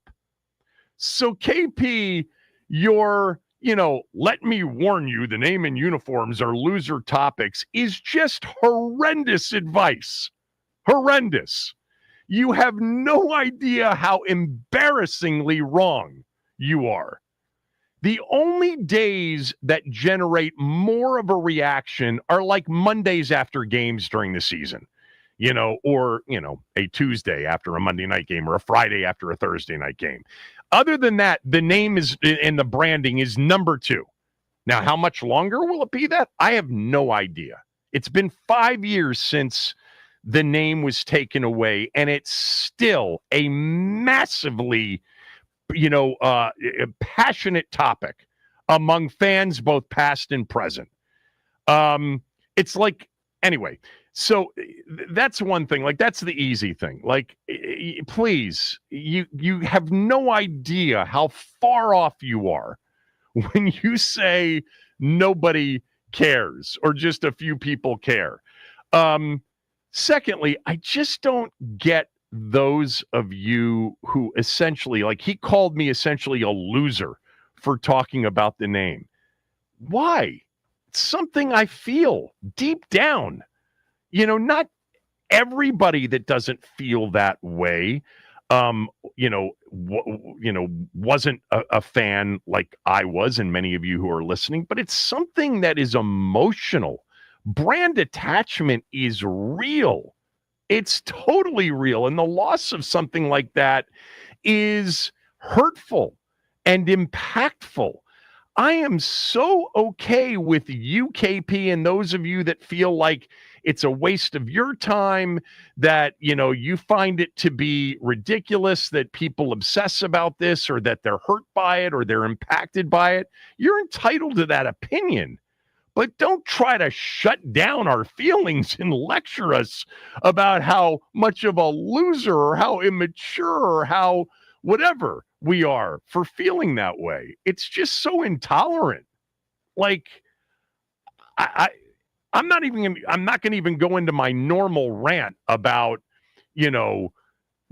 So KP, your, let me warn you, the name and uniforms are loser topics is just horrendous advice. Horrendous. You have no idea how embarrassingly wrong you are. The only days that generate more of a reaction are like Mondays after games during the season, or a Tuesday after a Monday night game or a Friday after a Thursday night game. Other than that, the name is and the branding is number 2. Now, how much longer will it be that? I have no idea. It's been 5 years since the name was taken away, and it's still a massively, passionate topic among fans, both past and present. It's like, anyway, so that's one thing. Like, that's the easy thing. Like, please, you have no idea how far off you are when you say nobody cares or just a few people care. Secondly, I just don't get those of you who essentially, like, he called me essentially a loser for talking about the name. Why? It's something I feel deep down. Not everybody that doesn't feel that way, wasn't a fan like I was, and many of you who are listening, but it's something that is emotional. Brand attachment is real. It's totally real. And the loss of something like that is hurtful and impactful. I am so okay with UKP and those of you that feel like it's a waste of your time, that, you find it to be ridiculous that people obsess about this, or that they're hurt by it, or they're impacted by it. You're entitled to that opinion. But don't try to shut down our feelings and lecture us about how much of a loser or how immature or how whatever we are for feeling that way. It's just so intolerant. Like, I'm not going to even go into my normal rant about,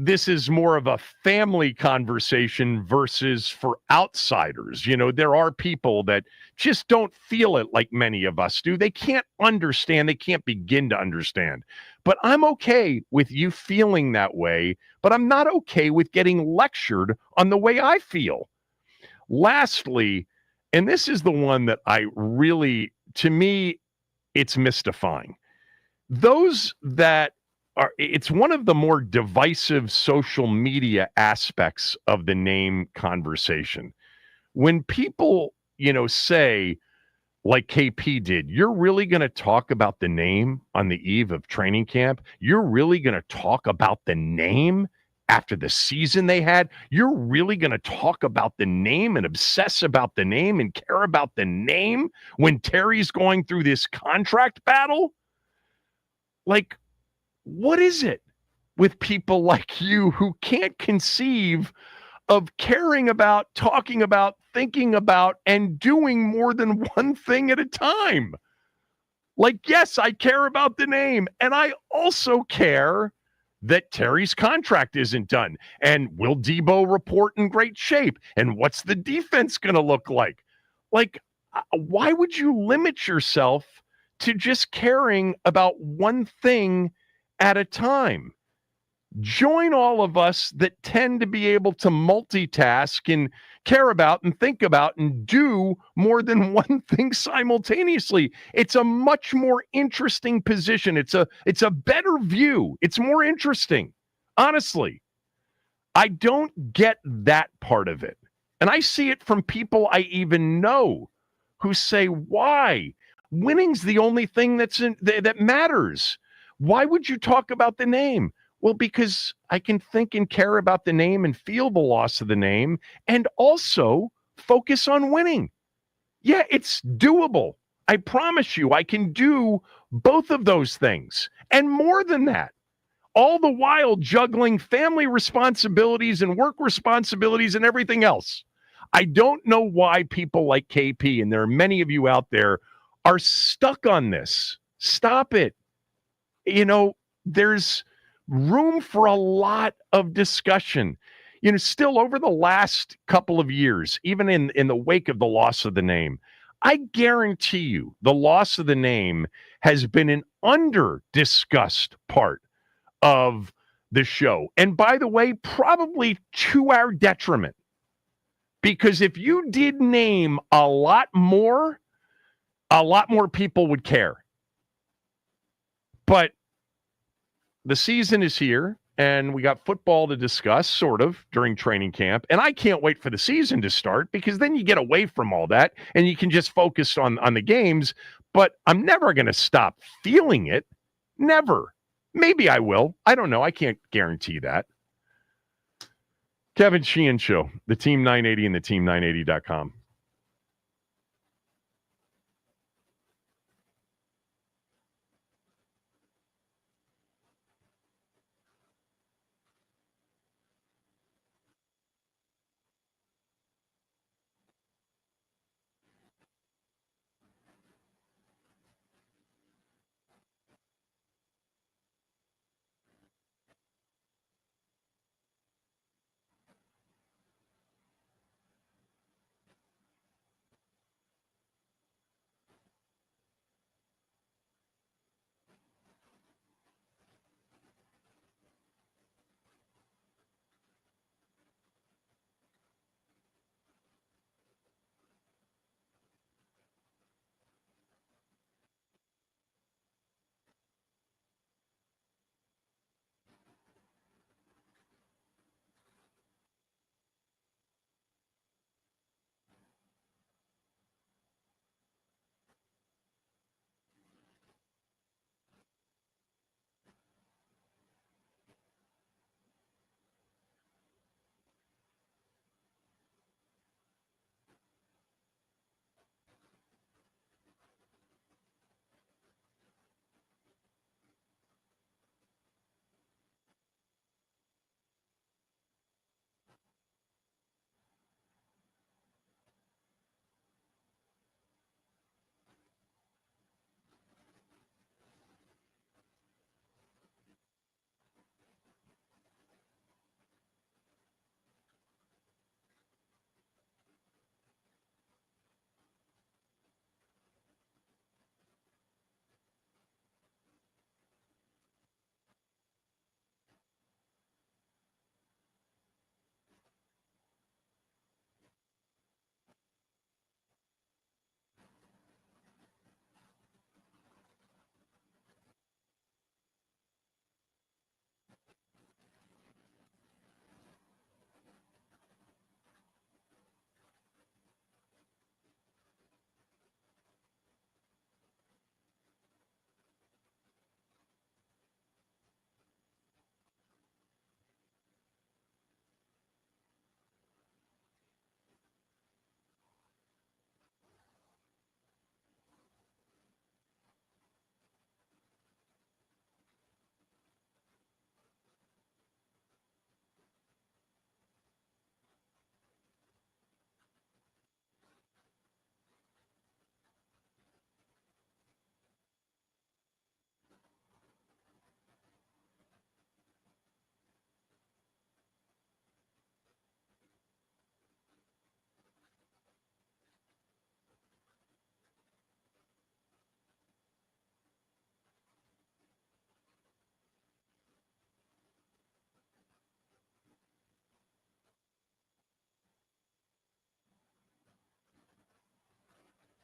this is more of a family conversation versus for outsiders. There are people that just don't feel it like many of us do. They can't understand. They can't begin to understand. But I'm okay with you feeling that way, but I'm not okay with getting lectured on the way I feel. Lastly, and this is the one that I really, to me, it's mystifying. Those that it's one of the more divisive social media aspects of the name conversation. When people, say, like KP did, you're really going to talk about the name on the eve of training camp? You're really going to talk about the name after the season they had? You're really going to talk about the name and obsess about the name and care about the name when Terry's going through this contract battle? Like, what is it with people like you who can't conceive of caring about, talking about, thinking about, and doing more than one thing at a time? Like, yes, I care about the name, and I also care that Terry's contract isn't done. And will Debo report in great shape? And what's the defense going to look like? Like, why would you limit yourself to just caring about one thing at a time? Join all of us that tend to be able to multitask and care about and think about and do more than one thing simultaneously. It's a much more interesting position. It's a better view. It's more interesting. Honestly, I don't get that part of it. And I see it from people I even know who say, why? Winning's the only thing that matters. Why would you talk about the name? Well, because I can think and care about the name and feel the loss of the name and also focus on winning. Yeah, it's doable. I promise you, I can do both of those things and more than that, all the while juggling family responsibilities and work responsibilities and everything else. I don't know why people like KP, and there are many of you out there, are stuck on this. Stop it. There's room for a lot of discussion. Still over the last couple of years, even in the wake of the loss of the name, I guarantee you the loss of the name has been an under-discussed part of the show. And by the way, probably to our detriment. Because if you did name a lot more people would care. But the season is here, and we got football to discuss, sort of, during training camp. And I can't wait for the season to start, because then you get away from all that, and you can just focus on the games. But I'm never going to stop feeling it. Never. Maybe I will. I don't know. I can't guarantee that. Kevin Sheehan Show, the Team 980 and the team980.com.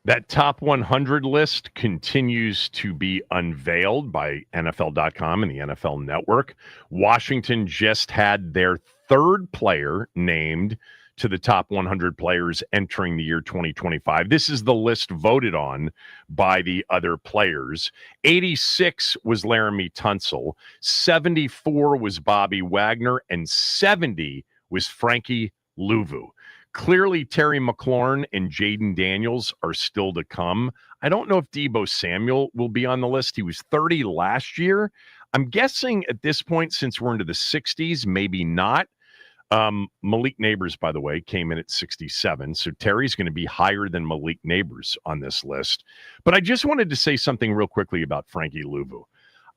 That top 100 list continues to be unveiled by NFL.com and the NFL Network. Washington just had their third player named to the top 100 players entering the year 2025. This is the list voted on by the other players. 86 was Laramie Tunsil, 74 was Bobby Wagner, and 70 was Frankie Louvu. Clearly, Terry McLaurin and Jaden Daniels are still to come. I don't know if Deebo Samuel will be on the list. He was 30 last year. I'm guessing at this point, since we're into the 60s, maybe not. Malik Neighbors, by the way, came in at 67. So Terry's going to be higher than Malik Neighbors on this list. But I just wanted to say something real quickly about Frankie Louvu.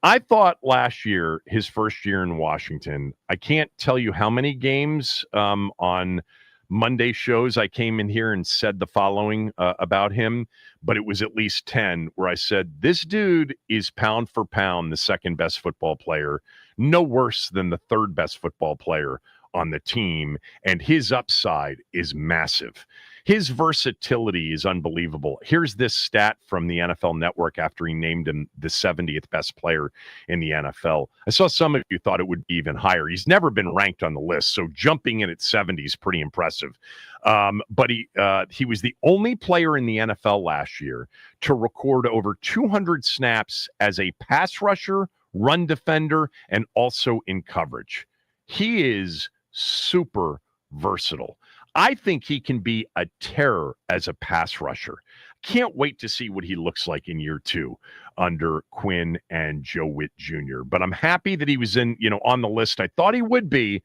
I thought last year, his first year in Washington, I can't tell you how many games on Monday shows I came in here and said the following about him, but it was at least 10 where I said, this dude is pound for pound the second best football player, no worse than the third best football player on the team, and his upside is massive. His versatility is unbelievable. Here's this stat from the NFL Network after he named him the 70th best player in the NFL. I saw some of you thought it would be even higher. He's never been ranked on the list, so jumping in at 70 is pretty impressive. But he was the only player in the NFL last year to record over 200 snaps as a pass rusher, run defender, and also in coverage. He is super versatile. I think he can be a terror as a pass rusher. Can't wait to see what he looks like in year 2 under Quinn and Joe Witt Jr. But I'm happy that he was on the list. I thought he would be.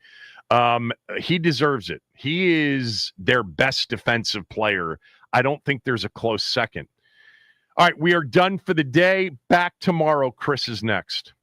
He deserves it. He is their best defensive player. I don't think there's a close second. All right, we are done for the day. Back tomorrow. Chris is next.